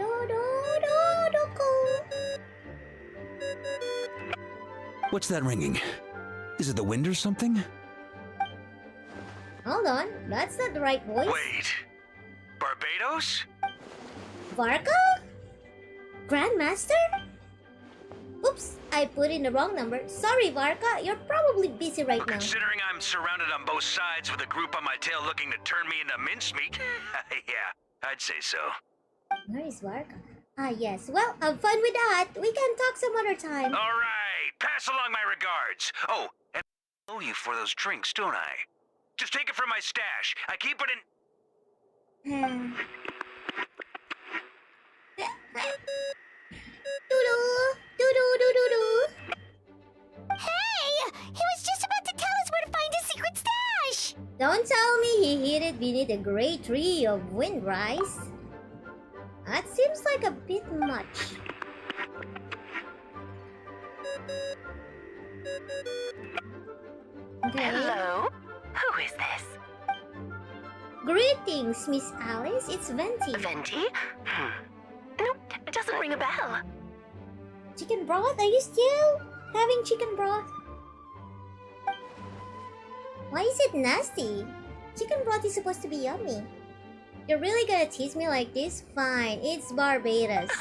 What's that ringing? Is it the wind or something? Hold on, that's not the right voice. Wait, Barbados? Varka? Grandmaster? Oops, I put in the wrong number. Sorry, Varka. You're probably busy right now. Considering I'm surrounded on both sides with a group on my tail looking to turn me into mincemeat, yeah, I'd say so. Where is Varka? Ah, yes. Well, have fun with that. We can talk some other time. All right, pass along my regards. Oh, and I owe you for those drinks, don't I? Just take it from my stash. I keep it in... Hey! He was just about to tell us where to find his secret stash! Don't tell me he hid it beneath a great tree of windrise. That seems like a bit much. Okay. Hello? Who is this? Greetings, Miss Alice. It's Venti. Venti? Nope, it doesn't ring a bell. Chicken broth? Are you still having chicken broth? Why is it nasty? Chicken broth is supposed to be yummy. You're really gonna tease me like this? Fine, it's Barbados.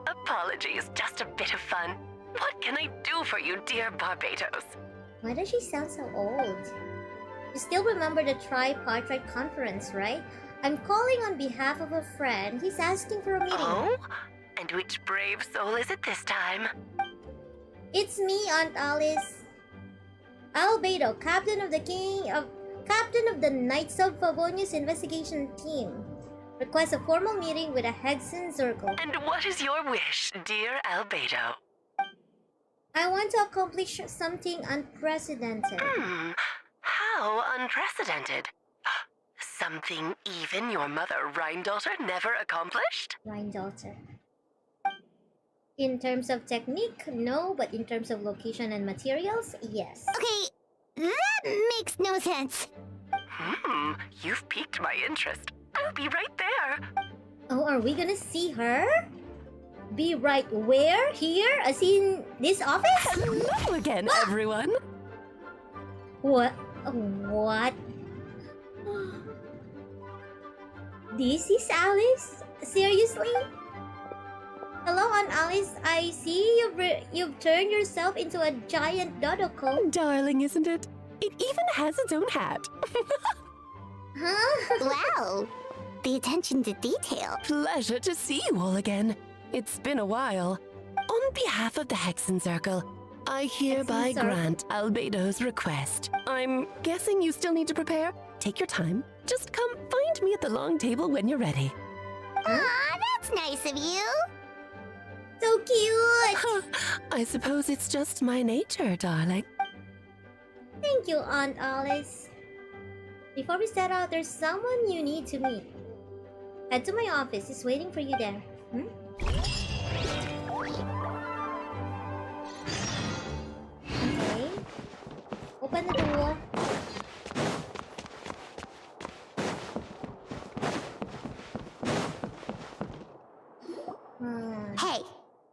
Apologies, just a bit of fun. What can I do for you, dear Barbados? Why does she sound so old? You still remember the tripartite conference, right? I'm calling on behalf of a friend. He's asking for a meeting. Oh? And which brave soul is it this time? It's me, Aunt Alice. Albedo, captain of the Knights of Favonius investigation team. Request a formal meeting with a Hexen Circle. And what is your wish, dear Albedo? I want to accomplish something unprecedented. How unprecedented? Something even your mother, Rhine-daughter, never accomplished? Rhine-daughter. In terms of technique, no, but in terms of location and materials, yes. Okay, that makes no sense. You've piqued my interest. I'll be right there. Oh, are we gonna see her? Be right where? Here? As in this office? Hello again, everyone. What? What? This is Alice? Seriously? Hello, Aunt Alice. I see you've turned yourself into a giant dodo cone. Darling, isn't it? It even has its own hat. Huh? Wow. The attention to detail. Pleasure to see you all again. It's been a while. On behalf of the Hexen Circle, I hereby grant Albedo's request. I'm guessing you still need to prepare? Take your time. Just come find me at the long table when you're ready. Aw, that's nice of you. So cute. I suppose it's just my nature, darling. Thank you, Aunt Alice. Before we set out, there's someone you need to meet. Head to my office. It's waiting for you there. Okay. Open the door. Hey,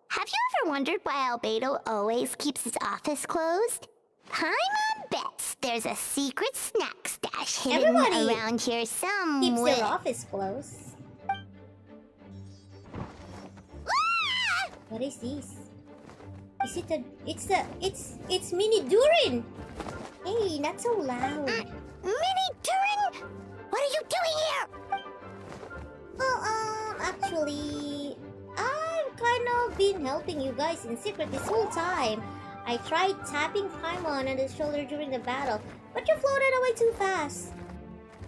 have you ever wondered why Albedo always keeps his office closed? Paimon bets there's a secret snack stash hidden Everybody around here somewhere. Keeps their office closed. What is this? Is it a... It's Mini Durin! Hey, not so loud. Mini Durin? What are you doing here? Well, actually... I've kind of been helping you guys in secret this whole time. I tried tapping Paimon on the shoulder during the battle, but you floated away too fast.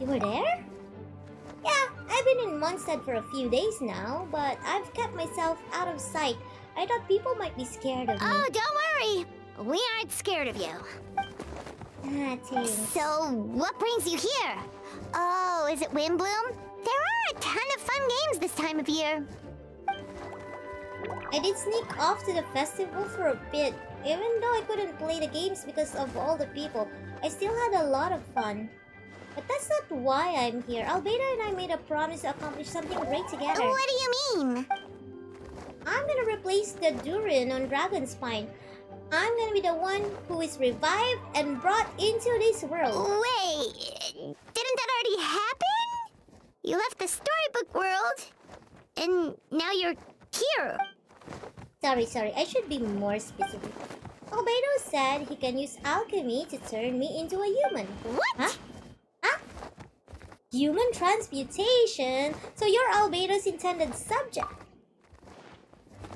You were there? Yeah, I've been in Mondstadt for a few days now, but I've kept myself out of sight. I thought people might be scared of me. Oh, don't worry. We aren't scared of you. Ah, thanks. So, what brings you here? Oh, is it Windbloom? There are a ton of fun games this time of year. I did sneak off to the festival for a bit. Even though I couldn't play the games because of all the people, I still had a lot of fun. But that's not why I'm here. Albedo and I made a promise to accomplish something great together. What do you mean? I'm gonna replace the Durin on Dragonspine. I'm gonna be the one who is revived and brought into this world. Wait, didn't that already happen? You left the storybook world, and now you're here. Sorry, I should be more specific. Albedo said he can use alchemy to turn me into a human. What? Huh? Human transmutation? So you're Albedo's intended subject?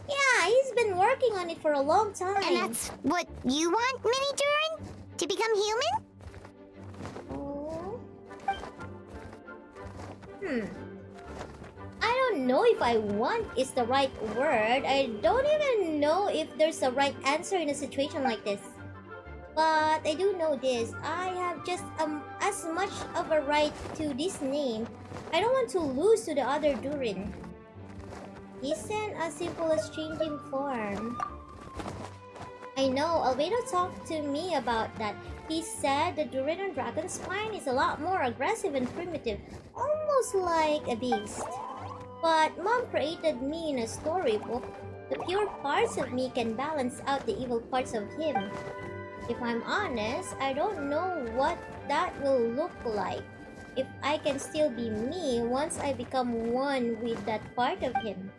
Yeah, he's been working on it for a long time. And that's what you want, Mini Durin? To become human? I don't know if I want is the right word. I don't even know if there's a right answer in a situation like this. But I do know this. I have just as much of a right to this name. I don't want to lose to the other Durin. Isn't as simple as changing form. I know, Albedo talked to me about that. He said the Durin on Dragon's Spine is a lot more aggressive and primitive, almost like a beast. But Mom created me in a storybook. The pure parts of me can balance out the evil parts of him. If I'm honest, I don't know what that will look like. If I can still be me once I become one with that part of him.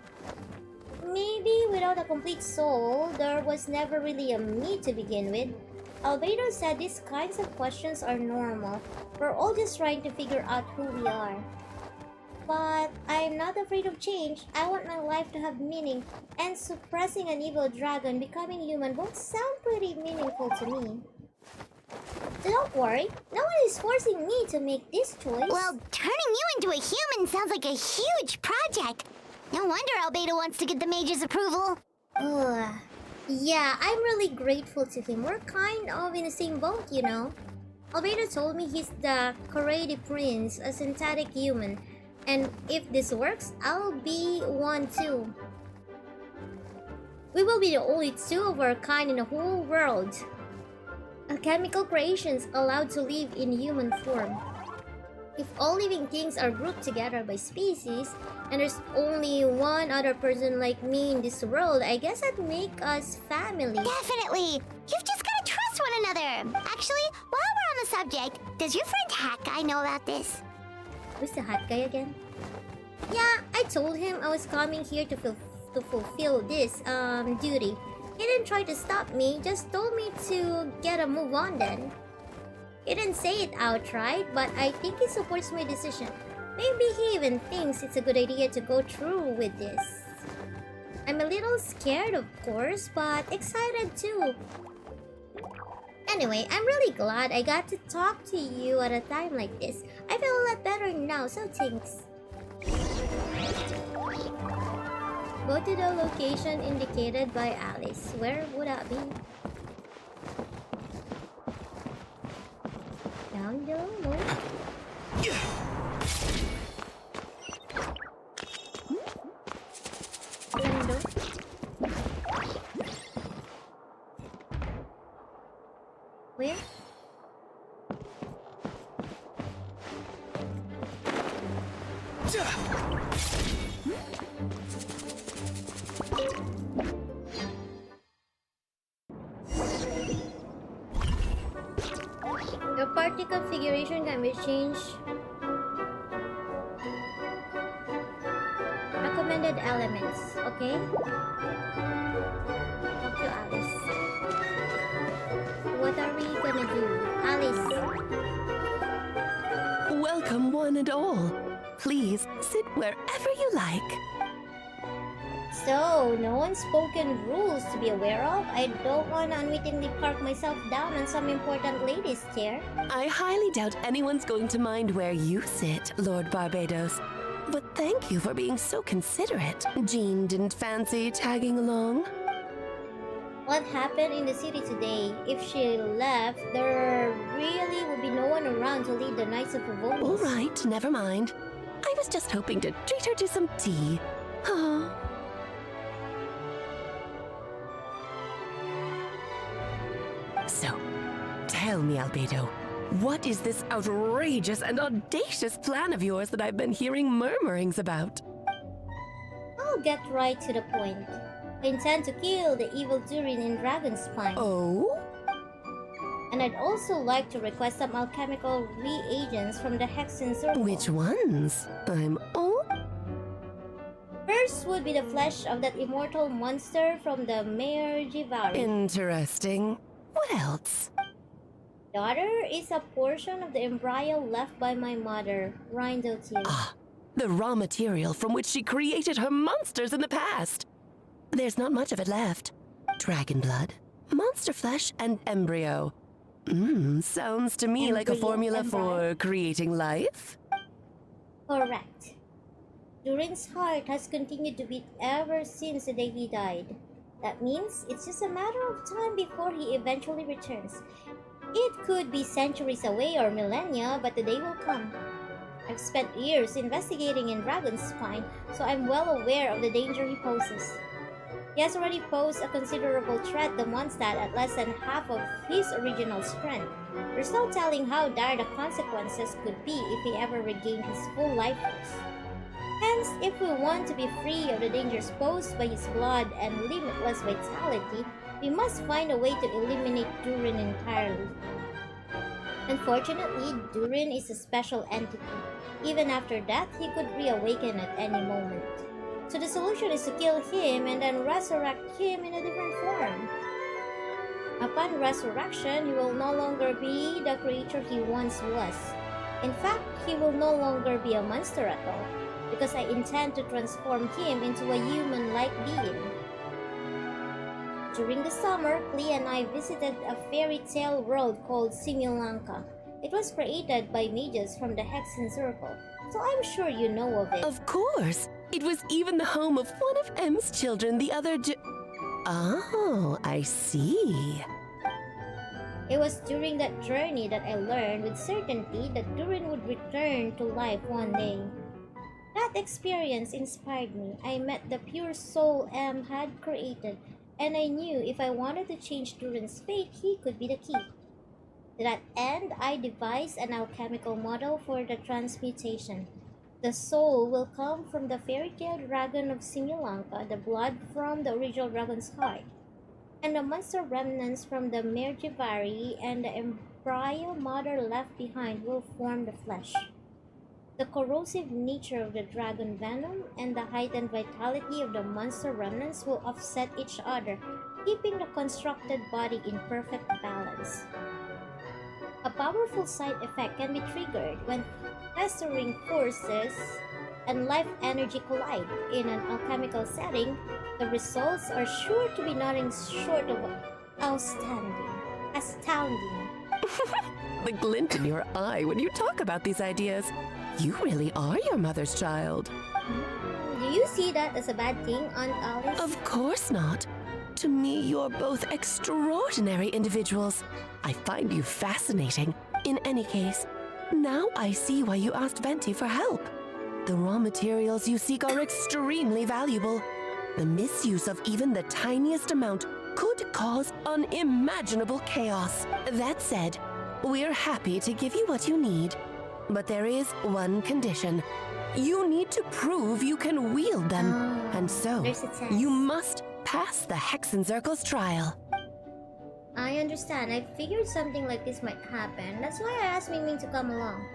Maybe without a complete soul, there was never really a me to begin with. Albedo said these kinds of questions are normal. We're all just trying to figure out who we are. But I'm not afraid of change. I want my life to have meaning, and suppressing an evil dragon becoming human both sound pretty meaningful to me. So don't worry, no one is forcing me to make this choice. Well, turning you into a human sounds like a huge project. No wonder Albedo wants to get the mage's approval. Ugh. Yeah, I'm really grateful to him. We're kind of in the same boat, you know. Albedo told me he's the Corradi Prince, a synthetic human. And if this works, I'll be one too. We will be the only two of our kind in the whole world. Chemical creations allowed to live in human form. If all living things are grouped together by species, and there's only one other person like me in this world, I guess that'd make us family. Definitely! You've just gotta trust one another! Actually, while we're on the subject, does your friend Hat Guy know about this? Who's the Hat Guy again? Yeah, I told him I was coming here to fulfill this duty. He didn't try to stop me, just told me to get a move on then. He didn't say it outright, but I think he supports my decision. Maybe he even thinks it's a good idea to go through with this. I'm a little scared, of course, but excited too. Anyway, I'm really glad I got to talk to you at a time like this. I feel a lot better now, so thanks. Go to the location indicated by Alice. Where would that be? Down below? No? Where? Your party configuration can be changed. Recommended elements, okay? Talk to Alice. What are we gonna do? Alice. Welcome, one and all. Please sit wherever you like. So, no unspoken rules to be aware of? I don't want to unwittingly park myself down on some important lady's chair. I highly doubt anyone's going to mind where you sit, Lord Barbados. But thank you for being so considerate. Jean didn't fancy tagging along? What happened in the city today? If she left, there really would be no one around to lead the Knights of Pavonis. All right, never mind. I was just hoping to treat her to some tea. Oh. So, tell me, Albedo, what is this outrageous and audacious plan of yours that I've been hearing murmurings about? I'll get right to the point. I intend to kill the evil Durin in Dragon's Spine. Oh? And I'd also like to request some alchemical reagents from the Hexen Circle. Which ones? I'm all... First would be the flesh of that immortal monster from the Merjivari. Interesting. What else? The other is a portion of the embryo left by my mother, Rindotier. Ah, the raw material from which she created her monsters in the past. There's not much of it left. Dragon blood, monster flesh, and embryo. Sounds to me like a formula for creating life. Correct. Durin's heart has continued to beat ever since the day he died. That means it's just a matter of time before he eventually returns. It could be centuries away or millennia, but the day will come. I've spent years investigating in Dragon's spine, so I'm well aware of the danger he poses. He has already posed a considerable threat to Mondstadt at less than half of his original strength. There's no telling how dire the consequences could be if he ever regained his full life force. Hence, if we want to be free of the dangers posed by his blood and limitless vitality, we must find a way to eliminate Durin entirely. Unfortunately, Durin is a special entity. Even after death, he could reawaken at any moment. So the solution is to kill him and then resurrect him in a different form. Upon resurrection, he will no longer be the creature he once was. In fact, he will no longer be a monster at all, because I intend to transform him into a human-like being. During the summer, Klee and I visited a fairy tale world called Simulanka. It was created by mages from the Hexen Circle, so I'm sure you know of it. Of course! It was even the home of one of M's children the other Oh, I see. It was during that journey that I learned with certainty that Durin would return to life one day. That experience inspired me. I met the pure soul M had created, and I knew if I wanted to change Durin's fate, he could be the key. To that end, I devised an alchemical model for the transmutation. The soul will come from the fairy tale dragon of Simulanka, the blood from the original dragon's heart, and the monster remnants from the Merjivari and the embryo mother left behind will form the flesh. The corrosive nature of the dragon venom and the heightened vitality of the monster remnants will offset each other, keeping the constructed body in perfect balance. A powerful side effect can be triggered when festering forces and life energy collide. In an alchemical setting, the results are sure to be nothing short of outstanding. Astounding. The glint in your eye when you talk about these ideas. You really are your mother's child. Do you see that as a bad thing, Aunt Alice? Of course not. To me, you're both extraordinary individuals. I find you fascinating. In any case, now I see why you asked Venti for help. The raw materials you seek are extremely valuable. The misuse of even the tiniest amount could cause unimaginable chaos. That said, we're happy to give you what you need. But there is one condition. You need to prove you can wield them. And so, you must pass the Hexenzirkel's trial. I understand. I figured something like this might happen. That's why I asked MingMing to come along.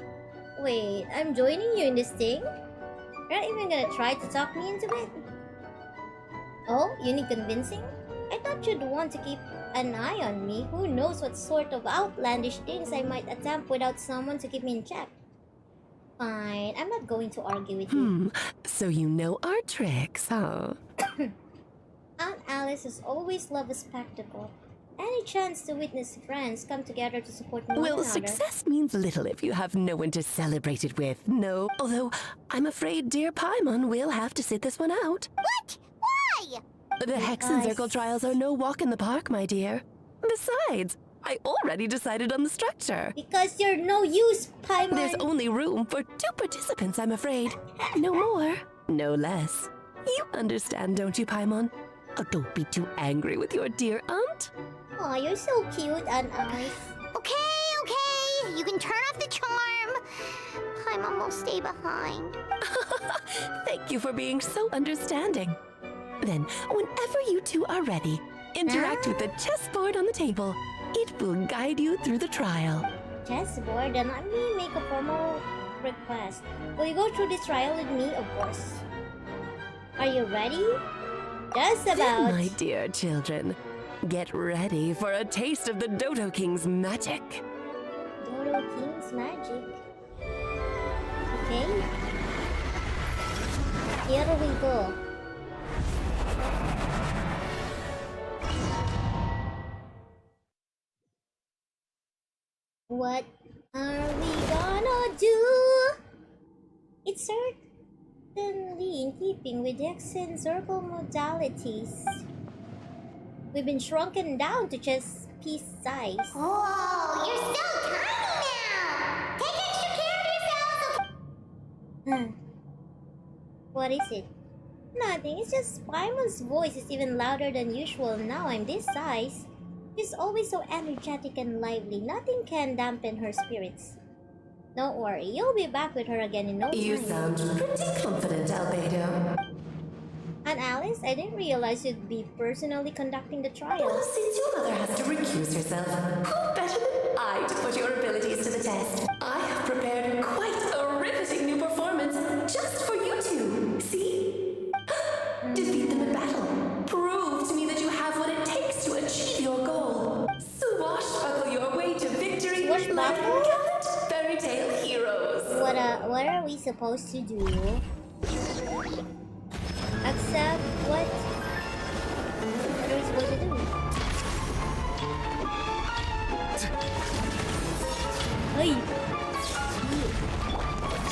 Wait, I'm joining you in this thing? You're not even gonna try to talk me into it? Oh, you need convincing? I thought you'd want to keep an eye on me. Who knows what sort of outlandish things I might attempt without someone to keep me in check. Fine, I'm not going to argue with you. So you know our tricks, huh? Aunt Alice has always loved a spectacle. Any chance to witness friends come together to support one another. Well, success means little if you have no one to celebrate it with, no. Although, I'm afraid dear Paimon will have to sit this one out. What? Why? The Hexenzirkel trials are no walk in the park, my dear. Besides, I already decided on the structure. Because you're no use, Paimon. There's only room for 2 participants, I'm afraid. No more, no less. You understand, don't you, Paimon? Oh, don't be too angry with your dear aunt. Aw, you're so cute, Aunt Alice. Okay. You can turn off the charm. Paimon will stay behind. Thank you for being so understanding. Then, whenever you two are ready, interact with the chessboard on the table. It will guide you through the trial. Chessboard? Then let me make a formal request. Will you go through this trial with me? Of course. Are you ready? Just Then, about. my dear children, get ready for a taste of the Dodo King's magic. Dodo King's magic. Okay. Here we go. What are we gonna do? It's certainly in keeping with Genshin circle modalities. We've been shrunken down to just piece size. Whoa, you're so tiny now! Take extra care of yourselves! What is it? Nothing, it's just Paimon's voice is even louder than usual now I'm this size. She's always so energetic and lively, nothing can dampen her spirits. Don't worry, you'll be back with her again in no time. You sound pretty confident, Albedo. And Alice, I didn't realize you'd be personally conducting the trial. Well, since your mother has to recuse herself, who better than I to put your abilities to the test? I have prepared quite a riveting new performance just for you two. See? Defeat them in battle. Prove to me that you have what it takes to achieve your goal. Swashbuckle your way to victory like gallant fairy tale heroes. What are we supposed to do? Accept what? What are we supposed to do? Hey!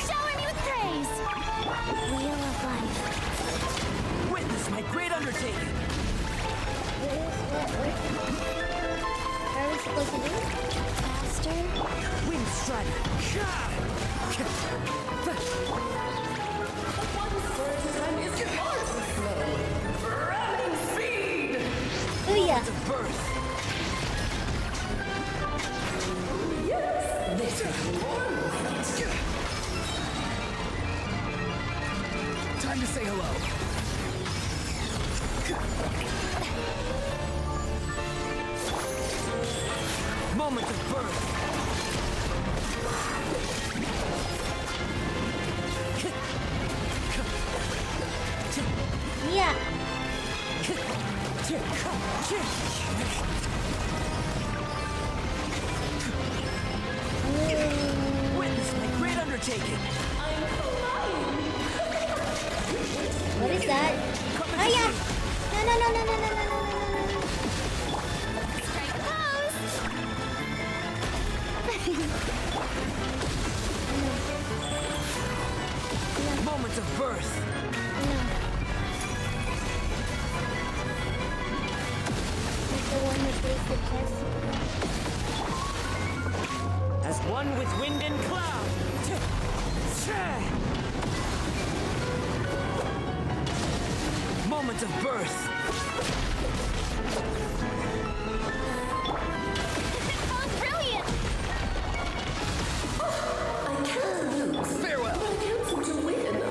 Shower me with praise! Wheel of life. Witness my great undertaking. What are we supposed to do? Faster. Wind strider. Oh yeah. This is more Time to say hello. Moment of birth. Yeah. Witness my great undertaking. I'm flying. What is that? Oh yeah! No. Strike pose! Moment of birth. He's the one who plays the chess. As one with wind and cloud. Moment of birth. Oh, brilliant! I can't lose. Farewell. But I can't seem to win either.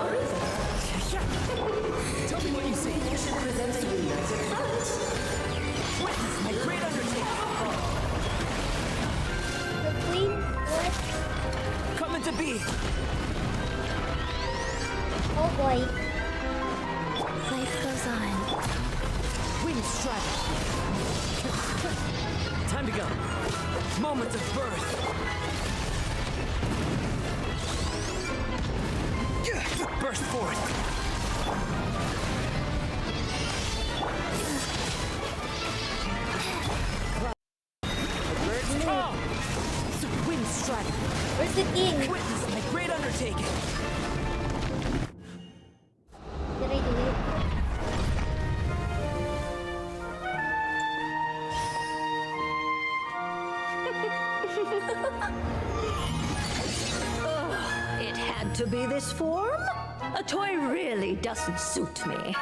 Tell me what you see. Should present a united front. Witness my great undertaking. The queen? What? Coming to be. Oh boy. Life goes on. Wind strider. Time to go. Moment of birth. Burst forth. Bird's call. Wind strider. Where's the king? Witness my great undertaking. Did I do it? It had to be this form? A toy really doesn't suit me.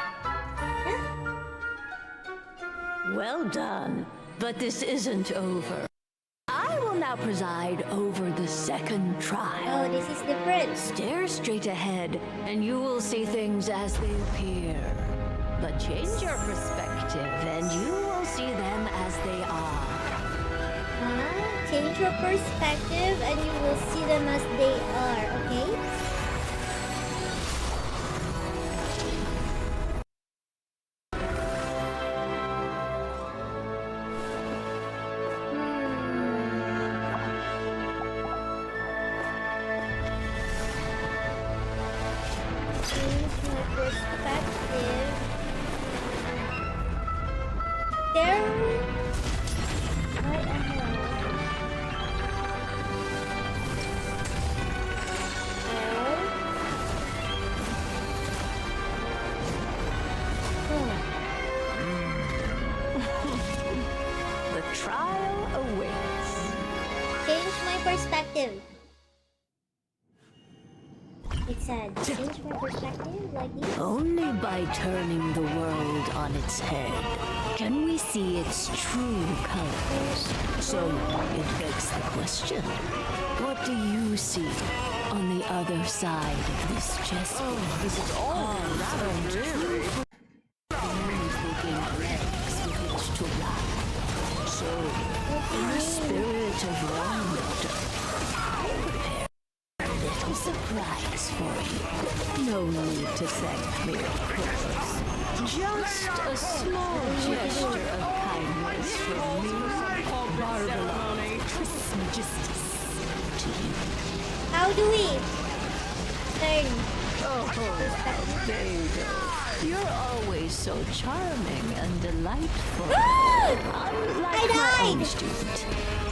Well done, but this isn't over. I will now preside over the second trial. Oh, this is different. Stare straight ahead, and you will see things as they appear. But change your perspective, and you will see them as they are. Change your perspective and you will see them as they are, okay? Change my perspective. There. Right ahead. The trial awaits. Change my perspective. It said, change my perspective like this. Only by turning the world on its head can we see its true colors. So it begs the question, what do you see on the other side of this chessboard? This is all rather dreary. Humans will gain legs with which to ride. So, in the spirit of wonder, I prepared a little surprise for you. No need to thank me, of course. Just a small gesture of kindness from me, Barbara, Trismegistus, to you. How do we turn? Oh, Vega, you're always so charming and delightful. Unlike my own student,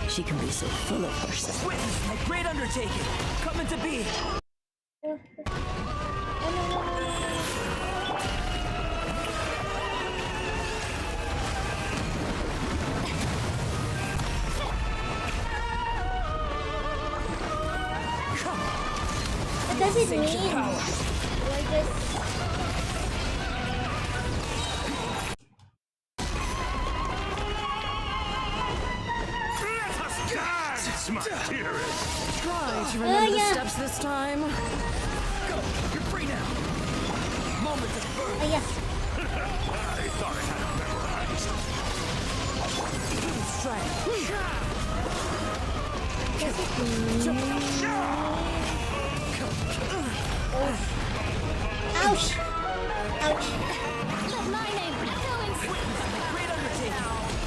she can be so full of herself. Witness my great undertaking, coming to be. What does it mean? Do I just... Dance, my dearest. Try to remember the steps this time. Go, you're free now. Moment of birth. Oh, yeah. I thought I had it memorized. Strike. Does it mean... Ouch! Ouch! My name is Great undertaking.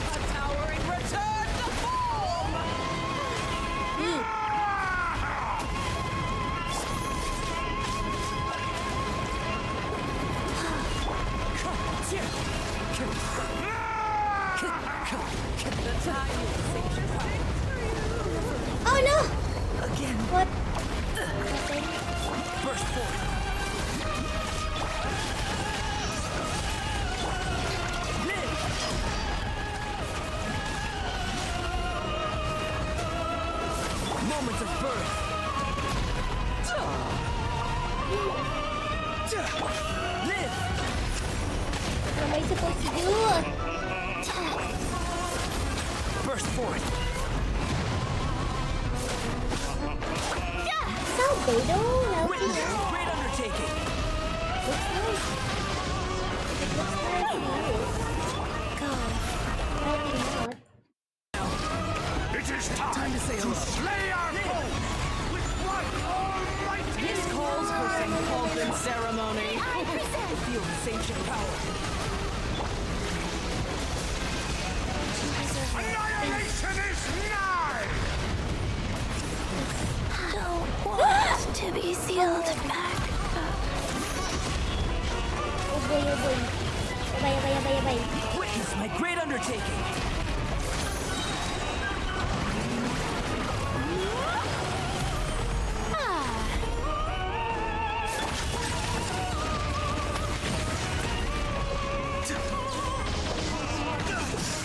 A towering return to form. Oh no! Again. What? Burst forth. Moment of birth. Live. What am I supposed to do? Burst forth. Salvado? Witness Healthy now? great undertaking. Looks nice. It looks like this. God. Probably not. It is time to say to slay our foe with one almighty. This calls for some pomp and ceremony. Feel this ancient power. Annihilation is nigh! don't want to be sealed back up. Oh boy, oh boy. Bye, bye, bye, bye. Witness my great undertaking.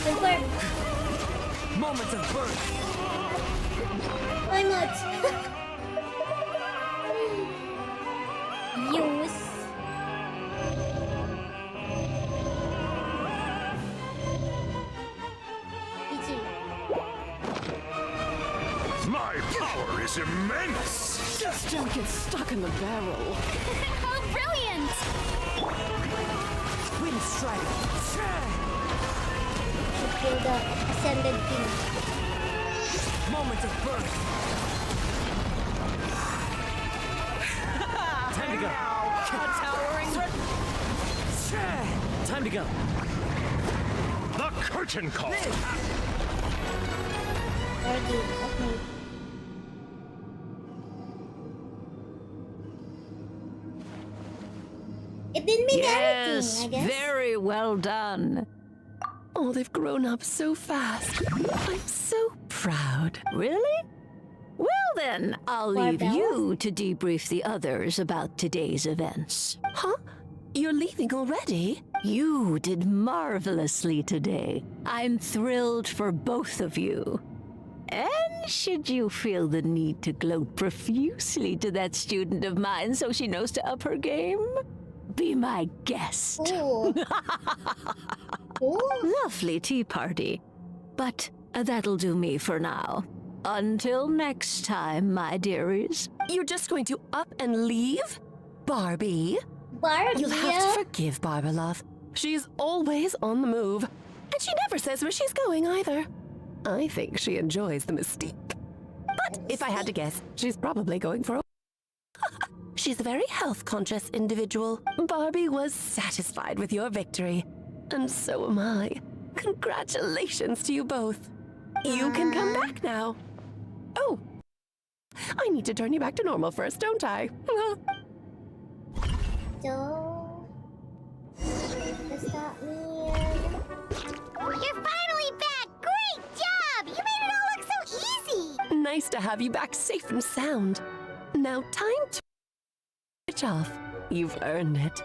Confirm. Moment of birth. Why not? Use. GG. My power is immense! Just don't get stuck in the barrel. How brilliant! Wind strike. To kill the ascended king. Moment of birth. Time to go. A towering Time to go. The curtain call! Argue. Okay. It didn't mean Yes, anything, I guess. very well done. Oh, they've grown up so fast. I'm so proud. Really? Well then, I'll leave Barbells? you to debrief the others about today's events. Huh? You're leaving already? You did marvelously today. I'm thrilled for both of you. And should you feel the need to gloat profusely to that student of mine so she knows to up her game, be my guest. Ooh. Ooh. Lovely tea party. But that'll do me for now. Until next time, my dearies. You're just going to up and leave? Barbie? Barbie. You'll have to forgive Barbara, love. She's always on the move. And she never says where she's going either. I think she enjoys the mystique. But if I had to guess, she's probably going for a... She's a very health-conscious individual. Barbie was satisfied with your victory. And so am I. Congratulations to you both. You can come back now. Oh, I need to turn you back to normal first, don't I? So, does that mean... You're finally back! Great job! You made it all look so easy! Nice to have you back safe and sound. Now time to switch off. You've earned it.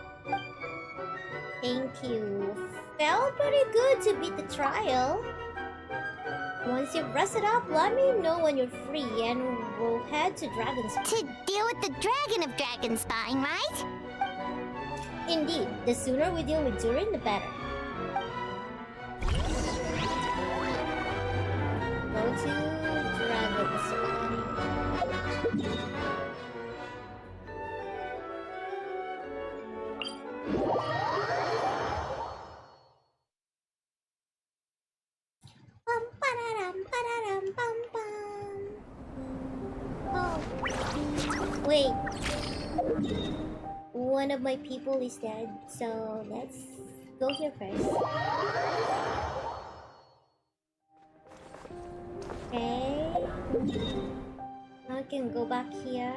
Thank you. Felt pretty good to beat the trial. Once you've rested up, let me know when you're free and we'll head to Dragonspine. To deal with the Dragon of Dragonspine, right? Indeed, the sooner we deal with Durin, the better. Go to Dragonspine. Bum, ba-da-dum, ba-da-dum, bum, bum. Oh. Wait. One of my people is dead, so let's go here first. Okay. I can go back here.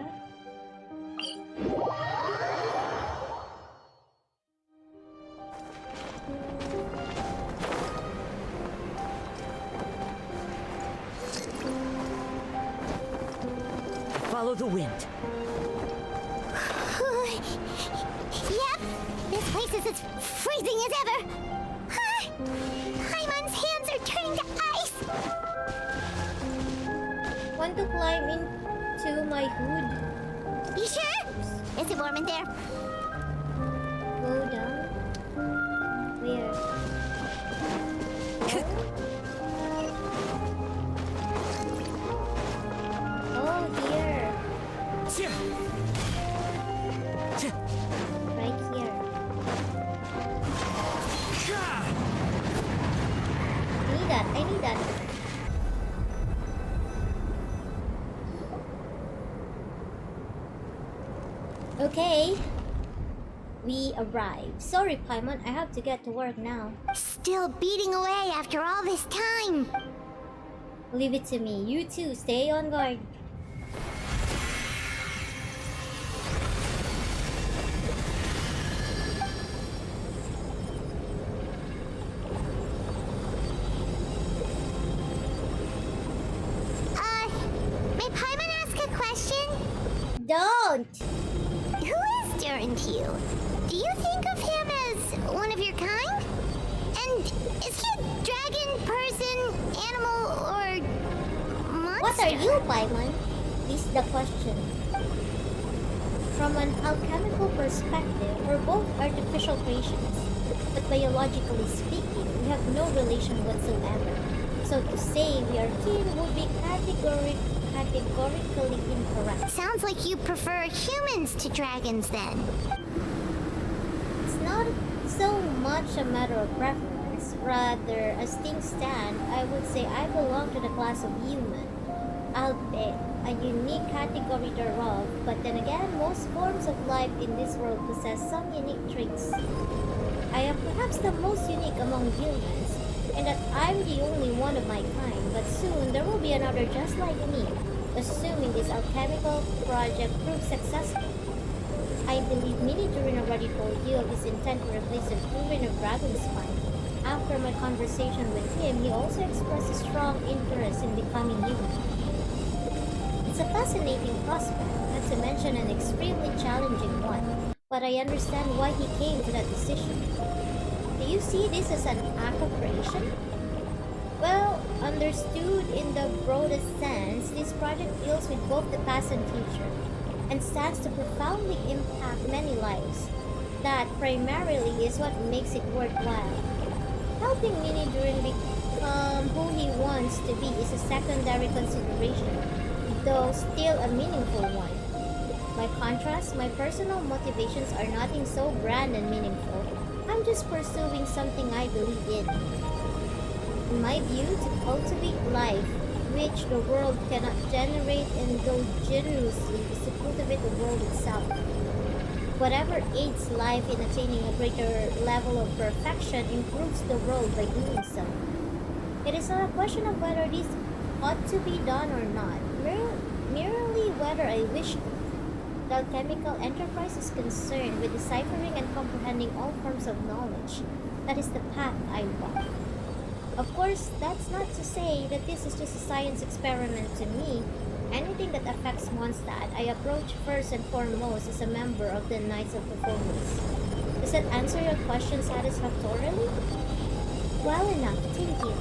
Follow the wind. Yep, this place is as freezing as ever. Paimon's hands are turning to ice. Want to climb into my hood? You sure? Is it warm in there? Go down. Where? Oh, here. Right here. I need that. Okay. We arrived. Sorry, Paimon, I have to get to work now. Still beating away after all this time. Leave it to me. You two, stay on guard. May Paimon ask a question? Don't! Who is Durin to you? Do you think of him as one of your kind? And is he a dragon, person, animal, or monster? What are you, Paimon? This is the question. From an alchemical perspective, we're both artificial creations. But biologically speaking, we have no relation whatsoever. So to say we are kin would be categorically incorrect. Sounds like you prefer humans to dragons then. It's not so much a matter of preference. Rather, as things stand, I would say I belong to the class of human. Albeit a unique category thereof, but then again, most forms of life in this world possess some unique traits. I am perhaps the most unique among humans, and that I'm the only one of my kind, but soon there will be another just like me, assuming this alchemical project proves successful. I believe Mini-Durin already told you of his intent to replace the Durin of Dragonspine. After my conversation with him, he also expressed a strong interest in becoming human. It's a fascinating prospect, not to mention an extremely challenging one, but I understand why he came to that decision. Do you see this as an act of creation? Well, understood in the broadest sense, this project deals with both the past and future, and stands to profoundly impact many lives. That primarily is what makes it worthwhile. Helping Mini-Durin become who he wants to be is a secondary consideration, though still a meaningful one. By contrast, my personal motivations are nothing so grand and meaningful. I'm just pursuing something I believe in. In my view, to cultivate life, which the world cannot generate and go generously, is to cultivate the world itself. Whatever aids life in attaining a greater level of perfection improves the world by doing so. It is not a question of whether this ought to be done or not, merely whether I wish to. The alchemical enterprise is concerned with deciphering and comprehending all forms of knowledge. That is the path I walk. Of course, that's not to say that this is just a science experiment to me. Anything that affects Mondstadt, I approach first and foremost as a member of the Knights of the Phoenix. Does that answer your question satisfactorily? Well enough, thank you.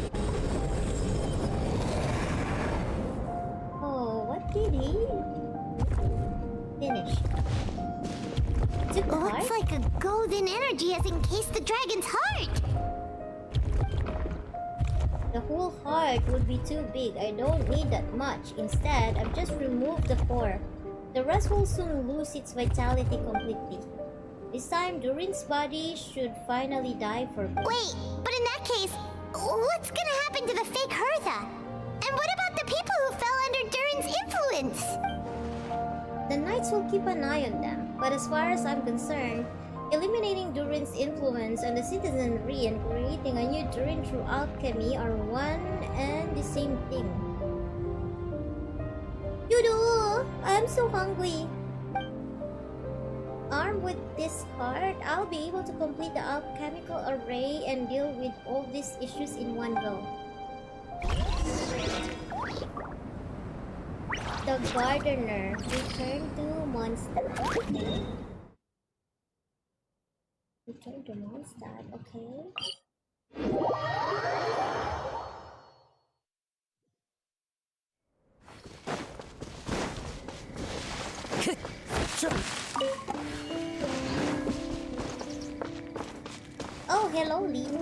Oh, what did he finish? Looks like a golden energy has encased the dragon's heart! The whole heart would be too big. I don't need that much. Instead, I've just removed the core. The rest will soon lose its vitality completely. This time, Durin's body should finally die for good. Wait, but in that case, what's gonna happen to the fake Hertha? And what about the people who fell under Durin's influence? The Knights will keep an eye on them, but as far as I'm concerned, eliminating Durin's influence on the citizenry and creating a new Durin through alchemy are one and the same thing. Yudu! I'm so hungry! Armed with this heart, I'll be able to complete the alchemical array and deal with all these issues in one go. The Gardener. Return to Mondstadt. Okay. Return to Mondstadt, okay. Oh, hello, Lin.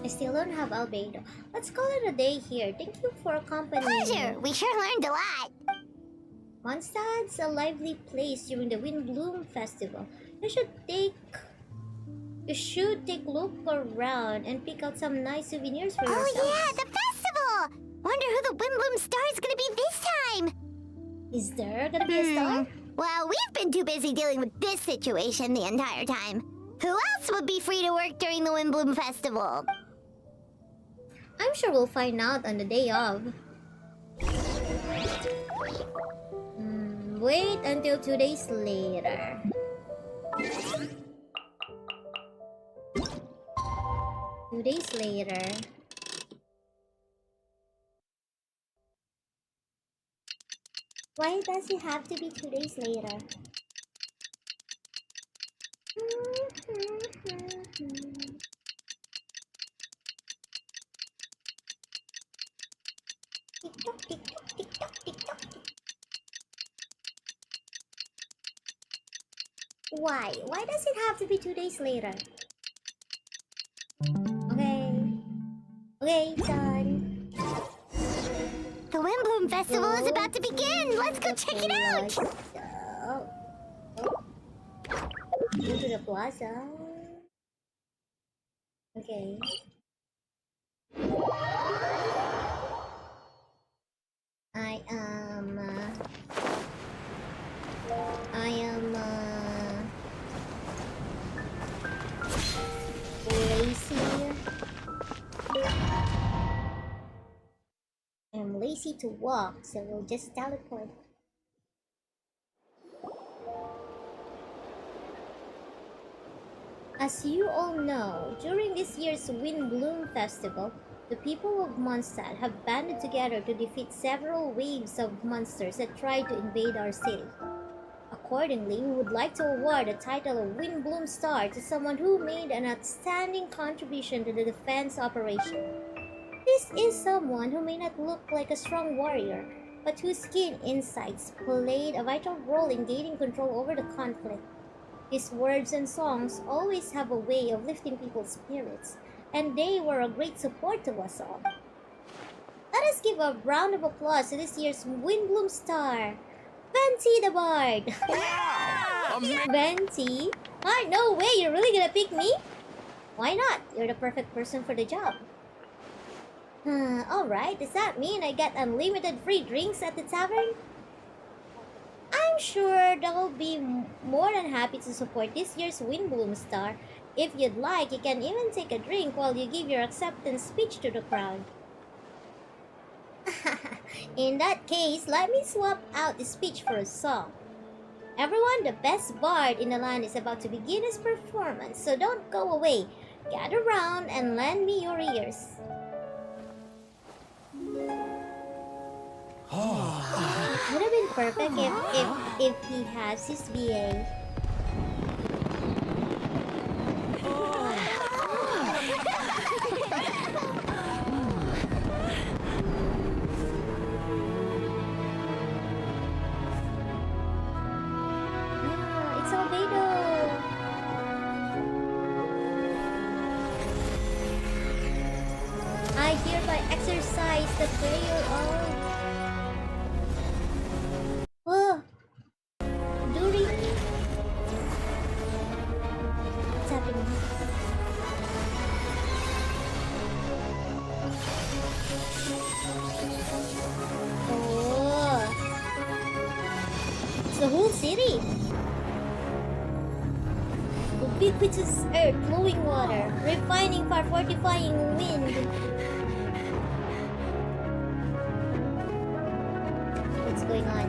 I still don't have albedo. Let's call it a day here. Thank you for accompanying me. Pleasure. We sure learned a lot. Mondstadt's a lively place during the Windbloom Festival. You should take a look around and pick out some nice souvenirs for yourself. Oh yeah, the festival! Wonder who the Windbloom star is gonna be this time. Is there gonna be a star? Well, we've been too busy dealing with this situation the entire time. Who else would be free to work during the Windbloom Festival? I'm sure we'll find out on the day of. Wait until 2 days later. 2 days later. Why does it have to be 2 days later? Tick-tock, tick-tock, tick-tock, tick-tock. Why? Why does it have to be 2 days later? Okay, done. The Windbloom Festival is about to begin! Let's go check it out! Go to the plaza. Okay. I am lazy. easy to walk, so we'll just teleport. As you all know, during this year's Wind Bloom Festival, the people of Mondstadt have banded together to defeat several waves of monsters that tried to invade our city. Accordingly, we would like to award the title of Wind Bloom Star to someone who made an outstanding contribution to the defense operation. This is someone who may not look like a strong warrior, but whose keen insights played a vital role in gaining control over the conflict. His words and songs always have a way of lifting people's spirits, and they were a great support to us all. Let us give a round of applause to this year's Windbloom Star, Venti the Bard! Yeah! Venti? Ah, no way, you're really gonna pick me? Why not? You're the perfect person for the job. Alright, does that mean I get unlimited free drinks at the tavern? I'm sure they'll be more than happy to support this year's Windbloom Star. If you'd like, you can even take a drink while you give your acceptance speech to the crowd. In that case, let me swap out the speech for a song. Everyone, the best bard in the land is about to begin his performance, so don't go away. Gather round and lend me your ears. Would have been perfect if he has his VA. It's Albedo. I hereby exercise the prayer of... Oh! During... What's happening? Oh! It's the whole city! Ubiquitous earth, flowing water, refining fire, fortifying wind. What's going on?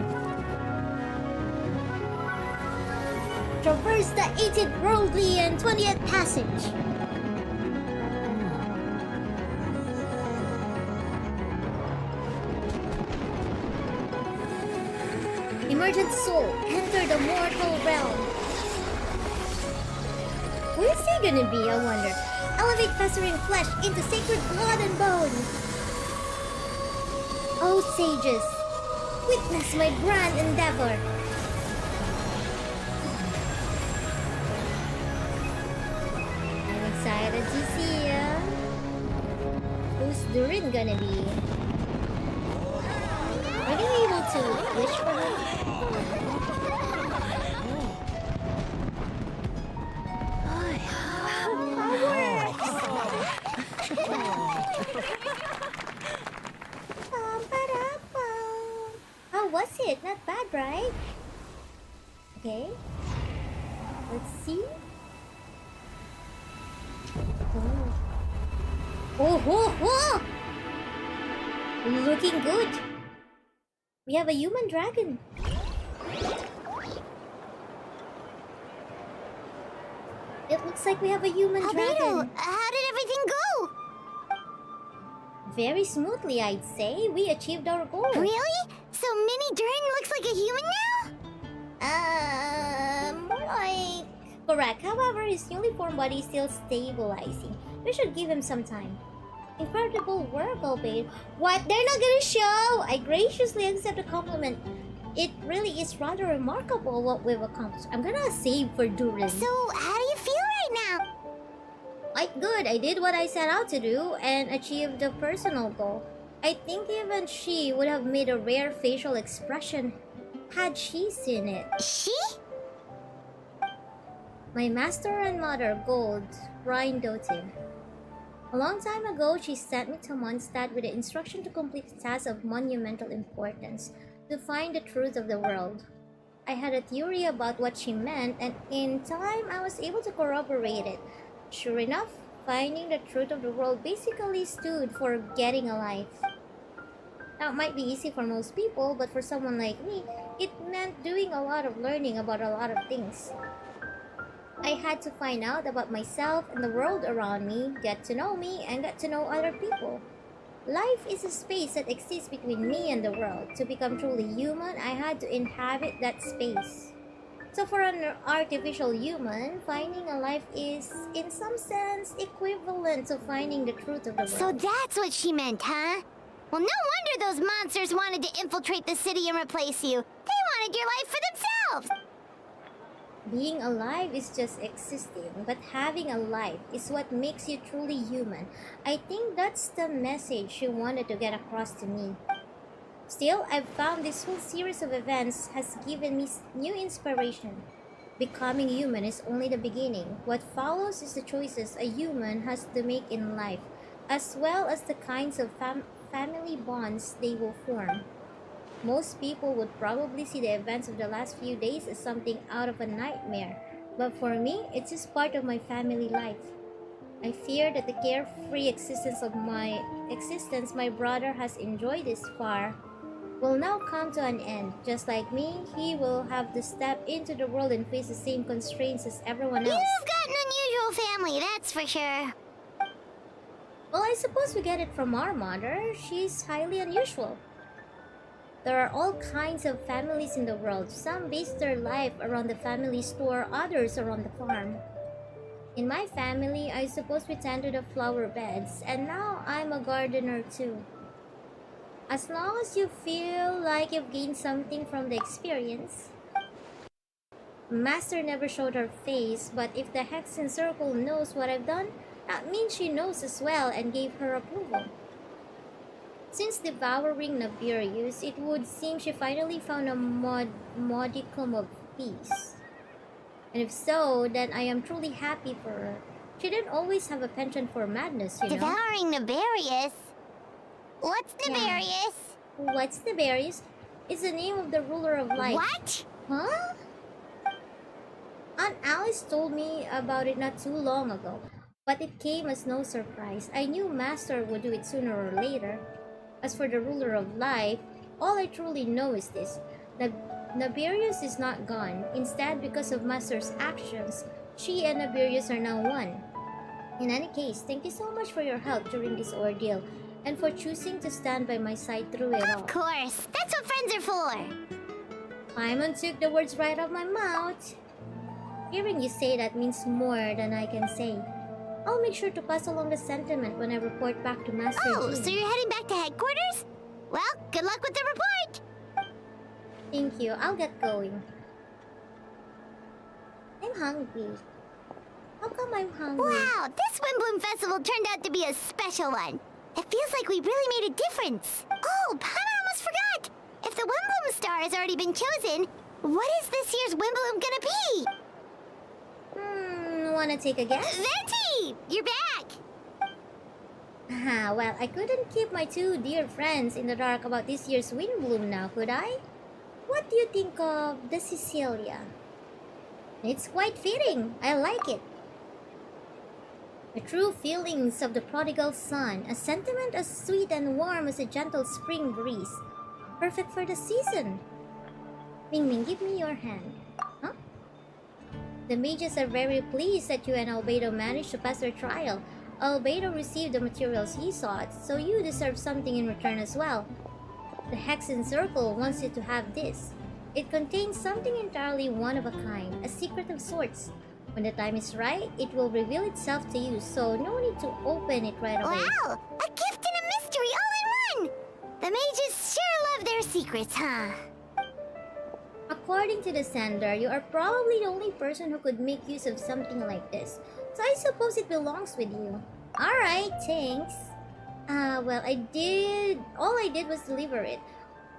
Traverse the 18th worldly and 20th passage. Emergent soul, enter the mortal realm. Who is he gonna be, I wonder? Elevate festering flesh into sacred blood and bone. Oh sages, witness my grand endeavor. I'm excited to see ya. Who's Durin gonna be? Are you able to wish for him? How was it? Not bad, right? Okay. Let's see. Oh. Looking good. We have a human dragon. It looks like we have a human dragon. How did everything go? Very smoothly, I'd say. We achieved our goal. Really? So Mini Durin looks like a human now? More like... Correct. However, his newly formed body is still stabilizing. We should give him some time. Incredible work, Albeit. What? They're not gonna show! I graciously accept the compliment. It really is rather remarkable what we've accomplished. I'm gonna save for Durin. So, how do you feel right now? Quite good. I did what I set out to do and achieved a personal goal. I think even she would have made a rare facial expression had she seen it. She? My master and mother, Gold, Rhindotin. A long time ago, she sent me to Mondstadt with the instruction to complete a task of monumental importance, to find the truth of the world. I had a theory about what she meant, and in time, I was able to corroborate it. Sure enough, finding the truth of the world basically stood for getting a life. That might be easy for most people, but for someone like me, it meant doing a lot of learning about a lot of things. I had to find out about myself and the world around me, get to know me, and get to know other people. Life is a space that exists between me and the world. To become truly human, I had to inhabit that space. So for an artificial human, finding a life is, in some sense, equivalent to finding the truth of the world. So that's what she meant, huh? Well, no wonder those monsters wanted to infiltrate the city and replace you. They wanted your life for themselves! Being alive is just existing, but having a life is what makes you truly human. I think that's the message she wanted to get across to me. Still, I've found this whole series of events has given me new inspiration. Becoming human is only the beginning. What follows is the choices a human has to make in life, as well as the kinds of family bonds they will form. Most people would probably see the events of the last few days as something out of a nightmare, but for me, it's just part of my family life. I fear that the carefree existence my brother has enjoyed this far will now come to an end. Just like me, he will have to step into the world and face the same constraints as everyone else. You've got an unusual family, that's for sure. Well, I suppose we get it from our mother. She's highly unusual. There are all kinds of families in the world. Some base their life around the family store, others around the farm. In my family, I suppose we tended the flower beds, and now I'm a gardener too. As long as you feel like you've gained something from the experience. Master never showed her face, but if the Hexen Circle knows what I've done, that means she knows as well and gave her approval. Since devouring Nabirius, it would seem she finally found a modicum of peace. And if so, then I am truly happy for her. She didn't always have a penchant for madness, you know. Devouring Nabirius? What's Nabirius? Yeah. What's Nabirius? It's the name of the ruler of light. What? Huh? Aunt Alice told me about it not too long ago, but it came as no surprise. I knew Master would do it sooner or later. As for the ruler of life, all I truly know is this. Nabirius is not gone. Instead, because of Master's actions, she and Nabirius are now one. In any case, thank you so much for your help during this ordeal, and for choosing to stand by my side through it all. Of course, that's what friends are for. Paimon took the words right out of my mouth. Hearing you say that means more than I can say. I'll make sure to pass along the sentiment when I report back to Master Jean. So you're heading back to headquarters? Well, good luck with the report! Thank you, I'll get going. I'm hungry. How come I'm hungry? Wow, this Windbloom Festival turned out to be a special one. It feels like we really made a difference. Oh, Paimon almost forgot! If the Windbloom star has already been chosen, what is this year's Windbloom gonna be? Wanna take a guess? Venti! You're back! Well, I couldn't keep my two dear friends in the dark about this year's Windbloom now, could I? What do you think of the Cecilia? It's quite fitting. I like it. The true feelings of the prodigal son, a sentiment as sweet and warm as a gentle spring breeze. Perfect for the season. MingMing, give me your hand. Huh? The mages are very pleased that you and Albedo managed to pass their trial. Albedo received the materials he sought, so you deserve something in return as well. The Hexen Circle wants you to have this. It contains something entirely one of a kind, a secret of sorts. When the time is right, it will reveal itself to you, so no need to open it right away. Wow! A gift and a mystery all in one! The mages sure love their secrets, huh? According to the sender, you are probably the only person who could make use of something like this, so I suppose it belongs with you. Alright, thanks. Well, all I did was deliver it.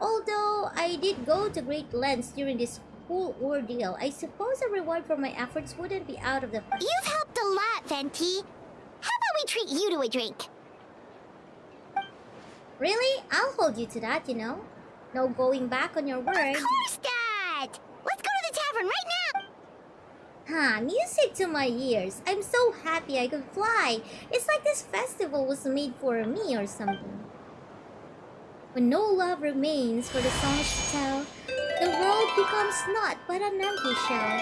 Although I did go to great lengths during this whole ordeal, I suppose a reward for my efforts wouldn't be out of the question. You've helped a lot, Venti. How about we treat you to a drink? Really? I'll hold you to that, you know. No going back on your word. Of course not! Let's go to the tavern right now! Music to my ears. I'm so happy I could fly. It's like this festival was made for me or something. When no love remains for the songs to tell, the world becomes naught but an empty shell.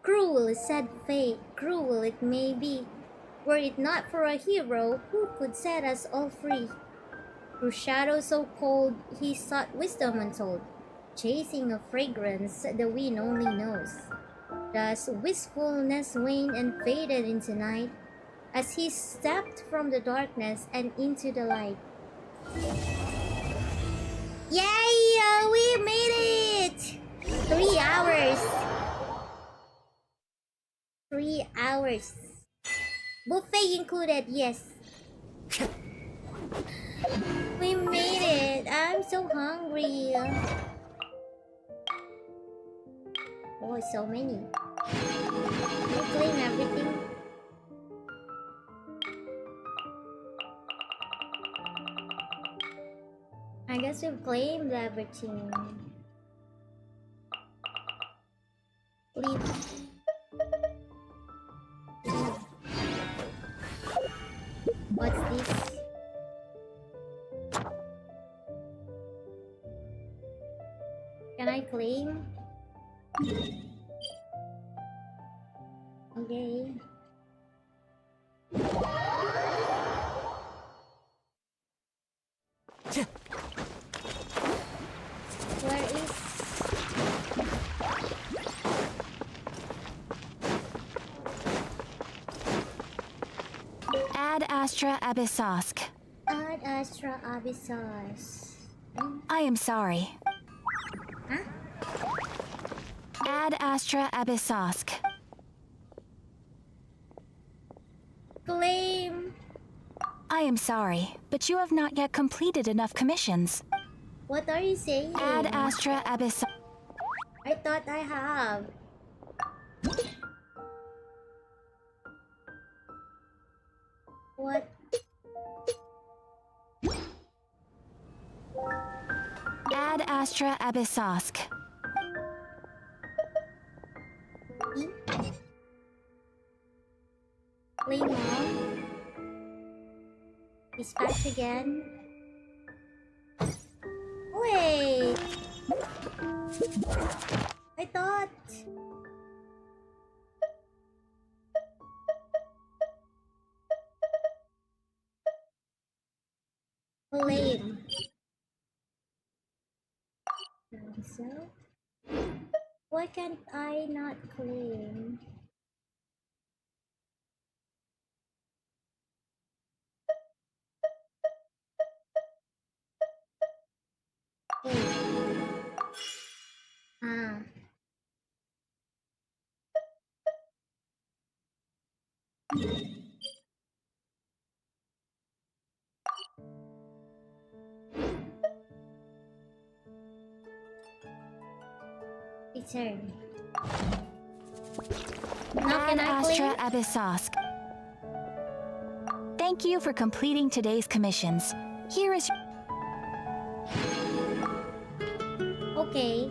Cruel is said fate, cruel it may be. Were it not for a hero, who could set us all free? Through shadows so cold, he sought wisdom untold, chasing a fragrance the wind only knows. Thus wistfulness waned and faded into night, as he stepped from the darkness and into the light. Yay! We made it! 3 hours! 3 hours. Buffet included, yes. We made it! I'm so hungry. Oh, so many. We claim everything. I guess we've claimed everything. Leave. What's this? Can I claim? Okay. Where is... Ad Astra Abyssosk. Ad Astra Abyssos. I am sorry. Huh? Ad Astra Abyssosk. Claim. I am sorry, but you have not yet completed enough commissions. What are you saying? Ad Astra Abyssosk. I thought I have. What? Ad Astra Abyssosk. Claim all. Dispatch again. Wait. I thought. Claim. So, why can't I not claim? Wait. Ah. Return. Now Ad can I Astra claim? Abyssosk. Thank you for completing today's commissions. Here is... Okay.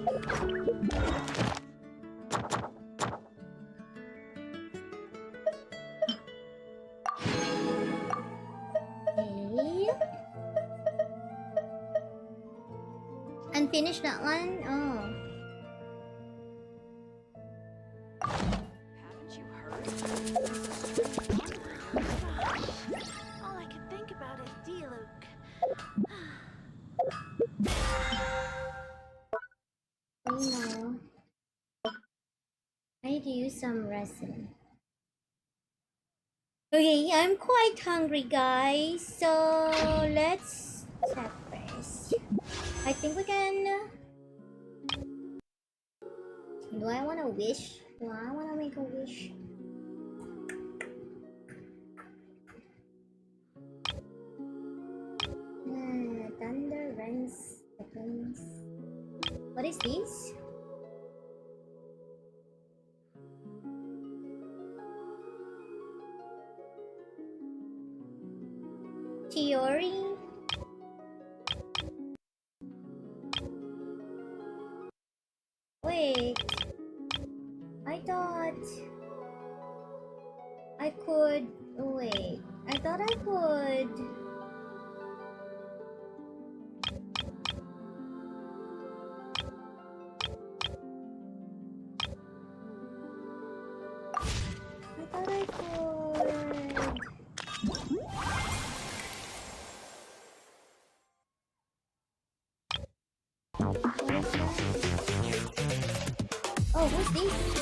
Okay. Unfinished that one? Oh. Haven't you heard? All I can think about is Diluc. No. I need to use some resin. Okay, I'm quite hungry, guys. So let's check first. I think we can. Do I want to wish? Do I want to make a wish? Thunder rents seconds. What is this? Theory? Wait. I could... Oh, wait. I thought I could... Oh, who's this?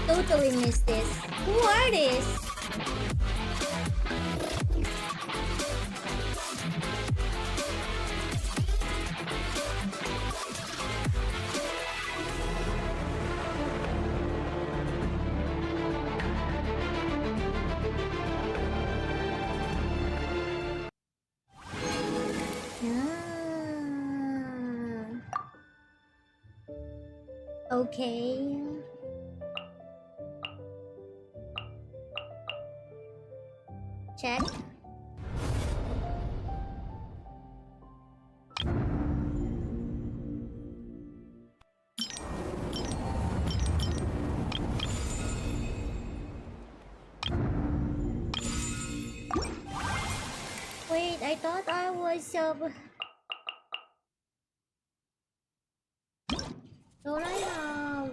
Totally missed this. Who are these? Okay. Check. Wait, I thought I was don't I have...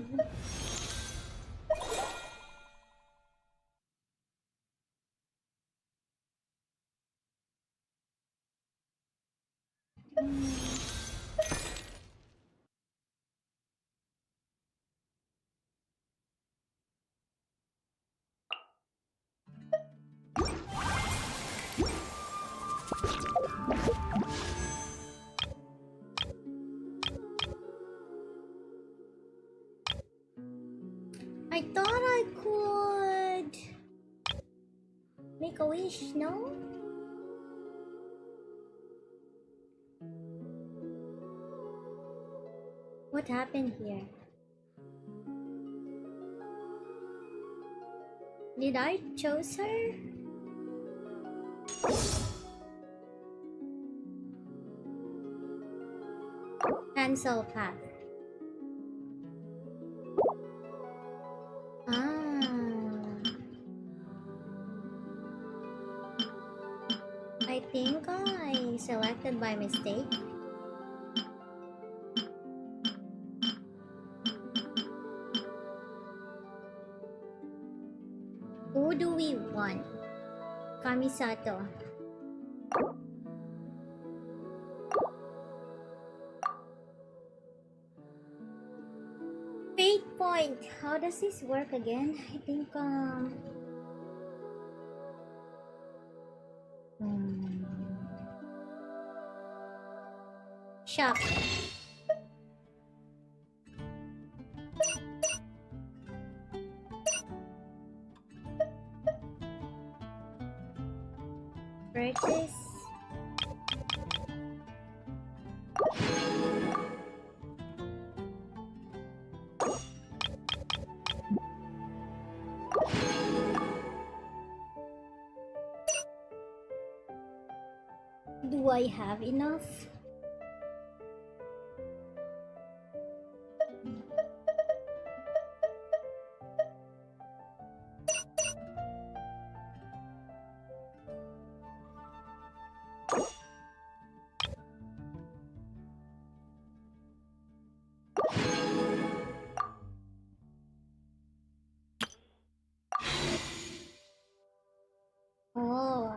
I thought I could make a wish, no? What happened here? Did I choose her? Cancel path. I think I selected by mistake. Who do we want? Kamisato. Fate point. How does this work again? I think shop. Purchase. Do I have enough? Oh,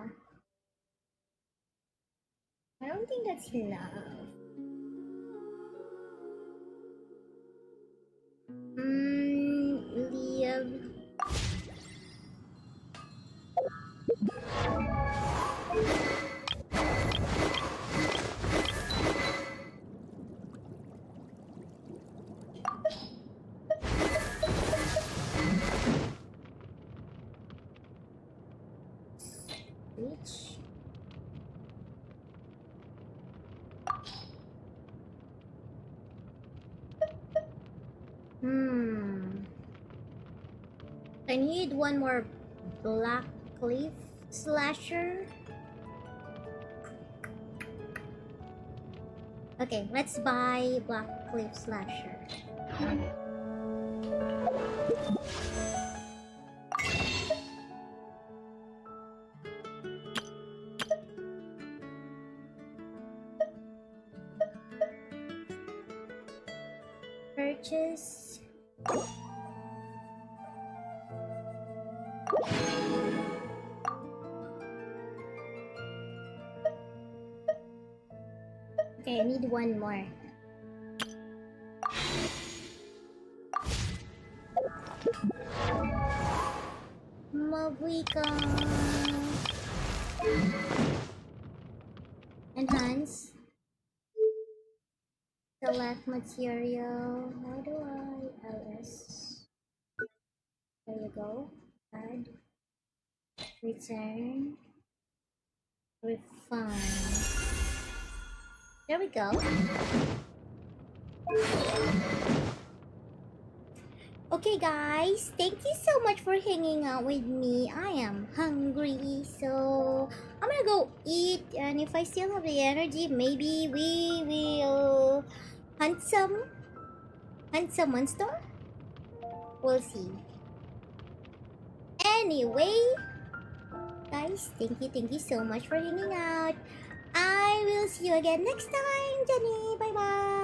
I don't think that's enough. Leave. Which? I need one more black cliff slasher. Okay, let's buy black cliff slasher. Okay, I need one more. Mabwika. Enhance. Select material. How do I LS? There you go. Add. Return. Refine. There we go. Okay guys, thank you so much for hanging out with me. I am hungry, so I'm gonna go eat, and if I still have the energy, maybe we will hunt some monster? We'll see. Anyway, guys, thank you so much for hanging out. I will see you again next time, Jenny. Bye bye.